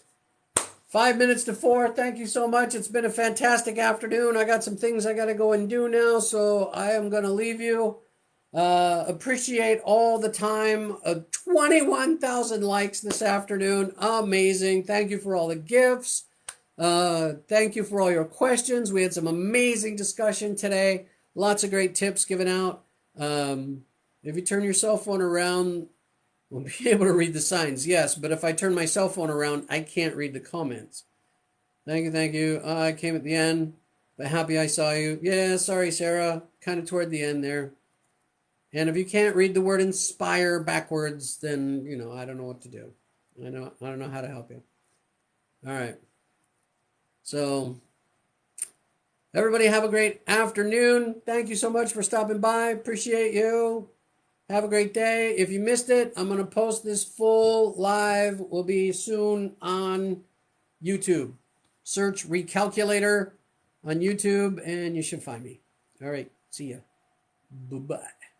5 minutes to 4. Thank you so much. It's been a fantastic afternoon. I got some things I got to go and do now, so I am going to leave you. Appreciate all the time. 21,000 likes this afternoon. Amazing. Thank you for all the gifts. Thank you for all your questions. We had some amazing discussion today. Lots of great tips given out. If you turn your cell phone around, we'll be able to read the signs. Yes, but if I turn my cell phone around, I can't read the comments. Thank you, thank you. I came at the end, but happy I saw you. Yeah, sorry, Sarah. Kind of toward the end there. And if you can't read the word inspire backwards, then, I don't know what to do. I don't know how to help you. All right. So, everybody have a great afternoon. Thank you so much for stopping by. Appreciate you. Have a great day. If you missed it, I'm going to post this full live. Will be soon on YouTube. Search Recalculator on YouTube, and you should find me. All right. See ya. Bye-bye.